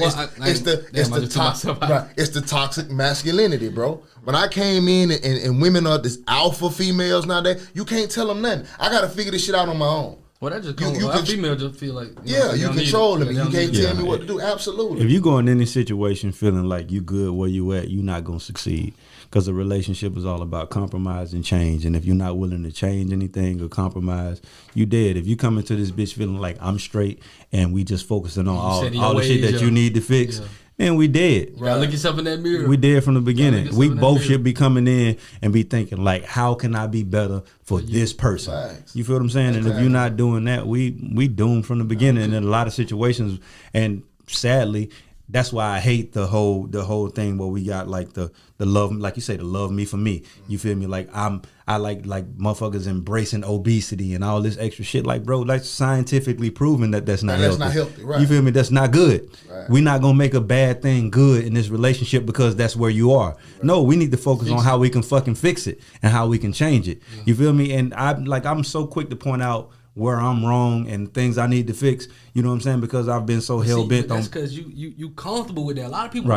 the toxic masculinity, bro. When I came in and women are this alpha females nowadays, you can't tell them nothing. I got to figure this shit out on my own.
Well, that just comes female just feel like
you controlling me. You can't tell me what to do. Absolutely.
If you go in any situation feeling like you good where you at, you're not gonna succeed. Because a relationship is all about compromise and change. And if you're not willing to change anything or compromise, you dead. If you come into this bitch feeling like I'm straight and we just focusing on all the shit that you need to fix, then we dead.
You gotta look yourself in that mirror.
We dead from the beginning. We both should be coming in and be thinking like, how can I be better for this person? Thanks. You feel what I'm saying? Exactly. And if you're not doing that, we doomed from the beginning. And in a lot of situations, and sadly, that's why I hate the whole thing where we got like the love, like you say, the love me for me. You feel me? Like I like motherfuckers embracing obesity and all this extra shit. Like, bro, that's scientifically proven that's not healthy. That's not healthy, right? You feel me? That's not good. Right. We're not gonna make a bad thing good in this relationship because that's where you are. Right. No, we need to focus on how we can fucking fix it and how we can change it. Yeah. You feel me? And I'm so quick to point out where I'm wrong and things I need to fix. You know what I'm saying? Because I've been so hell bent on.
That's because you comfortable with that. A lot of people,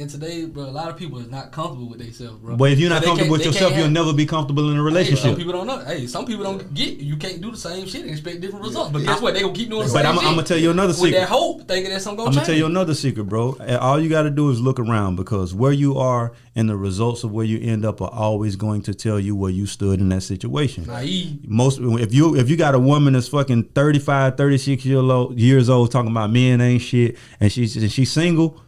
and today, bro, a lot of people is not comfortable with themselves, bro.
But if you're not comfortable with yourself, you'll never be comfortable in a relationship.
Some people don't know. Hey, some people don't get. You can't do the same shit and expect different results. But guess what? They gonna keep doing the same shit. But I'm gonna tell you another secret. With that hope, thinking that something gonna change.
I'm gonna tell you another secret, bro. All you gotta do is look around, because where you are and the results of where you end up are always going to tell you where you stood in that situation.
Naive.
If you got a woman that's fucking 35, 36 years old talking about men ain't shit and she's single,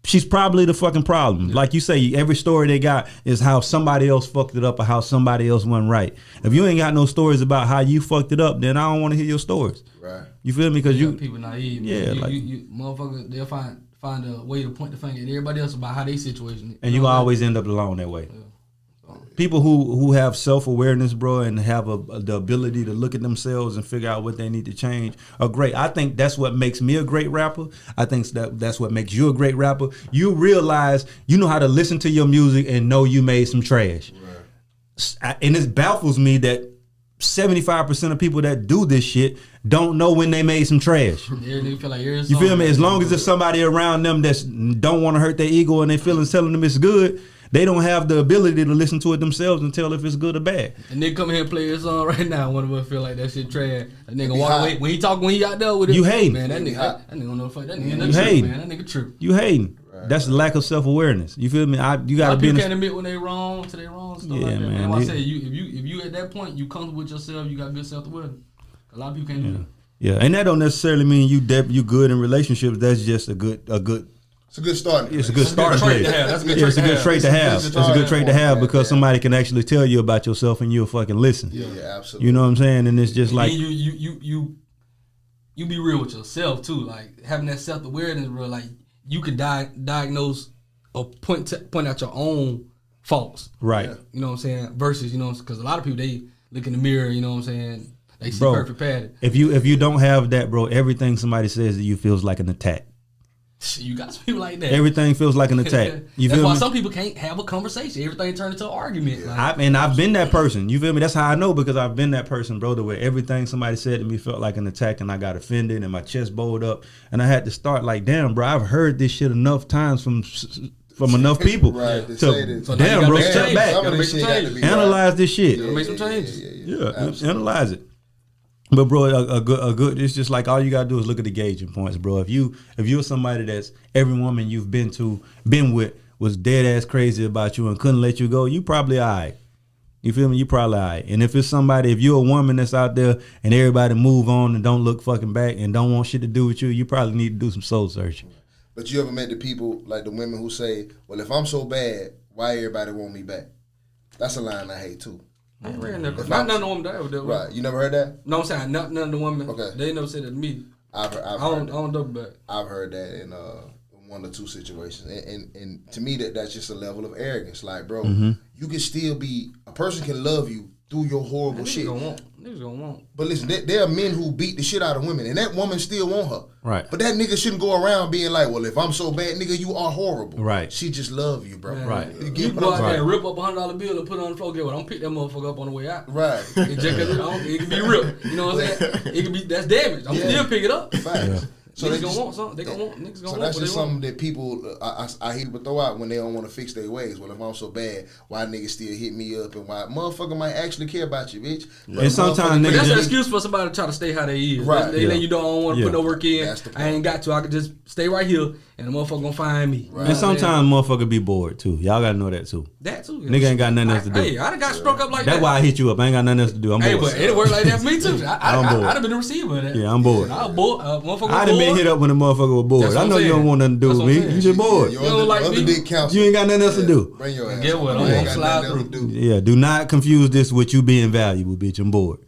she's probably the fucking problem. Yeah. Like you say, every story they got is how somebody else fucked it up or how somebody else went right. If you ain't got no stories about how you fucked it up, then I don't want to hear your stories. Right. You feel me? Because
people naive. Yeah. You motherfuckers, they'll find a way to point the finger at everybody else about how they situation.
And you always end up alone that way. People who have self-awareness, bro, and have the ability to look at themselves and figure out what they need to change are great. I think that's what makes me a great rapper. I think that's what makes you a great rapper. You realize you know how to listen to your music and know you made some trash. Right. And it baffles me that 75% of people that do this shit don't know when they made some trash.
You
feel me? As long as there's somebody around them that don't want to hurt their ego and they feelings telling them it's good, they don't have the ability to listen to it themselves and tell if it's good or bad.
And they come here and play this song right now. One of us feel like that shit trash. That nigga walk away when he out there with it.
You hating?
Man, that nigga don't know fuck. That nigga
you hating?
Man, that nigga true.
You hating? Right. That's the lack of self-awareness. You feel me? You gotta be.
You can't admit when they wrong to they wrong. Stuff
yeah,
like that.
Man.
That's why I say if you at that point, you comfortable with yourself. You got good self-awareness. A lot of people can't do that.
Yeah, and that don't necessarily mean you good in relationships. That's just a good.
It's a good start.
It's a good starting place.
That's a good
It's a good trait to have. It's a good trait to have because somebody can actually tell you about yourself and you'll fucking listen.
Yeah, absolutely.
You know what I'm saying? And it's just like
you be real with yourself too. Like having that self-awareness, bro. Like you can diagnose or point out your own faults.
Right.
You know what I'm saying? Versus, because a lot of people, they look in the mirror, you know what I'm saying? They see perfect pattern.
If you don't have that, bro, everything somebody says to you feels like an attack.
You got some people like that.
Everything feels like an attack.
That's why some people can't have a conversation. Everything turns into an argument.
Like, I've been that person. You feel me? That's how I know, because I've been that person, bro, where everything somebody said to me felt like an attack and I got offended and my chest bowed up. And I had to start like, damn, bro, I've heard this shit enough times from enough people.
Right.
So damn, bro, step back. Analyze this shit.
You gotta make some changes.
Yeah, analyze it. But bro, a good. It's just like all you gotta do is look at the gauging points, bro. If you're somebody that's every woman you've been with was dead ass crazy about you and couldn't let you go, you probably alright. You feel me? You probably alright. And if you're a woman that's out there and everybody move on and don't look fucking back and don't want shit to do with you, you probably need to do some soul searching.
But you ever met the people, like the women who say, well, if I'm so bad, why everybody want me back? That's a line I hate too.
I ain't read that. Not none of the women that ever did.
Right. You never heard that?
No, I'm saying none of the women.
Okay.
They never said that to me.
I
don't double back.
I've heard that in one or two situations, and to me that's just a level of arrogance. Like, bro, you can still be a person can love you through your horrible shit.
Niggas gonna want.
But listen, there are men who beat the shit out of women, and that woman still want her.
Right.
But that nigga shouldn't go around being like, well, if I'm so bad, nigga, you are horrible.
Right.
She just love you, bro.
Man,
right.
You go out there and rip up $100 bill and put it on the floor. Get what? I'm pick that motherfucker up on the way out.
Right.
It can be ripped. You know what I'm saying? It can be that's damage. I'm still pick it up.
Facts. Yeah.
So niggas gonna want something.
So that's just something that people I hear people throw out when they don't want to fix their ways. Well, if I'm so bad, why niggas still hit me up and why motherfucker might actually care about you, bitch.
And sometimes
niggas, that's an excuse for somebody to try to stay how they is.
Right.
They let you don't want to put no work in.
I
ain't got to. I can just stay right here and the motherfucker gonna find me.
Right. And sometimes motherfucker be bored too. Y'all gotta know that too.
That too.
Nigga ain't got nothing else to do.
Hey, I done got struck up like that.
That's why I hit you up. I ain't got nothing else to do. I'm bored.
Hey, but it worked like that for me too.
I'm bored.
I'd have been the receiver of that.
Yeah, I'm bored.
I was bored. Motherfucker
I done been hit up when the motherfucker was bored. I know you don't want nothing to do with me. You just bored.
You don't like me.
You ain't got nothing else to do.
Bring your ass.
Get what? I'm gonna slide through.
Yeah, do not confuse this with you being valuable, bitch. I'm bored.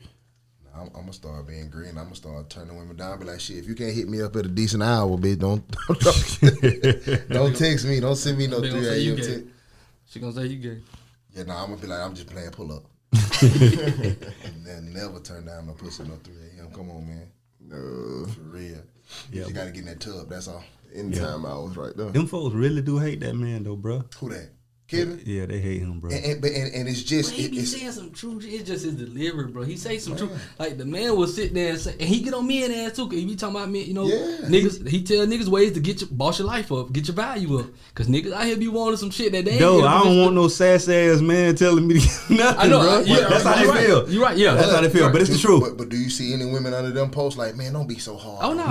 I'm gonna start being green. I'm gonna start turning women down. Be like, shit, if you can't hit me up at a decent hour, bitch, don't text me. Don't send me no 3 a.m. text.
She gonna say you gay.
Yeah, I'm gonna be like, I'm just playing pull up. And then never turn down no pussy no 3 a.m. Come on, man. No, for real. You gotta get in that tub. That's all.
Anytime I was right there.
Them folks really do hate that man though, bro.
Who that? Kevin?
Yeah, they hate him, bro.
And it's just
he be saying some true shit. It's just his delivery, bro. He say some truth. Like the man will sit there and say, and he get on me and ass too. Cause he be talking about me, niggas. He tell niggas ways to boss your life up, get your value up. Cause niggas out here be wanting some shit that they ain't.
Yo, I don't want no sass ass man telling me nothing, I know, bro. That's how they feel.
You right, yeah.
That's how they feel. But it's the truth.
But do you see any women under them posts like, man, don't be so hard?
Oh
no.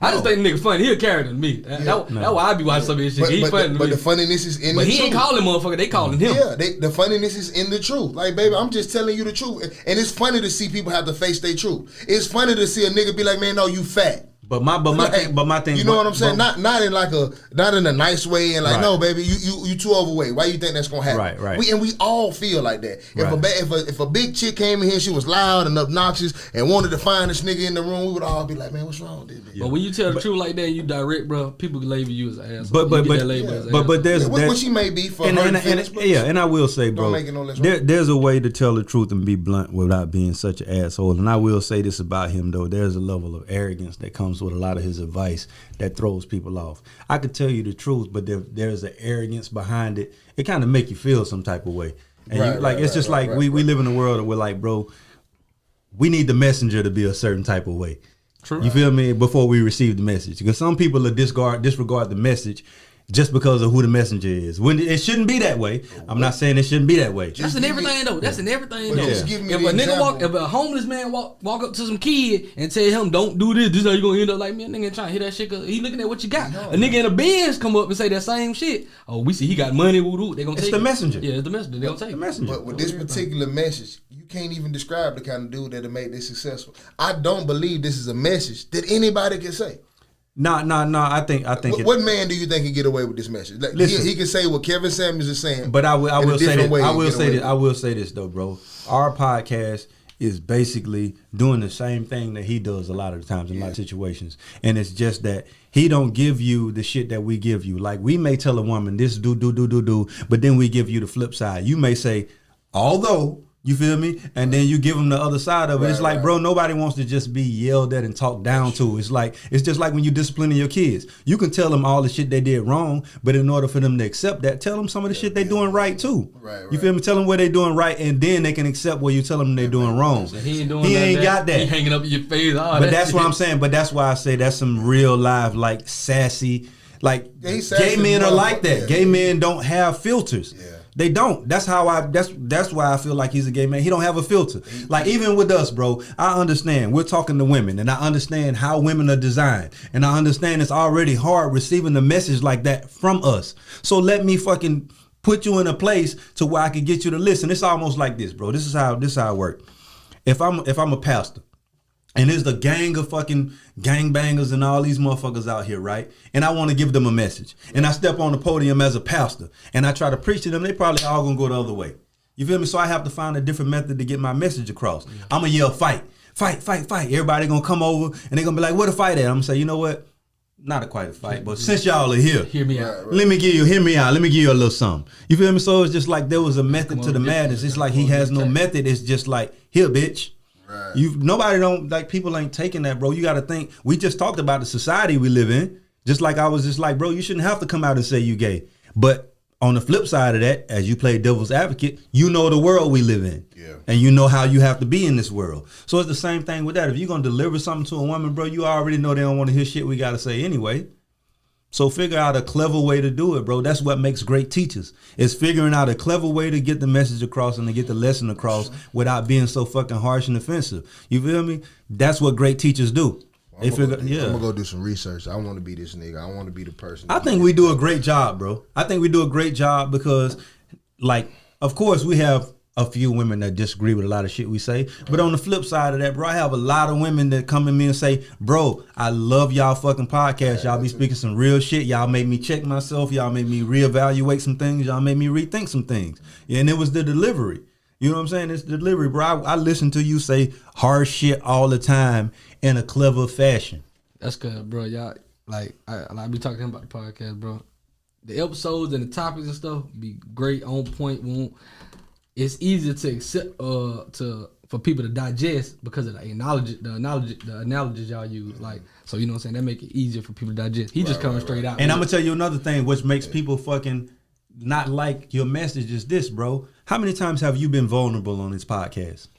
I just think the nigga funny. He a character to me. That's why I be watching some of his shit. He funny to me.
But the funniness is in the truth.
But he ain't calling motherfucker. They calling him.
Yeah, the funniness is in the truth. Like, baby, I'm just telling you the truth. And it's funny to see people have to face their truth. It's funny to see a nigga be like, man, no, you fat.
But my thing,
you know what I'm saying? Not in not in a nice way, and like, no, baby, you too overweight. Why you think that's gonna happen?
Right.
We all feel like that. If a big chick came in here, she was loud and obnoxious and wanted to find this nigga in the room, we would all be like, man, what's wrong with this bitch?
But when you tell the truth like that, you direct, bro. People can label you as an asshole.
But there's
what she may be for her feelings,
and I will say, bro,
don't make it no less wrong.
There's a way to tell the truth and be blunt without being such an asshole. And I will say this about him though: there's a level of arrogance that comes with a lot of his advice that throws people off. I could tell you the truth, but there's an arrogance behind it. It kind of make you feel some type of way. And we live in a world where like, bro, we need the messenger to be a certain type of way. True. You feel me? Before we receive the message, because some people will disregard the message just because of who the messenger is. When it shouldn't be that way. I'm not saying it shouldn't be that way.
That's in everything though. That's in everything though.
Just give me
if
the
a nigga
example.
if a homeless man walk up to some kid and tell him don't do this, this is how you gonna end up like me. A nigga ain't trying to hear that shit cause he looking at what you got. A nigga in a Benz come up and say that same shit. Oh, we see he got money. Woo, they gonna take
the messenger.
Yeah, it's the messenger. They gonna take
the messenger.
But with this particular message, you can't even describe the kind of dude that'll make this successful. I don't believe this is a message that anybody can say.
No. I think.
What man do you think can get away with this message? Like,
listen,
he can say what Kevin Samuels is saying.
But I will say this. I will say
this
though, bro. Our podcast is basically doing the same thing that he does a lot of the times in a lot of situations, and it's just that he don't give you the shit that we give you. Like we may tell a woman this do, but then we give you the flip side. You may say, although. You feel me? And then you give them the other side of it. It's like, bro, nobody wants to just be yelled at and talked down to. It's just like when you disciplining your kids. You can tell them all the shit they did wrong, but in order for them to accept that, tell them some of the shit they doing right too.
Right.
You feel me? Tell them what they doing right, and then they can accept what you tell them they doing wrong.
So he
ain't got that.
He hanging up in your face.
But that's what I'm saying. But that's why I say that's some real live, like sassy, like gay men are like that.
Yeah.
Gay men don't have filters.
Yeah.
They don't. That's why I feel like he's a gay man. He don't have a filter. Like even with us, bro, I understand. We're talking to women, and I understand how women are designed, and I understand it's already hard receiving a message like that from us. So let me fucking put you in a place to where I can get you to listen. It's almost like this, bro. This is how it works. If I'm a pastor, and there's the gang of fucking gangbangers and all these motherfuckers out here, right? And I want to give them a message. And I step on the podium as a pastor and I try to preach to them, they probably all gonna go the other way. You feel me? So I have to find a different method to get my message across. I'm gonna yell, fight. Everybody gonna come over and they gonna be like, where the fight at? I'm gonna say, you know what? Not quite a fight, but since y'all are here,
hear me out.
Hear me out. Let me give you a little something. You feel me? So it's just like there was a method to the madness. It's like he has no method. It's just like, here, bitch. Right. Nobody don't like people ain't taking that, bro. You got to think. We just talked about the society we live in. Just like I was just like, bro, you shouldn't have to come out and say you gay. But on the flip side of that, as you play devil's advocate, you know the world we live in, and you know how you have to be in this world. So it's the same thing with that. If you're gonna deliver something to a woman, bro, you already know they don't want to hear shit we gotta say anyway. So figure out a clever way to do it, bro. That's what makes great teachers. Is figuring out a clever way to get the message across and to get the lesson across without being so fucking harsh and offensive. You feel me? That's what great teachers do.
I'm gonna go do some research. I want to be this nigga. I want to be the person.
I think we do a great job, bro. I think we do a great job because, like, of course we have a few women that disagree with a lot of shit we say. But on the flip side of that, bro, I have a lot of women that come to me and say, bro, I love y'all fucking podcast. Y'all be speaking some real shit. Y'all made me check myself. Y'all made me reevaluate some things. Y'all made me rethink some things. Yeah, and it was the delivery. You know what I'm saying? It's the delivery, bro. I listen to you say hard shit all the time in a clever fashion.
That's good, bro. Y'all, like, I be talking about the podcast, bro. The episodes and the topics and stuff be great, on point. It's easier to accept, for people to digest because of the analogies y'all use. Like, so you know what I'm saying? That make it easier for people to digest. He just coming straight out.
And I'm gonna tell you another thing, which makes people fucking not like your message is this, bro. How many times have you been vulnerable on this podcast?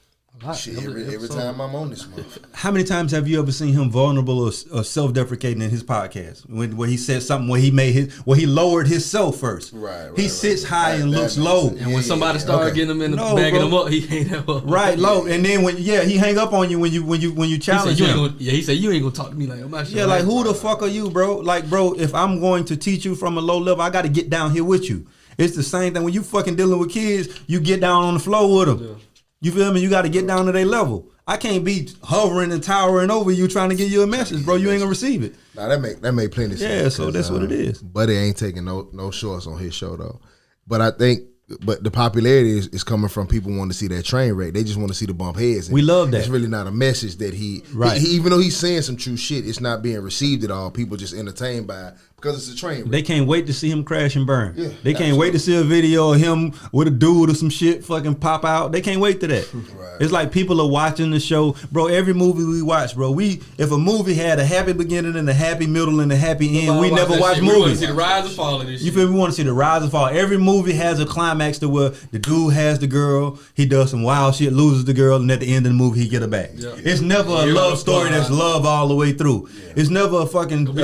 Shit, every time I'm on this motherfucker.
How many times have you ever seen him vulnerable or self-deprecating in his podcast? Where he said something where he lowered himself first. Right. He sits high and looks low.
And when somebody started getting him in the bagging him up, he ain't ever
right low. And then he hang up on you when you challenge him.
He said you ain't gonna talk to me like I'm not sure.
Yeah, like who the fuck are you, bro? Like, bro, if I'm going to teach you from a low level, I got to get down here with you. It's the same thing when you fucking dealing with kids. You get down on the floor with them. Yeah. You feel me? You got to get down to their level. I can't be hovering and towering over you trying to give you a message, bro. You ain't gonna receive it.
Nah, that make plenty sense.
Yeah, so that's what it is.
Buddy ain't taking no shorts on his show though. But I think, the popularity is coming from people wanting to see that train wreck. They just want to see the bump heads. And
we love that.
It's really not a message that he even though he's saying some true shit, it's not being received at all. People just entertained by it because it's a train wreck.
They can't wait to see him crash and burn.
Yeah,
they can't wait to see a video of him with a dude or some shit fucking pop out. They can't wait to that.
Right.
It's like people are watching the show, bro. Every movie we watch, bro. If a movie had a happy beginning and a happy middle and a happy end, we never watch movies.
We want to see the rise and fall of this.
You feel me? We want to see the rise and fall. Every movie has a climax to where the dude has the girl, he does some wild shit, loses the girl, and at the end of the movie he get her back. Yeah. It's never a love story that's love all the way through. Yeah. It's never a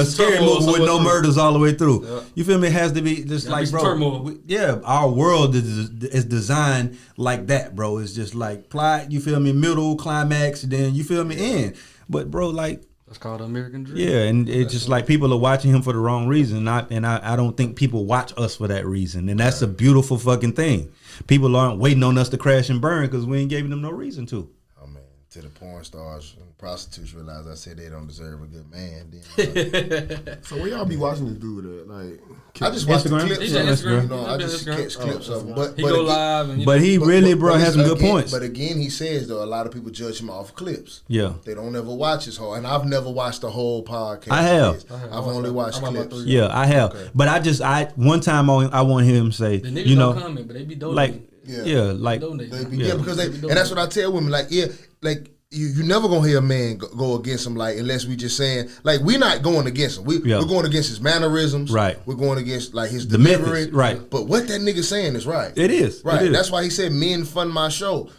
scary movie with no murders all the way through. Yeah. You feel me? It has to be just like, bro. Our world is designed like that, bro. It's just like plot, you feel me, middle, climax, then you feel me, end. But bro, like,
that's called the American dream.
Yeah, and it's just like people are watching him for the wrong reason. I don't think people watch us for that reason. And that's a beautiful fucking thing. People aren't waiting on us to crash and burn because we ain't giving them no reason to.
Oh man, to the porn stars and prostitutes realize I said they don't deserve a good man. Then,
so where y'all be watching this dude at? Like,
I just watch the
Instagram?
clips.
Yeah, Instagram.
You know, I just catch clips of him. But
he go live and
he really, bro, has some good points.
But again, he says though a lot of people judge him off clips.
Yeah,
they don't ever watch his whole. And I've never watched the whole podcast.
I have.
I've only watched clips.
Yeah, I have. Okay. But one time I want to hear him say,
the niggas don't comment, but they be donating.
Like, because
and that's what I tell women. Like, you never gonna hear a man go against him, like, unless we just saying, like, we're not going against him. We're going against his mannerisms.
Right.
We're going against, like, his delivery.
Methods, right.
But what that nigga saying is right.
It is.
Right.
It is.
That's why he said men fund my show.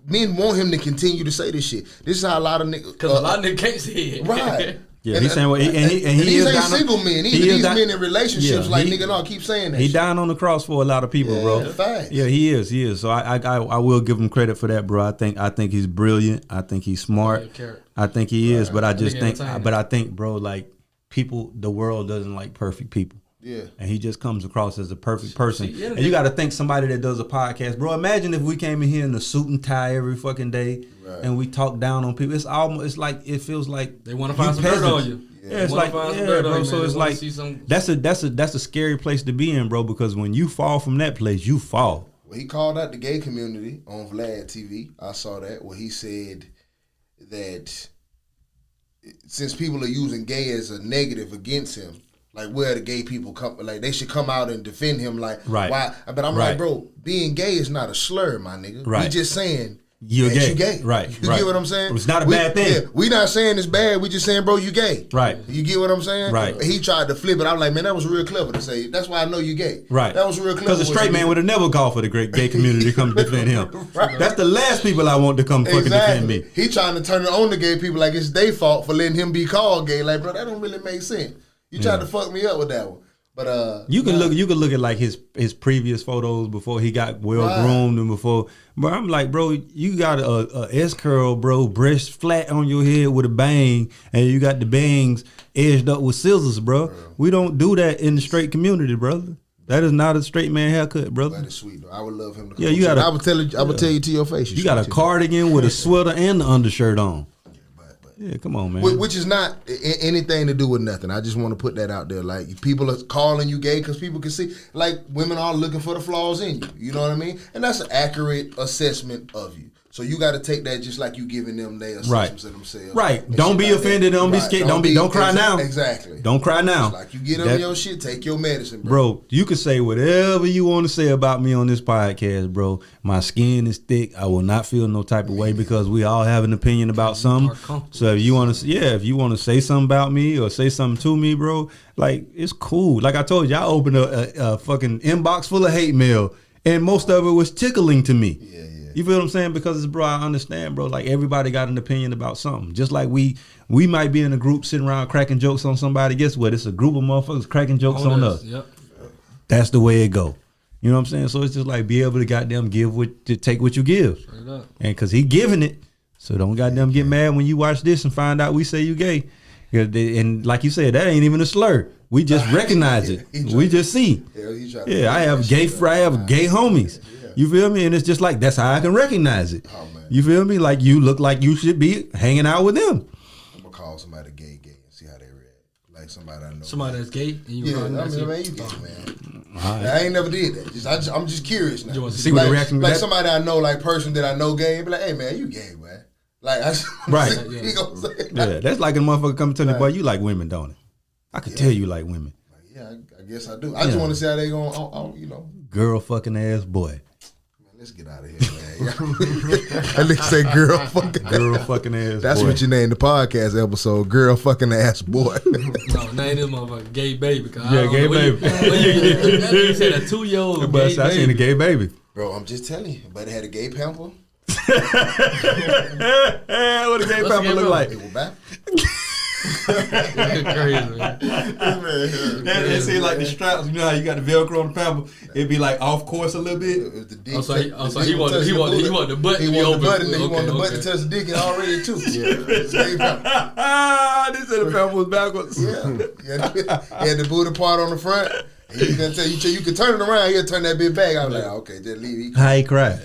Men want him to continue to say this shit. This is how a lot of niggas.
Because a lot of niggas can't say it.
Right.
Yeah, he's saying, and
these ain't single men. These men in relationships, nigga, no, keep saying that.
He dying on the cross for a lot of people, bro.
Fact.
Yeah, he is. So I will give him credit for that, bro. I think he's brilliant. I think he's smart. I think he is, but I think, bro, like, people, the world doesn't like perfect people.
Yeah.
And he just comes across as a perfect person. And you got to think somebody that does a podcast, bro. Imagine if we came in here in a suit and tie every fucking day, and we talk down on people. It's like it feels like
they want to find some dirt on you.
Yeah, it's like, bro. So it's like that's a scary place to be in, bro. Because when you fall from that place, you fall.
Well, he called out the gay community on Vlad TV. I saw that where he said that since people are using gay as a negative against him, like, where the gay people come, like, they should come out and defend him, like, why? But I'm like, bro, being gay is not a slur, my nigga.
Right.
We just saying
you're gay.
You gay.
Right.
You get what I'm saying?
It's not a bad thing.
Yeah, we not saying it's bad. We just saying, bro, you gay.
Right.
You get what I'm saying?
Right.
He tried to flip it. I was like, man, that was real clever to say. That's why I know you gay.
Right.
That was real clever.
Because a straight man would have never called for the great gay community to come defend him. Right. That's the last people I want to come fucking defend me.
He trying to turn it on the gay people like it's their fault for letting him be called gay. Like, bro, that don't really make sense. You tried to fuck me up with that one. But
you can look at like his previous photos before he got well groomed and before. But I'm like, bro, you got a S curl, bro, breast flat on your head with a bang, and you got the bangs edged up with scissors, bro. We don't do that in the straight community, brother. That is not a straight man haircut, brother.
That is sweet, though. I would love him to come.
Yeah, you got.
I would tell you to your face.
You got a cardigan with a sweater and the undershirt on. Yeah, come on, man.
Which is not anything to do with nothing. I just want to put that out there. Like, people are calling you gay because people can see, like, women are looking for the flaws in you. You know what I mean? And that's an accurate assessment of you. So you got to take that just like you giving them their assessments of themselves.
Right. Don't be offended. Don't be scared. Don't cry now.
Exactly.
Don't cry now.
Just like you get them your shit, take your medicine,
bro. You can say whatever you want to say about me on this podcast, bro. My skin is thick. I will not feel no type of way because we all have an opinion about something. So if you want to say something about me or say something to me, bro, like, it's cool. Like I told you, I opened a fucking inbox full of hate mail, and most of it was tickling to me.
Yeah.
You feel what I'm saying? Because, bro, I understand, bro. Like, everybody got an opinion about something. Just like we might be in a group sitting around cracking jokes on somebody. Guess what? It's a group of motherfuckers cracking jokes on us. Yep. That's the way it go. You know what I'm saying? So it's just like be able to goddamn take what you give. Straight up. And because he giving it, so don't goddamn get mad when you watch this and find out we say you gay. And like you said, that ain't even a slur. We just recognize it. We just see. I have gay homies. You feel me? And it's just like, that's how I can recognize it.
Oh, man.
You feel me? Like you look like you should be hanging out with them.
I'm gonna call somebody gay and see how they react. Like somebody I know.
Somebody that's gay and you
Yeah,
call them
I
that
mean,
shit.
you gay, man.
Right.
I ain't never did that. I'm just curious now.
You want to
see what the
like,
reaction
like
that?
somebody I know, like person that I know gay, be like, hey man, you gay, man. Like
Right.
You know what I'm saying?
Yeah, that's like a motherfucker coming to me, boy, you like women, don't it? I could tell you like women.
Yeah, I guess I do. I just want to see how they going. You know,
Girl fucking ass boy.
man, let's get out of here, man. At least say girl fucking.
Girl fucking ass
That's
boy.
what you named the podcast episode. Girl fucking ass boy.
No, name this motherfucker gay baby.
Yeah, gay baby.
You said a 2-year-old
But
gay
I seen a
baby.
gay baby.
Bro, I'm just telling you. But it had a gay pamper.
What a gay
What's
pamper
gay
look
pamper?
like?
It was back.
Crazy, man.
They see like the straps, you know how you got the Velcro on the pamper, it'd be like off course a little bit.
It was the dick.
Oh, so he
the
wanted
dick
the
touching
button. He wanted the button
He
to be
wanted the
open.
button. He wanted the button to touch the dick and already too. Yeah, it's gay pamper.
They said the pamper was backwards.
Yeah. He had the booty part on the front. And he gonna tell you could turn it around. He'll turn that bit back. I was like, okay, just leave.
How he cried?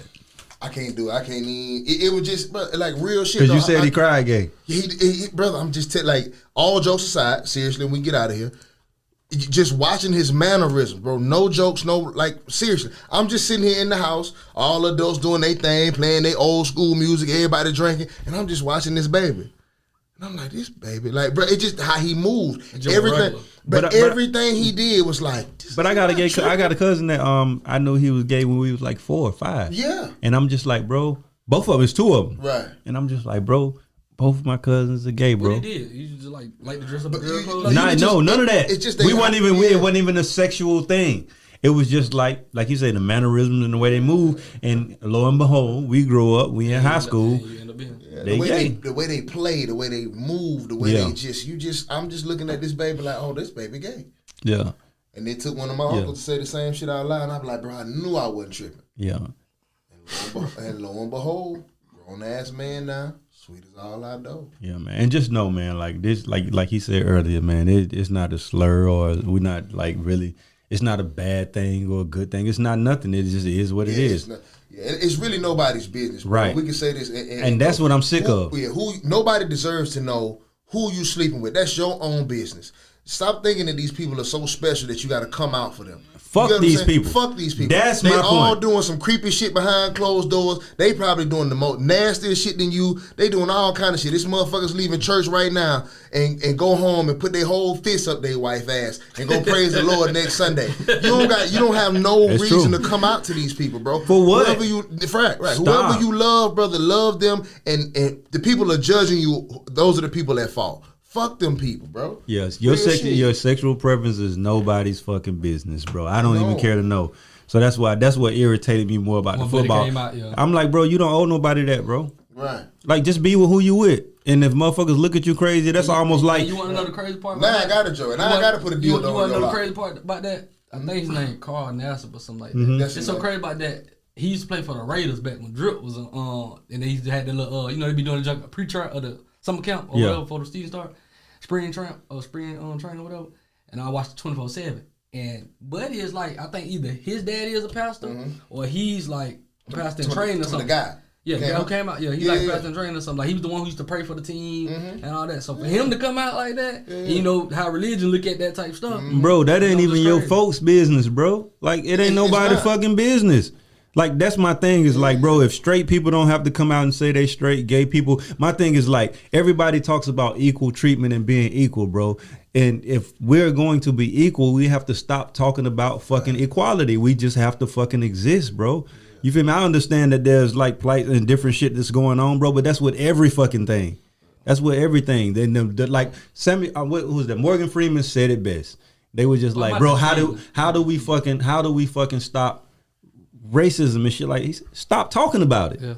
I can't do it. I can't even. It was just, but like real shit.
Because you
though.
said he cried gay.
Brother, I'm just like, all jokes aside, seriously, when we get out of here, just watching his mannerisms, bro. No jokes, no, like, seriously. I'm just sitting here in the house, all adults doing their thing, playing their old school music, everybody drinking, and I'm just watching this baby. And I'm like, this baby, like, bro, it's just how he moved.
Joe
Everything,
regular.
but everything he did was like, this
But I got a cousin that I knew he was gay when we was like 4 or 5.
Yeah.
And I'm just like, bro, both of them, it's 2 of them.
Right.
And I'm just like, bro, both of my cousins are gay, bro.
What he did? He just like to dress up in girl
you-
clothes.
like,
None of that.
it's just
we
they-
weren't even
yeah.
it wasn't even a sexual thing. It was just like you said, the mannerisms and the way they move. And lo and behold, we grow up, we in high school.
You end up being.
They gay.
The way they play, the way they move, the way they I'm just looking at this baby like, oh, this baby gay.
Yeah.
And they took one of my uncles to say the same shit out loud, and I'm like, bro, I knew I wasn't tripping.
Yeah.
And lo and behold, grown ass man now, sweet as all I know.
Yeah, man. And just know, man, like this, like he said earlier, man, it's not a slur or we're not like really, it's not a bad thing or a good thing. It's not nothing. It just is what it is.
It's really nobody's business, bro.
Right.
We can say this,
And that's what I'm sick of.
Yeah, nobody deserves to know who you sleeping with. That's your own business. Stop thinking that these people are so special that you got to come out for them.
Fuck
You get what I'm
these
saying?
people.
Fuck these people.
That's
they
my
all
point.
doing some creepy shit behind closed doors. They probably doing the most nastiest shit than you. They doing all kind of shit. This motherfuckers leaving church right now and go home and put their whole fist up their wife ass and go praise the Lord next Sunday. You don't have no
That's
reason
true.
to come out to these people, bro.
For what?
Whoever you right.
Stop.
Whoever you love, brother, love them. And the people are judging you. Those are the people at fault. Fuck them people, bro.
Yes,
Real shit.
your sexual preference is nobody's fucking business, bro. I don't even care to know. So that's what irritated me more about the
When Buddy
football.
came out, yeah.
I'm like, bro, you don't owe nobody that, bro.
Right.
Like, just be with who you with. And if motherfuckers look at you crazy, that's almost like
You want to know the crazy part?
Now
about
I
that?
got a joke. Now I got to put a
You
deal on
want to
your
know the
life.
crazy part about that? I think his name Carl Nassib or something like that.
Mm-hmm.
That's
It's
his
so
name.
crazy about that. He used to play for the Raiders back when Drip was and they used to have the little they be doing the junk pre-trap or the summer camp or
Yeah.
whatever before the season start, spring training or whatever. And I watched 24/7. And Buddy is like, I think either his daddy is a pastor or he's like a pastor in training or something.
The guy.
Yeah,
Came
the guy who
out?
came out. Yeah, he
Yeah,
like
yeah.
pastor in training or something. Like he was the one who used to pray for the team and all that. So for him to come out like that, and you know how religion look at that type of stuff.
bro, that ain't
You know,
even
it's
your
crazy.
folks' business, bro. Like, it ain't
It's
nobody
not.
fucking business. Like, that's my thing is like, bro, if straight people don't have to come out and say they straight, gay people, my thing is like, everybody talks about equal treatment and being equal, bro. And if we're going to be equal, we have to stop talking about fucking equality. We just have to fucking exist, bro. You feel me? I understand that there's like plight and different shit that's going on, bro, but that's with every fucking thing. That's with everything. Then like who was that? Morgan Freeman said it best. They were just like, bro, how do we fucking stop racism and shit? Like, stop talking about it.
Yeah.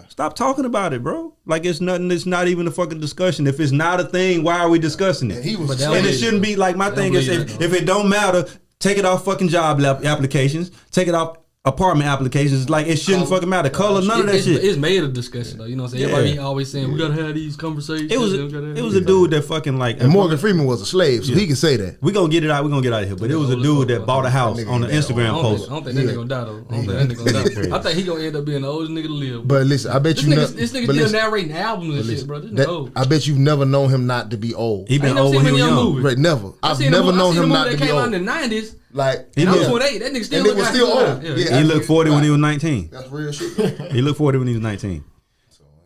Stop talking about it, bro. Like, it's nothing. It's not even a fucking discussion. If it's not a thing, why are we discussing it?
And he was
But that
And it
was-
shouldn't be like, my thing is,
believe that,
if it don't matter, take it off fucking job applications. Take it off apartment applications. Like it shouldn't fucking matter. Color, none of that shit.
It's made a discussion though. You know what I'm saying?
Yeah.
Everybody always saying we gotta have these conversations.
It was a dude that fucking like.
And Morgan Freeman was a slave, so he can say that.
We gonna get it out. We gonna get out of here. But it was a dude that bought a house on an Instagram
I
post.
don't think that nigga gonna die though. I don't think that nigga gonna die. I think he gonna end up being the oldest nigga to live.
But listen, I bet
This
you
nigga still narrating albums and shit, bro. This nigga old.
I bet you've never known him not to be old.
He been
I ain't
old
never
when he
seen
was
him in a
young.
movie.
Right, never. I've
seen
never
the
known him
movie
not
that
to be
came out
old.
in the 90s.
Like
And I'm
yeah.
28. That nigga still
And
look
nigga was
like
still
he
old.
alive.
Yeah.
He looked 40 when he was 19.
That's real shit.
He looked 40 when he was 19.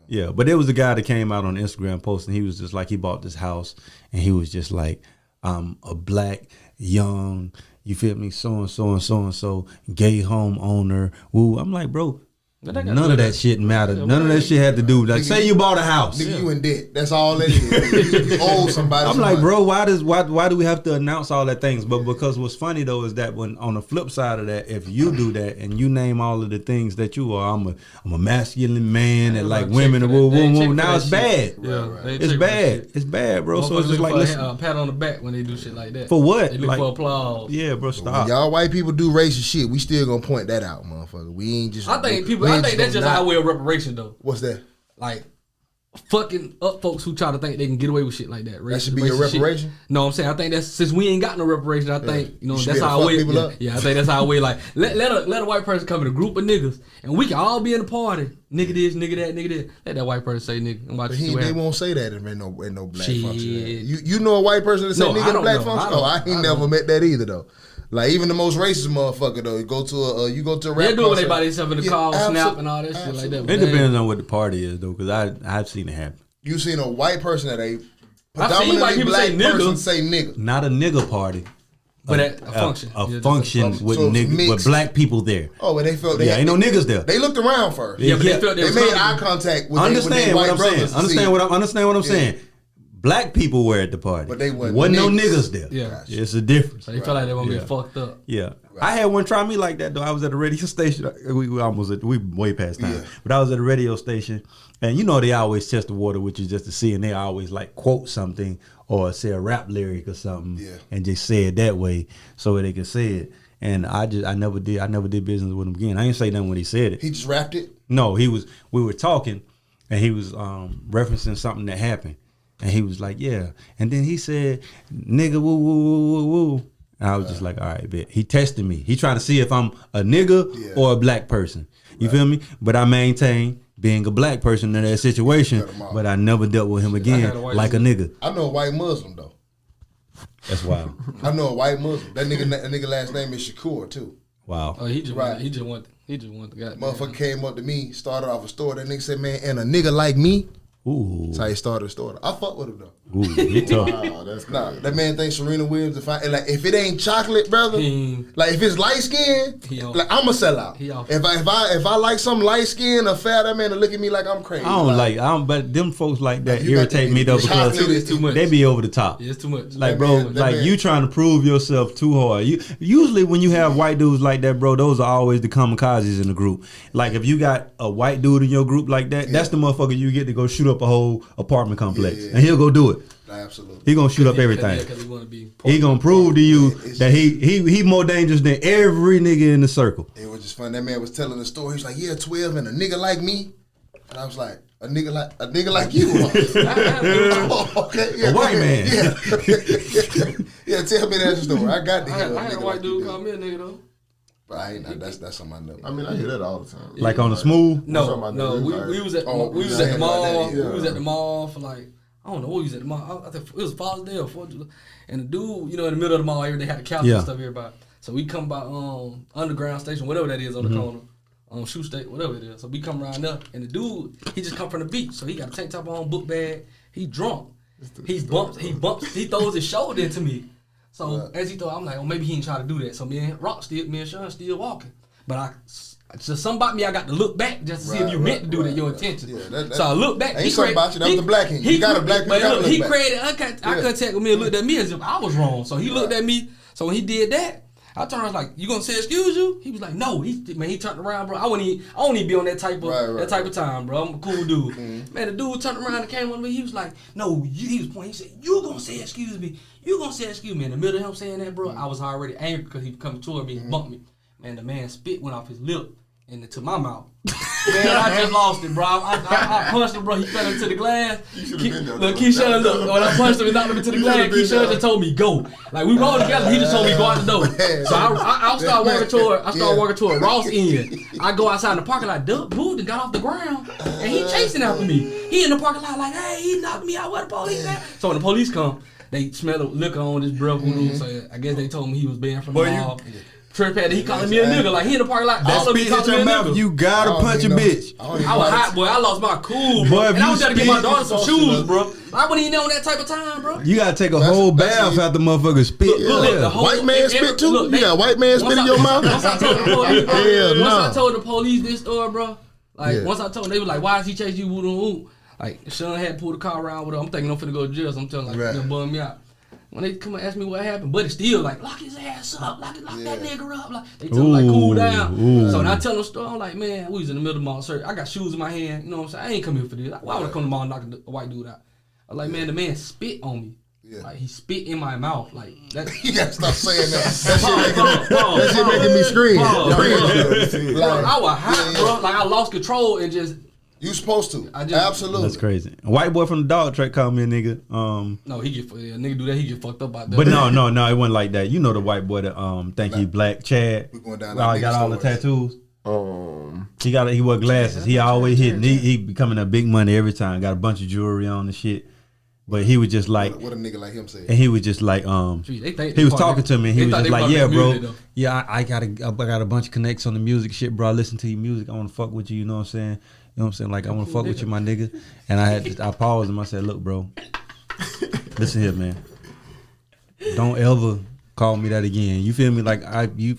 Yeah, but there was a guy that came out on the Instagram post and he was just like, he bought this house and he was just like, I'm a black, young, you feel me, so-and-so, gay homeowner. Woo. I'm like, bro, none of that shit mattered. None of that shit had to do. Like, say you bought a house.
Nigga, you in debt. That's all that is. You owe somebody.
I'm like, bro, why do we have to announce all that things? But because what's funny though is that when on the flip side of that, if you do that and you name all of the things that you are, I'm a masculine man and like women and woo, now it's bad. It's bad. It's bad, bro. So it's just like
listen, pat on the back when they do shit like that.
For what?
They look
Like,
for applause.
Yeah, bro,
When
stop.
y'all white people do racist shit, we still gonna point that out, motherfucker. We ain't just.
I think that's just
gonna
our
not-
way of reparation though.
What's that?
Like fucking up folks who try to think they can get away with shit like that.
That should be your
racist shit.
reparation?
No, I'm saying I think that's since we ain't got no reparation. I think
You should
that's
be able to
our
fuck
way.
people up.
Yeah, I think that's our way. Like let a white person come in a group of niggas and we can all be in the party. Nigga this, nigga that, nigga that. Let that white person say nigga. I'm about
But
to see what
they
happens.
won't say that if ain't no black
Shit.
function. You know a white person that say
No,
nigga
I
in a
don't
black
know.
function?
I
I
don't.
ain't never met that either though. Like even the most racist motherfucker though, you go to a rap
They do it when they
concert.
by themselves in the car, snap and all that shit like that.
It
but they-
depends on what the party is though, because I've seen it happen.
You seen a white person at a
I've seen white
predominantly
people
black
say nigga.
person say nigga.
Not a nigga party.
But at a function.
A
Yeah, just
function
a
with
So it's
niggas, with
mixed.
black people there.
Oh, but they felt they
Yeah, ain't no niggas there.
They looked around first.
Yeah, but they felt
They
was
made
comfortable.
eye contact with
Understand
their
what
white
I'm saying.
brothers. to
Understand
see.
what I'm saying. Black people were at the party.
But they wasn't
wasn't no
niggas.
niggas there.
Yeah.
It's a difference.
So they feel like they won't
Yeah.
get fucked up.
Yeah, I had one try me like that though. I was at a radio station. We way past time,
Yeah.
but I was at a radio station, and you know they always test the water with you just to see, and they always like quote something or say a rap lyric or something,
Yeah.
and just say it that way so they can say it. And I never did business with him again. I ain't say nothing when he said it.
He just rapped it.
No, we were talking, and he was referencing something that happened, and he was like, yeah, and then he said, nigga, woo, woo, woo, woo, woo. And I was just like, all right, bet. He tested me. He trying to see if I'm a nigga
Yeah.
or a black person. You feel me? But I maintain being a black person in that situation,
Cut him off.
but I never dealt with him
had
again
a white
like a nigga.
I know a white Muslim though.
That's wild.
I know a white Muslim. That nigga last name is Shakur too.
Wow.
Oh, he just
Right.
want, he just want the guy.
Motherfucker came up to me, started off a store. That nigga said, "Man, and a nigga like me."
Ooh.
That's how he started the store. I fuck with him though.
Ooh, he tough.
Wow, that's
Nah,
crazy.
that man thinks Serena Williams. If it ain't chocolate, brother,
He-
like if it's light skin,
He off.
like I'ma sell out.
He off.
If I like some light skin or fat, that man will look at me like I'm crazy.
I don't, but them folks like that
You got
irritate
the-
me though
the
because
chocolate
is too much.
they be over the top.
Yeah, it's too much.
Like,
That
bro,
man- that
like
man-
you trying to prove yourself too hard. Usually when you have white dudes like that, bro, those are always the kamikazes in the group. Like if you got a white dude in your group like that, that's the motherfucker you get to go shoot up a whole apartment complex,
Yeah.
and he'll go do it.
Absolutely.
He gonna shoot up
Yeah,
everything.
because he want to be.
He gonna prove to you
It's
that he more dangerous than every nigga in the circle.
It was just fun. That man was telling the story. He's like, "Yeah, 12 and a nigga like me," and I was like, "A nigga like you." Oh, okay, yeah,
A white man.
Yeah, yeah. Tell me that story. I got to
I
hear
had,
a
I had a
nigga
white
like
dude
you,
call me a nigga though.
but I ain't. That's something I know.
I mean, I hear that all the time.
Like on the smooth.
No,
talking about
no,
niggas,
we was at
Oh,
we was
yeah,
at the
like
mall.
that, yeah.
We was at the mall for like I don't know what we was at the mall. I think it was Father's Day or 4th of July. And the dude, you know, in the middle of the mall, they had the couch
Yeah.
and stuff everybody. So we come by Underground Station, whatever that is on the corner, Shoe State, whatever it is. So we come around up, and the dude, he just come from the beach, so he got a tank top on, book bag. He drunk. He bumps. He throws his shoulder into me. So as he throw, I'm like, oh, maybe he ain't try to do that. So me and Sean still walking, but so something about me, I got to look back just to see if you meant to do that, your intention.
Yeah, that-
so I look back.
ain't something about you. That was the black hand. You got a black- you
But
gotta
look,
look
he
back.
created eye contact with me and looked at me as if I was wrong. So he looked at me. So when he did that, I turned around like, "You gonna say excuse you?" He was like, "No." He turned around, bro. I don't even be on that type of time, bro. I'm a cool dude. Man, the dude turned around and came on me. He was like, "No," he was pointing. He said, "You gonna say excuse me? You gonna say excuse me?" In the middle of him saying that, bro, I was already angry because he come toward me and bumped me. Man, the man spit went off his lip and into my mouth. Man, I just lost it, bro. I punched him, bro. He fell into the glass. Look, Keyshawn, look. When I punched him and knocked him into the glass, Keyshawn just told me go. Like we rolled together. He just told me go out the door. So I start walking toward Ross End. I go outside in the parking lot. Duck moved and got off the ground, and he chasing after me. He in the parking lot like, hey, he knocked me out. Where the police at? So when the police come, they smell the liquor on this breath. So I guess they told me he was banned from the mall. Trip had he calling me a nigga like he in the parking lot. All of me calling me a nigga.
You gotta punch a bitch.
I was hot, boy. I lost my cool, bro. And I was trying to get my daughter some shoes, bro. I wasn't even on that type of time, bro.
You gotta take a whole bath after motherfucker spit.
Look, the whole
White man spit too? You got white man spit in your mouth?
Once I told the police,
Hell no.
once I told the police this story, bro. Like once I told them, they was like, "Why is he chasing you?" Woo woo. Like Sean had pulled the car around with her. I'm thinking I'm finna go to jail. So I'm telling like, they'll bum me out. When they come and ask me what happened, but it's still like, lock his ass up, lock that nigga up. Like, they tell him like, cool down. So when I tell them the story, I'm like, man, we was in the middle of the mall, sir. I got shoes in my hand, you know what I'm saying? I ain't come here for this. Like, why would I come to the mall and knock a white dude out? I'm like, man, the man spit on me. Like, he spit in my mouth. Like, that.
You gotta stop saying that. That shit making me scream.
Bro, I was hot, bro. Like, I lost control and just.
You supposed to. Absolutely.
That's crazy. A white boy from the dog track called me a nigga.
No, he get nigga do that. He get fucked up out there.
But no, it wasn't like that. You know the white boy that think he black, Chad.
We going down.
He got all the tattoos. He wear glasses. He always hitting. He becoming a big money every time. Got a bunch of jewelry on and shit. But he was just like,
what a nigga like him say.
And he was just like, he was talking to me. And he was just like, yeah, bro. Yeah, I got a bunch of connects on the music shit, bro. I listen to your music. I want to fuck with you. You know what I'm saying? You know what I'm saying? Like, I want to fuck with you, my nigga. And I paused him. I said, look, bro, listen here, man. Don't ever call me that again. You feel me? Like, you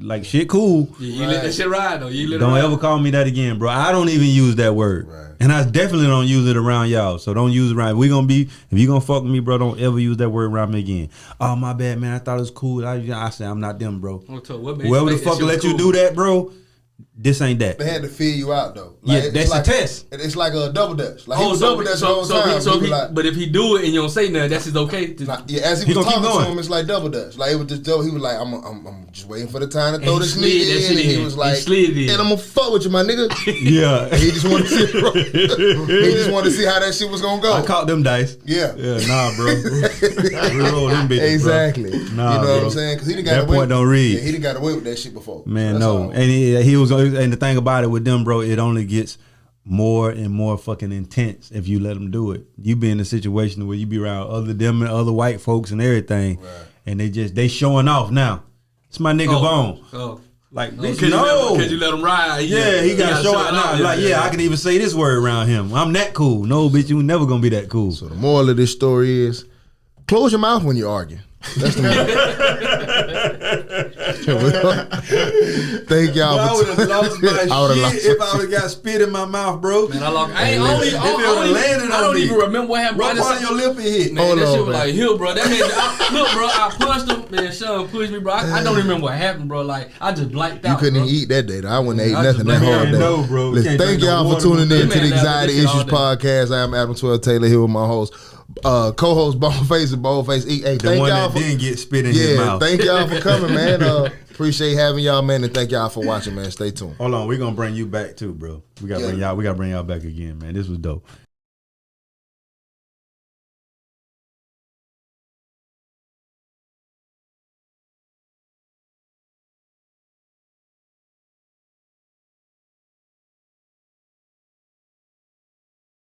like, shit cool.
You let that shit ride, though.
Don't ever call me that again, bro. I don't even use that word. Right. And I definitely don't use it around y'all. So don't use it around. If you gonna fuck with me, bro, don't ever use that word around me again. Oh, my bad, man. I thought it was cool. I said, I'm not them, bro. Whoever the fuck let you do that, bro, this ain't that.
They had to feel you out though. Like,
yeah, that's
like,
a test.
It's like a double dutch. Like he was double dutch all the time.
But if he do it and you don't say nothing, that's his okay.
As he was talking to him, it's like double dutch. Like it was just he was like, I'm just waiting for the time to throw this nigga in. And he was like, and I'm gonna fuck with you, my nigga.
Yeah.
And he just wanted to see. He just wanted to see how that shit was gonna go.
I caught them dice.
Yeah.
Nah, bro. We roll them bitches,
exactly.
Bro.
Nah, you know
bro.
what I'm saying? Because he didn't got
that point don't read.
Yeah, he didn't got away with that shit before.
Man, no. And he was. And the thing about it with them, bro, it only gets more and more fucking intense if you let them do it. You be in a situation where you be around other white folks and everything, and they showing off now. It's my nigga Bone. Like, bitch, no.
Because you let him ride.
Yeah, he got to show out now. Like, I can even say this word around him. I'm that cool. No, bitch, you never gonna be that cool.
So the moral of this story is, close your mouth when you argue. That's the Thank y'all.
I would have lost my shit if I would have got spit in my mouth, bro.
Man, I don't even remember what happened.
What part of your lip hit?
Man, that shit was like, hill, bro. That man, look, bro, I punched him. Man, Sean pushed me, bro. I don't remember what happened, bro. Like, I just blanked out.
You couldn't even eat that day, though. I wouldn't have ate nothing that hard day.
No, bro.
Listen, thank y'all for tuning in to the Anxiety Issues Podcast. I am Adam 12 Taylor here with my host. Co-host Boldface and Boldface E. Hey,
thank y'all for didn't get spit in his mouth.
Thank y'all for coming, man. Appreciate having y'all, man, and thank y'all for watching, man. Stay tuned.
Hold on, we're gonna bring you back too, bro. We gotta bring y'all back again, man. This was dope.